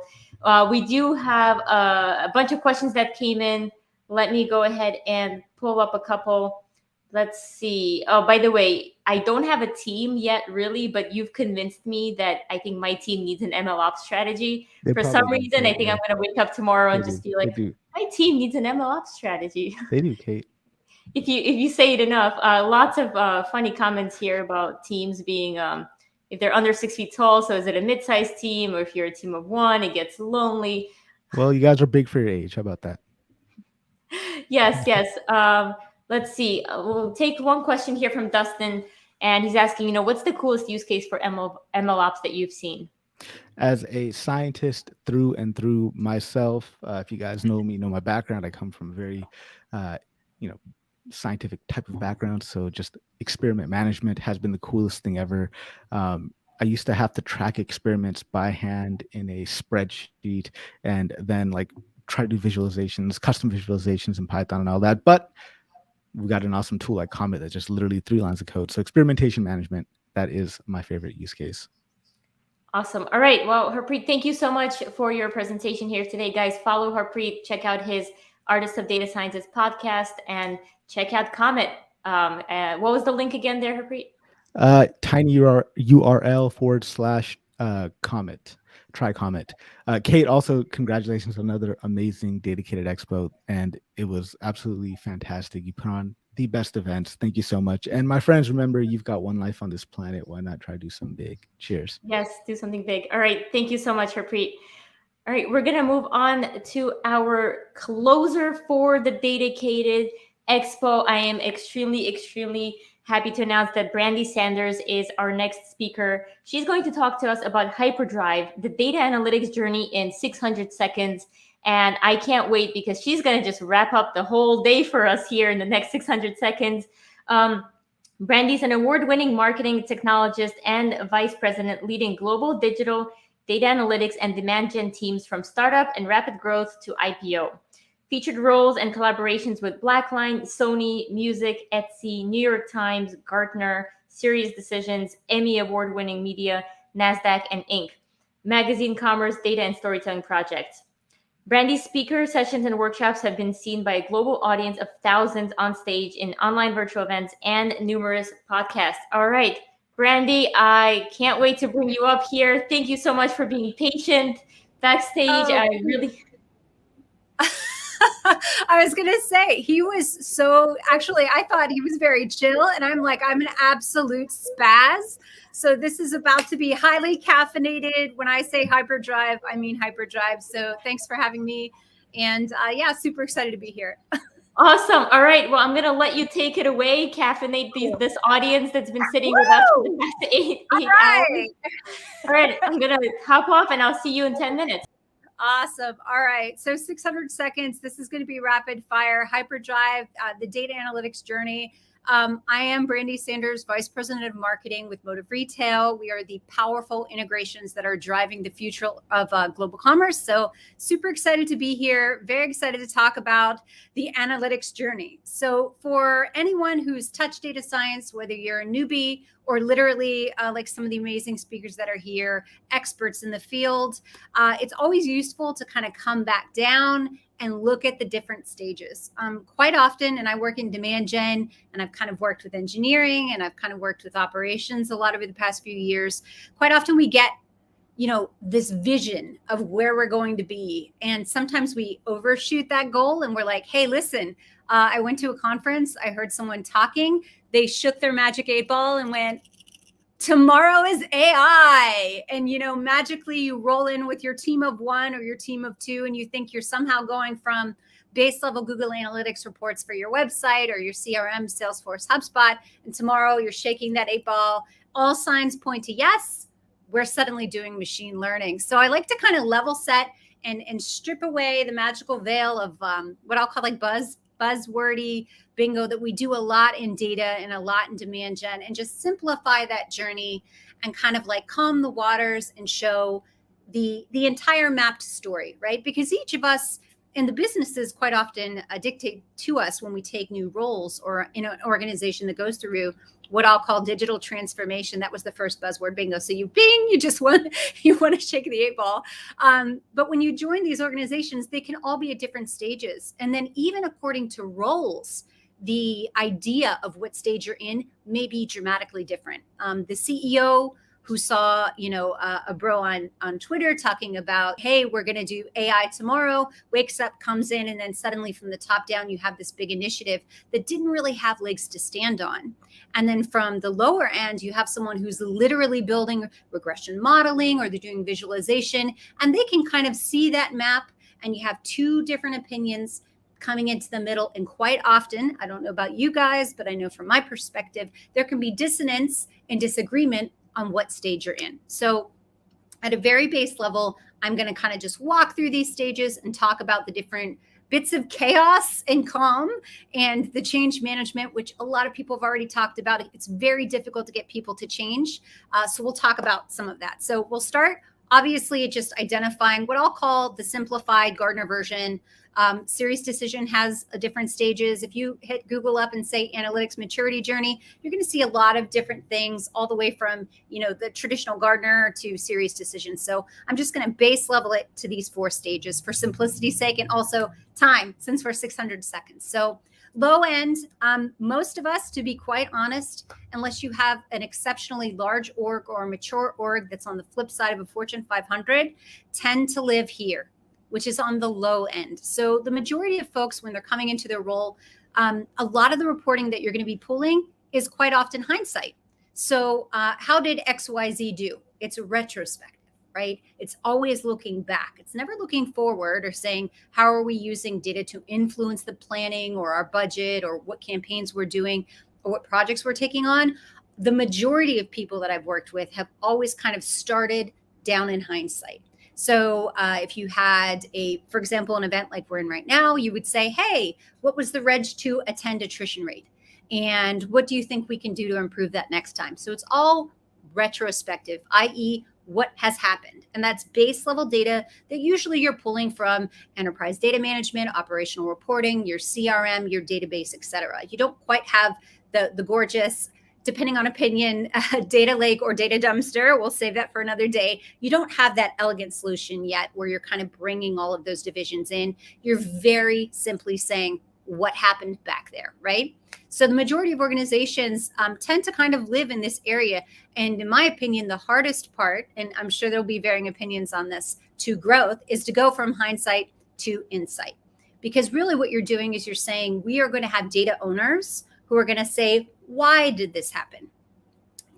We do have a bunch of questions that came in. Let me go ahead and pull up a couple. Let's see. Oh, by the way, I don't have a team yet, really, but you've convinced me that I think my team needs an ML ops strategy. For some reason, I think I'm going to wake up tomorrow and just be like, my team needs an ML ops strategy. They do, Kate. If you say it enough. Lots of funny comments here about teams being, if they're under 6 feet tall, so is it a mid-sized team? Or if you're a team of one, it gets lonely. Well, you guys are big for your age. How about that? Yes. Let's see. We'll take one question here from Dustin, and he's asking, what's the coolest use case for ML ops that you've seen? As a scientist through and through myself, if you guys know me, know my background, I come from a very, scientific type of background. So just experiment management has been the coolest thing ever. I used to have to track experiments by hand in a spreadsheet and then try to do visualizations, custom visualizations in Python and all that. But we've got an awesome tool like Comet that's just literally 3 lines of code. So experimentation management, that is my favorite use case. Awesome. All right. Well, Harpreet, thank you so much for your presentation here today. Guys, follow Harpreet, check out his Artists of Data Sciences podcast, and check out Comet. What was the link again there, Harpreet? Tiny URL / Comet. Try Comet. Kate, also congratulations on another amazing DATAcated Expo, and it was absolutely fantastic. You put on the best events. Thank you so much. And my friends, remember, you've got one life on this planet. Why not try to do something big? Cheers. Yes, do something big. All right. Thank you so much, Harpreet. All right, we're going to move on to our closer for the DATAcated Expo. I am extremely happy to announce that Brandy Sanders is our next speaker. She's going to talk to us about Hyperdrive, the data analytics journey in 600 seconds. And I can't wait because she's going to just wrap up the whole day for us here in the next 600 seconds. Brandy's an award-winning marketing technologist and vice president leading global digital data analytics and demand gen teams from startup and rapid growth to IPO. Featured roles and collaborations with Blackline, Sony, Music, Etsy, New York Times, Gartner, Serious Decisions, Emmy Award-winning media, NASDAQ, and Inc. Magazine Commerce, Data and Storytelling Project. Brandy's speaker sessions and workshops have been seen by a global audience of thousands on stage in online virtual events and numerous podcasts. All right, Brandy, I can't wait to bring you up here. Thank you so much for being patient backstage. Oh. I was going to say, he was I thought he was very chill, and I'm like, I'm an absolute spaz. So this is about to be highly caffeinated. When I say hyperdrive, I mean hyperdrive. So thanks for having me. And yeah, super excited to be here. Awesome. All right. Well, I'm going to let you take it away, caffeinate this audience that's been sitting with us for the past eight hours. All right. I'm going to hop off and I'll see you in 10 minutes. Awesome. All right. So 600 seconds. This is going to be rapid fire. Hyperdrive, the data analytics journey. I am Brandy Sanders, Vice President of Marketing with Motive Retail. We are the powerful integrations that are driving the future of global commerce. So super excited to be here. Very excited to talk about the analytics journey. So for anyone who's touched data science, whether you're a newbie or literally like some of the amazing speakers that are here, experts in the field, it's always useful to kind of come back down and look at the different stages. Quite often, and I work in demand gen, and I've kind of worked with engineering, and I've kind of worked with operations a lot over the past few years. Quite often we get, this vision of where we're going to be. And sometimes we overshoot that goal and we're like, hey, listen, I went to a conference, I heard someone talking, they shook their magic 8-ball and went, tomorrow is AI. And, magically you roll in with your team of 1 or your team of 2, and you think you're somehow going from base level Google Analytics reports for your website or your CRM, Salesforce, HubSpot. And tomorrow you're shaking that 8-ball. All signs point to yes, we're suddenly doing machine learning. So I like to kind of level set and strip away the magical veil of what I'll call like buzzwordy bingo that we do a lot in data and a lot in demand gen, and just simplify that journey and kind of like calm the waters and show the entire mapped story, right? Because each of us and the businesses quite often dictate to us when we take new roles or in an organization that goes through what I'll call digital transformation. That was the first buzzword bingo. So you just want to shake the 8-ball. But when you join these organizations, they can all be at different stages. And then even according to roles, the idea of what stage you're in may be dramatically different. The CEO who saw, a bro on Twitter talking about, hey, we're going to do AI tomorrow, wakes up, comes in, and then suddenly from the top down, you have this big initiative that didn't really have legs to stand on. And then from the lower end, you have someone who's literally building regression modeling, or they're doing visualization, and they can kind of see that map, and you have 2 different opinions coming into the middle. And quite often, I don't know about you guys, but I know from my perspective, there can be dissonance and disagreement on what stage you're in. So at a very base level, I'm going to kind of just walk through these stages and talk about the different bits of chaos and calm and the change management, which a lot of people have already talked about. It's very difficult to get people to change. So we'll talk about some of that. So we'll start, obviously, just identifying what I'll call the simplified Gartner version. Series decision has different stages. If you hit Google up and say analytics maturity journey, you're going to see a lot of different things, all the way from, the traditional Gartner to series decision. So I'm just going to base level it to these 4 stages for simplicity's sake, and also time, since we're 600 seconds. So low end, most of us, to be quite honest, unless you have an exceptionally large org or a mature org that's on the flip side of a Fortune 500, tend to live here, which is on the low end. So the majority of folks, when they're coming into their role, a lot of the reporting that you're going to be pulling is quite often hindsight. So how did XYZ do? It's retrospective, right? It's always looking back. It's never looking forward or saying, how are we using data to influence the planning or our budget or what campaigns we're doing or what projects we're taking on? The majority of people that I've worked with have always kind of started down in hindsight. So if you had for example, an event like we're in right now, you would say, hey, what was the Reg 2 attend attrition rate? And what do you think we can do to improve that next time? So it's all retrospective, i.e., what has happened. And that's base level data that usually you're pulling from enterprise data management, operational reporting, your CRM, your database, et cetera. You don't quite have the gorgeous, depending on opinion, data lake or data dumpster. We'll save that for another day. You don't have that elegant solution yet where you're kind of bringing all of those divisions in. You're very simply saying what happened back there, right? So the majority of organizations tend to kind of live in this area. And in my opinion, the hardest part, and I'm sure there'll be varying opinions on this, to growth is to go from hindsight to insight. Because really what you're doing is you're saying, we are going to have data owners who are going to say, why did this happen?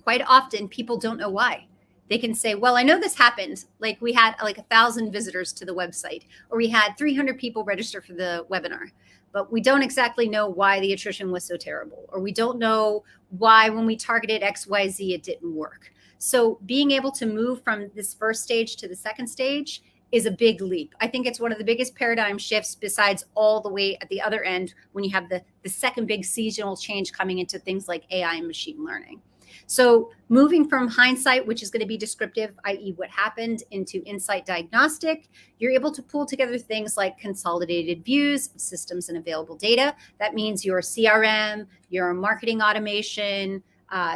Quite often, people don't know why. They can say, well, I know this happened. Like we had like 1,000 visitors to the website, or we had 300 people register for the webinar, but we don't exactly know why the attrition was so terrible, or we don't know why when we targeted XYZ, it didn't work. So being able to move from this first stage to the second stage is a big leap. I think it's one of the biggest paradigm shifts, besides all the way at the other end when you have the second big seasonal change coming into things like AI and machine learning. So moving from hindsight, which is going to be descriptive, i.e. what happened, into insight diagnostic, you're able to pull together things like consolidated views, systems and available data. That means your CRM, your marketing automation.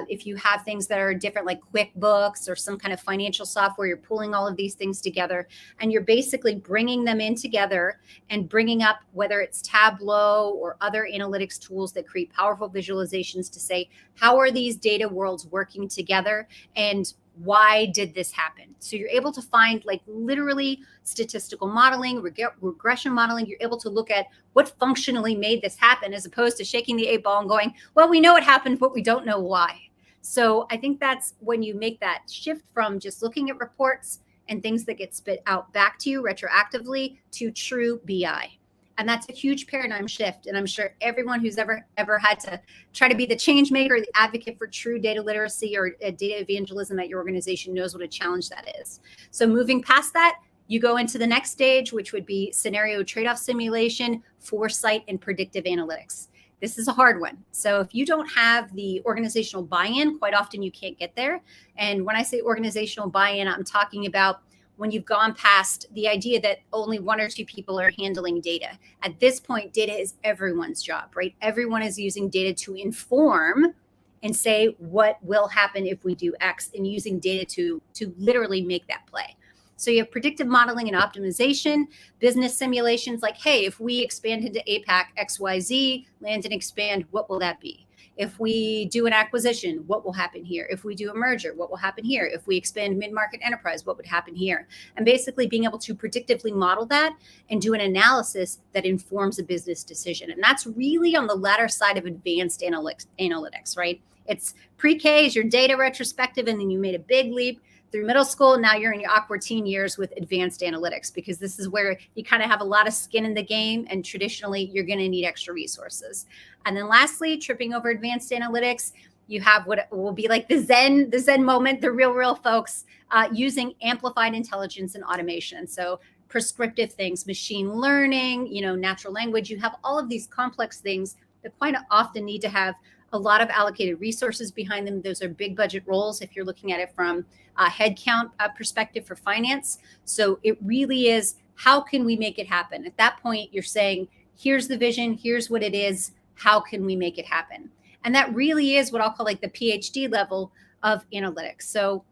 If you have things that are different, like QuickBooks or some kind of financial software, you're pulling all of these things together and you're basically bringing them in together and bringing up, whether it's Tableau or other analytics tools that create powerful visualizations to say, how are these data worlds working together? And why did this happen? So you're able to find like literally statistical modeling, regression modeling. You're able to look at what functionally made this happen, as opposed to shaking the 8 ball and going, well, we know it happened, but we don't know why. So I think that's when you make that shift from just looking at reports and things that get spit out back to you retroactively to true BI. And that's a huge paradigm shift. And I'm sure everyone who's ever had to try to be the change maker, the advocate for true data literacy or data evangelism at your organization knows what a challenge that is. So moving past that, you go into the next stage, which would be scenario trade-off simulation, foresight, and predictive analytics. This is a hard one. So if you don't have the organizational buy-in, quite often you can't get there. And when I say organizational buy-in, I'm talking about when you've gone past the idea that only 1 or 2 people are handling data. At this point, data is everyone's job, right? Everyone is using data to inform and say what will happen if we do X, and using data to literally make that play. So you have predictive modeling and optimization, business simulations like, hey, if we expand into APAC, XYZ, land and expand, what will that be? If we do an acquisition, what will happen here? If we do a merger, what will happen here? If we expand mid-market enterprise, what would happen here? And basically being able to predictively model that and do an analysis that informs a business decision. And that's really on the latter side of advanced analytics, right? It's pre-K is your data retrospective, and then you made a big leap through middle school. Now you're in your awkward teen years with advanced analytics, because this is where you kind of have a lot of skin in the game, and traditionally you're going to need extra resources. And then lastly, tripping over advanced analytics, you have what will be like the Zen moment, the real folks using amplified intelligence and automation. So prescriptive things, machine learning, natural language. You have all of these complex things that quite often need to have a lot of allocated resources behind them. Those are big budget roles if you're looking at it from a headcount perspective for finance. So it really is, how can we make it happen? At that point, you're saying, here's the vision, here's what it is, how can we make it happen? And that really is what I'll call like the PhD level of analytics. So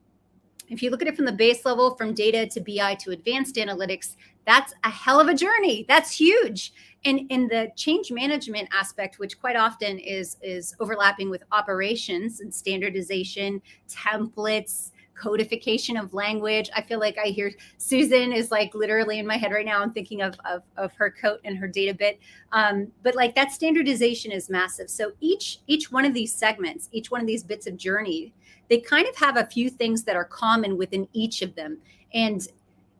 if you look at it from the base level, from data to BI to advanced analytics, that's a hell of a journey. That's huge. And in the change management aspect, which quite often is overlapping with operations and standardization, templates, codification of language. I feel like I hear Susan is like literally in my head right now. I'm thinking of her coat and her data bit. But like that standardization is massive. So each one of these segments, each one of these bits of journey, they kind of have a few things that are common within each of them. And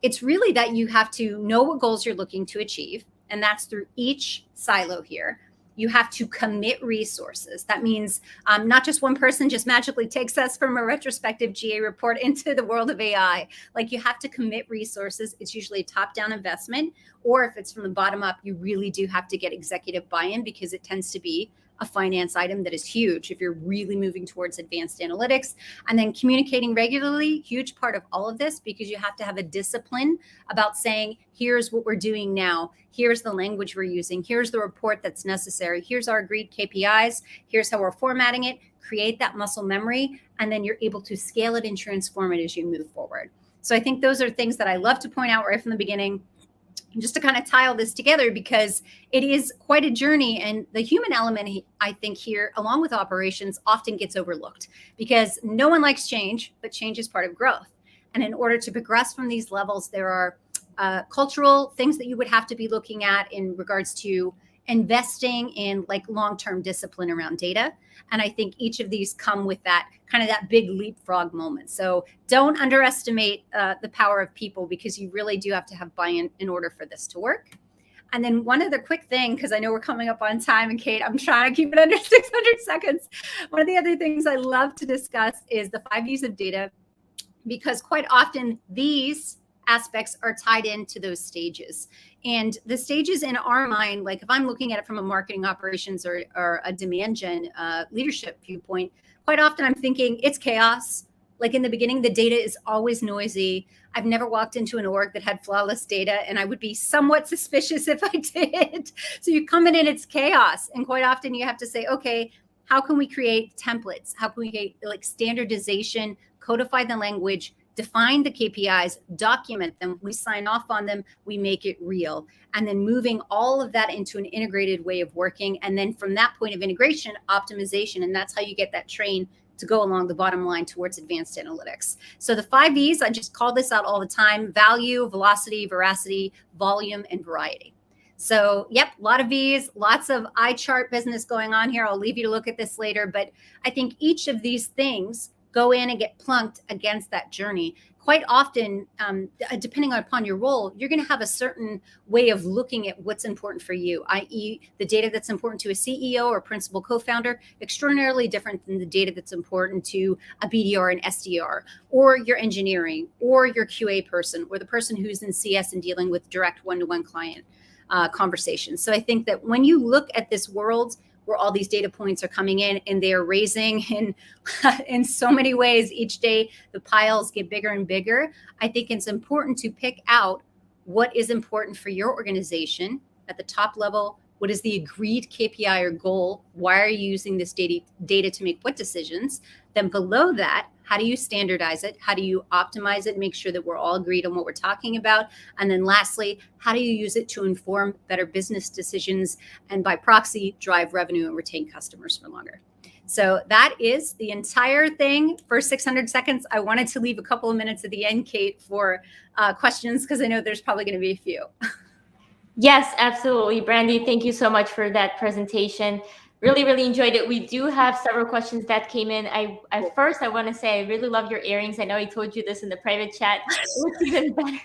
it's really that you have to know what goals you're looking to achieve. And that's through each silo here. You have to commit resources. That means not just one person just magically takes us from a retrospective GA report into the world of AI. Like you have to commit resources. It's usually a top-down investment, or if it's from the bottom up, you really do have to get executive buy-in, because it tends to be a finance item that is huge if you're really moving towards advanced analytics. And then communicating regularly, huge part of all of this, because you have to have a discipline about saying, here's what we're doing now. Here's the language we're using. Here's the report that's necessary. Here's our agreed KPIs. Here's how we're formatting it. Create that muscle memory, and then you're able to scale it and transform it as you move forward. So I think those are things that I love to point out right from the beginning, just to kind of tie all this together, because it is quite a journey. And the human element, I think here, along with operations, often gets overlooked, because no one likes change, but change is part of growth. And in order to progress from these levels, there are cultural things that you would have to be looking at in regards to investing in like long-term discipline around data. And I think each of these come with that kind of that big leapfrog moment. So don't underestimate the power of people, because you really do have to have buy-in in order for this to work. And then one other quick thing, because I know we're coming up on time, and Kate, I'm trying to keep it under 600 seconds. One of the other things I love to discuss is the 5 U's of data, because quite often these aspects are tied into those stages. And the stages in our mind, like if I'm looking at it from a marketing operations or a demand gen leadership viewpoint, quite often I'm thinking it's chaos. Like in the beginning, the data is always noisy. I've never walked into an org that had flawless data, and I would be somewhat suspicious if I did. So you come in and it's chaos. And quite often you have to say, okay, how can we create templates? How can we create like standardization, codify the language, define the KPIs, document them, we sign off on them, we make it real. And then moving all of that into an integrated way of working. And then from that point of integration, optimization. And that's how you get that train to go along the bottom line towards advanced analytics. So the 5 V's, I just call this out all the time: value, velocity, veracity, volume, and variety. So, yep, a lot of V's, lots of eye chart business going on here. I'll leave you to look at this later, but I think each of these things go in and get plunked against that journey. Quite often, depending upon your role, you're going to have a certain way of looking at what's important for you, i.e. the data that's important to a CEO or principal co-founder, extraordinarily different than the data that's important to a BDR and SDR, or your engineering, or your QA person, or the person who's in CS and dealing with direct one-to-one client conversations. So I think that when you look at this world where all these data points are coming in and they are raising in so many ways each day, the piles get bigger and bigger. I think it's important to pick out what is important for your organization at the top level. What is the agreed KPI or goal? Why are you using this data to make what decisions? Then below that, how do you standardize it? How do you optimize it? Make sure that we're all agreed on what we're talking about. And then lastly, how do you use it to inform better business decisions and by proxy, drive revenue and retain customers for longer? So that is the entire thing for 600 seconds. I wanted to leave a couple of minutes at the end, Kate, for questions, because I know there's probably going to be a few. Yes, absolutely. Brandy, thank you so much for that presentation. Really, really enjoyed it. We do have several questions that came in. First, I want to say I really love your earrings. I know I told you this in the private chat. It looks even better.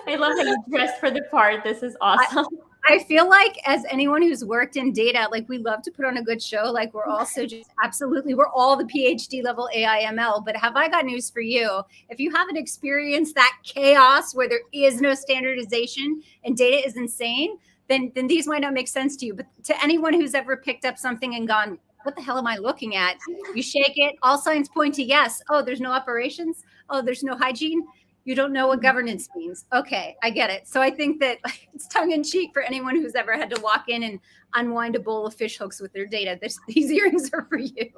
I love how you dressed for the part. This is awesome. I feel like, as anyone who's worked in data, like, we love to put on a good show. Like, we're also just absolutely, we're all the PhD level AI ML. But have I got news for you? If you haven't experienced that chaos where there is no standardization and data is insane, then these might not make sense to you. But to anyone who's ever picked up something and gone, what the hell am I looking at? You shake it, all signs point to yes. Oh, there's no operations. Oh, there's no hygiene. You don't know what governance means. Okay, I get it. So I think that it's tongue in cheek for anyone who's ever had to walk in and unwind a bowl of fish hooks with their data. These earrings are for you.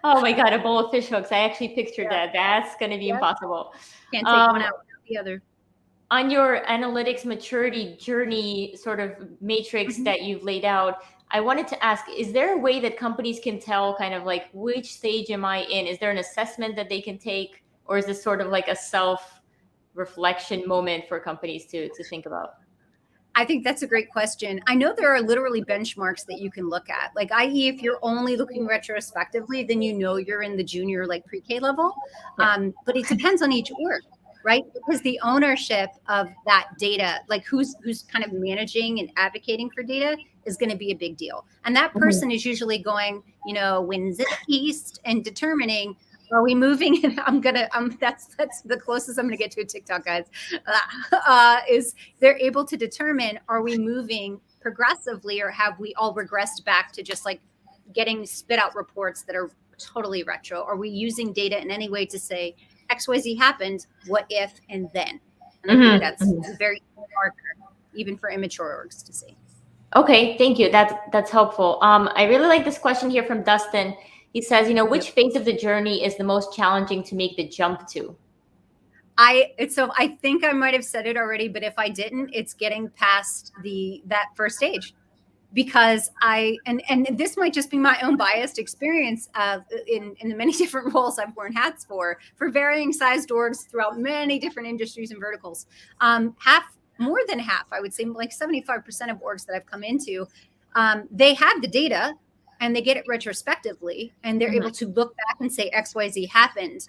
Oh my God, a bowl of fish hooks. I actually pictured that. That's going to be impossible. Can't take one out without the other. On your analytics maturity journey sort of matrix that you've laid out, I wanted to ask, is there a way that companies can tell kind of like which stage am I in? Is there an assessment that they can take, or is this sort of like a self-reflection moment for companies to think about? I think that's a great question. I know there are literally benchmarks that you can look at. Like, i.e., if you're only looking retrospectively, then you know you're in the junior, like pre-K level. But it depends on each org, right? Because the ownership of that data, like who's kind of managing and advocating for data, is going to be a big deal. And that person is usually going, winds at east, and determining, are we moving? And that's the closest I'm going to get to a TikTok, guys. Is they're able to determine, are we moving progressively, or have we all regressed back to just like getting spit out reports that are totally retro? Are we using data in any way to say XYZ happened, what if, and then? And I think that's a very marker, even for immature orgs to see. Okay, thank you. That's helpful. I really like this question here from Dustin. He says, which phase of the journey is the most challenging to make the jump to? I think I might have said it already, but if I didn't, it's getting past that first stage. Because and this might just be my own biased experience in the many different roles I've worn hats for varying sized orgs throughout many different industries and verticals. More than half, I would say, like 75% of orgs that I've come into, they have the data and they get it retrospectively, and they're able to look back and say XYZ happened,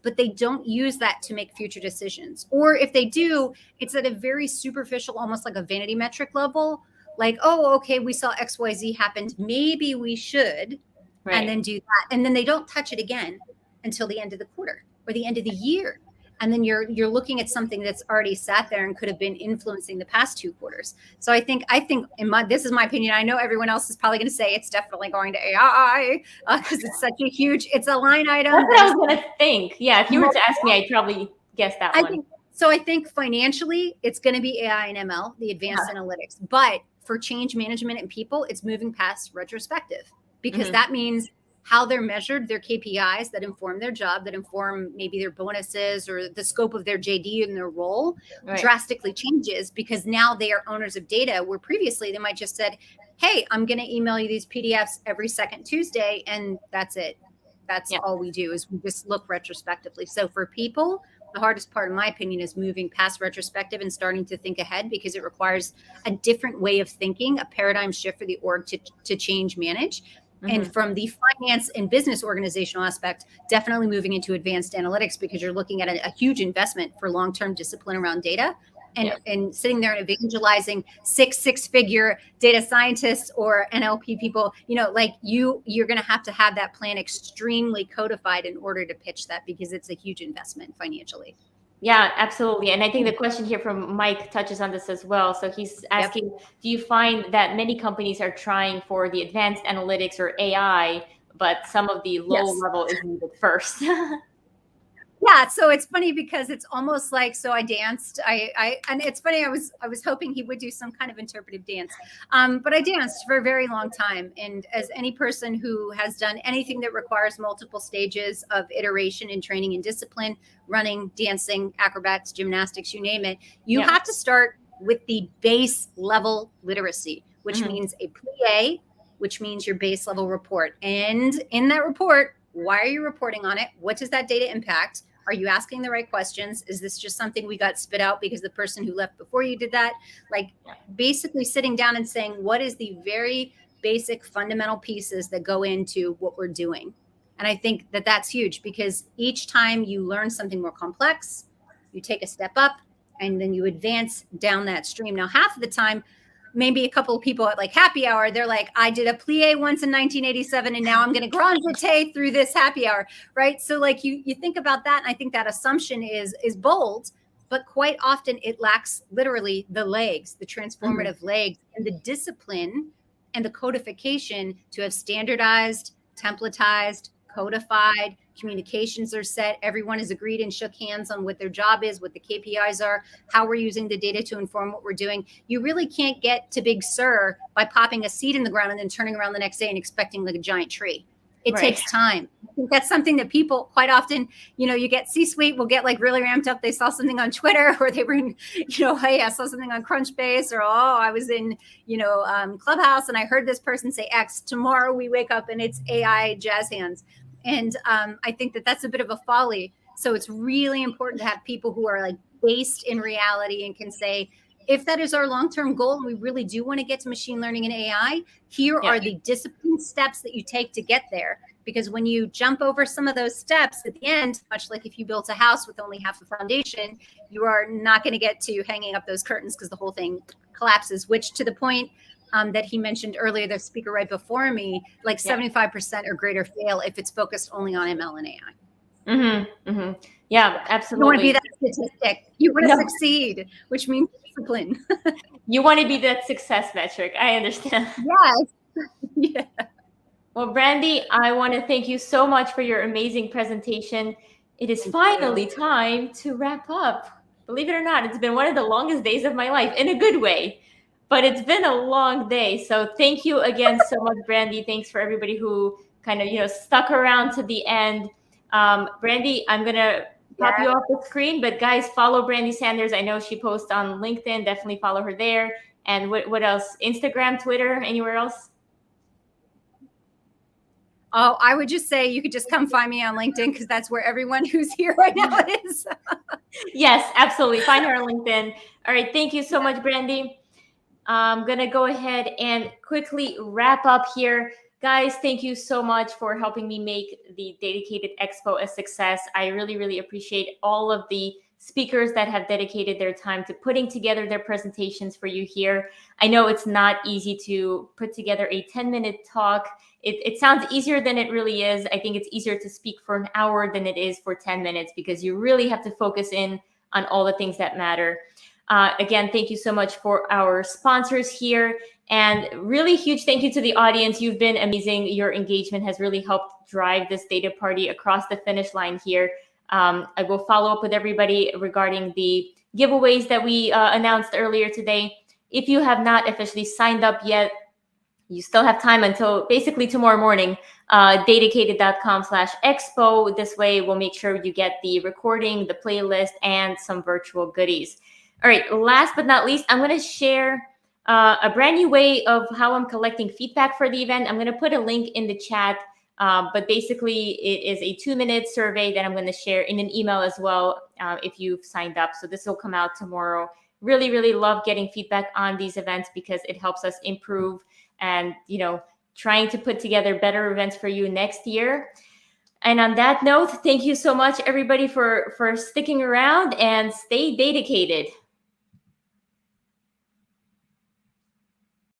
but they don't use that to make future decisions. Or if they do, it's at a very superficial, almost like a vanity metric level. Like, oh, okay, we saw XYZ happened. Maybe we should, and then do that. And then they don't touch it again until the end of the quarter or the end of the year. And then you're looking at something that's already sat there and could have been influencing the past 2 quarters. So I think this is my opinion. I know everyone else is probably going to say it's definitely going to AI because it's such a huge, it's a line item. That's what I was going to think. Yeah, if you were to ask me, I'd probably guess that one. I think financially, it's going to be AI and ML, the advanced analytics. But for change management and people, it's moving past retrospective, because that means how they're measured, their KPIs that inform their job, that inform maybe their bonuses or the scope of their JD and their role drastically changes, because now they are owners of data, where previously they might just said, hey, I'm going to email you these PDFs every second Tuesday, and that's it. That's all we do, is we just look retrospectively. So for people, the hardest part, in my opinion, is moving past retrospective and starting to think ahead, because it requires a different way of thinking, a paradigm shift for the org to change, manage. And from the finance and business organizational aspect, definitely moving into advanced analytics, because you're looking at a huge investment for long-term discipline around data. And sitting there and evangelizing six-figure data scientists or NLP people, like you're going to have that plan extremely codified in order to pitch that, because it's a huge investment financially. Yeah, absolutely. And I think the question here from Mike touches on this as well. So he's asking, do you find that many companies are trying for the advanced analytics or AI, but some of the low level is needed first? Yeah, so it's funny because it's almost like, so I danced. And it's funny, I was hoping he would do some kind of interpretive dance. But I danced for a very long time. And as any person who has done anything that requires multiple stages of iteration and training and discipline, running, dancing, acrobats, gymnastics, you name it, you have to start with the base level literacy, which means a PA, which means your base level report. And in that report, why are you reporting on it? What does that data impact? Are you asking the right questions? Is this just something we got spit out because the person who left before you did that? Like basically sitting down and saying, what is the very basic fundamental pieces that go into what we're doing? And I think that that's huge, because each time you learn something more complex, you take a step up and then you advance down that stream. Now, half of the time, maybe a couple of people at like happy hour, they're like, I did a plie once in 1987 and now I'm going to grand jeté through this happy hour, right? So like you think about that, and I think that assumption is bold, but quite often it lacks literally the legs, the transformative legs, and the discipline and the codification to have standardized, templatized, codified, communications are set, everyone has agreed and shook hands on what their job is, what the KPIs are, how we're using the data to inform what we're doing. You really can't get to Big Sur by popping a seed in the ground and then turning around the next day and expecting like a giant tree. It takes time. I think that's something that people quite often, you get C-suite will get like really ramped up. They saw something on Twitter, or they were in, hey, I saw something on Crunchbase, or, I was in, Clubhouse and I heard this person say X. Tomorrow we wake up and it's AI jazz hands. And I think that that's a bit of a folly. So it's really important to have people who are like based in reality and can say, if that is our long-term goal and we really do want to get to machine learning and AI, here are the discipline steps that you take to get there. Because when you jump over some of those steps at the end, much like if you built a house with only half the foundation, you are not going to get to hanging up those curtains because the whole thing collapses, which to the point that he mentioned earlier, the speaker right before me, like 75% or greater fail if it's focused only on ML and AI. Yeah, absolutely. You want to be that statistic. You want to succeed, which means discipline. You want to be that success metric. I understand. Yes. Well, Brandy, I want to thank you so much for your amazing presentation. It is finally time to wrap up. Believe it or not, it's been one of the longest days of my life, in a good way. But it's been a long day. So thank you again so much, Brandy. Thanks for everybody who kind of, stuck around to the end. Brandy, I'm going to pop you off the screen, but guys, follow Brandy Sanders. I know she posts on LinkedIn. Definitely follow her there. And what else? Instagram, Twitter, anywhere else? Oh, I would just say you could just come find me on LinkedIn, because that's where everyone who's here right now is. Yes, absolutely. Find her on LinkedIn. All right. Thank you so much, Brandy. I'm going to go ahead and quickly wrap up here. Guys, thank you so much for helping me make the DATAcated Expo a success. I really, really appreciate all of the speakers that have dedicated their time to putting together their presentations for you here. I know it's not easy to put together a 10-minute talk. It sounds easier than it really is. I think it's easier to speak for an hour than it is for 10 minutes, because you really have to focus in on all the things that matter. Again, thank you so much for our sponsors here. And really huge thank you to the audience. You've been amazing. Your engagement has really helped drive this data party across the finish line here. I will follow up with everybody regarding the giveaways that we announced earlier today. If you have not officially signed up yet, you still have time until basically tomorrow morning, datacated.com/expo. This way we'll make sure you get the recording, the playlist, and some virtual goodies. All right, last but not least, I'm going to share a brand new way of how I'm collecting feedback for the event. I'm going to put a link in the chat. But basically, it is a 2-minute survey that I'm going to share in an email as well if you've signed up. So this will come out tomorrow. Really, really love getting feedback on these events because it helps us improve and, trying to put together better events for you next year. And on that note, thank you so much, everybody, for sticking around, and stay DATAcated.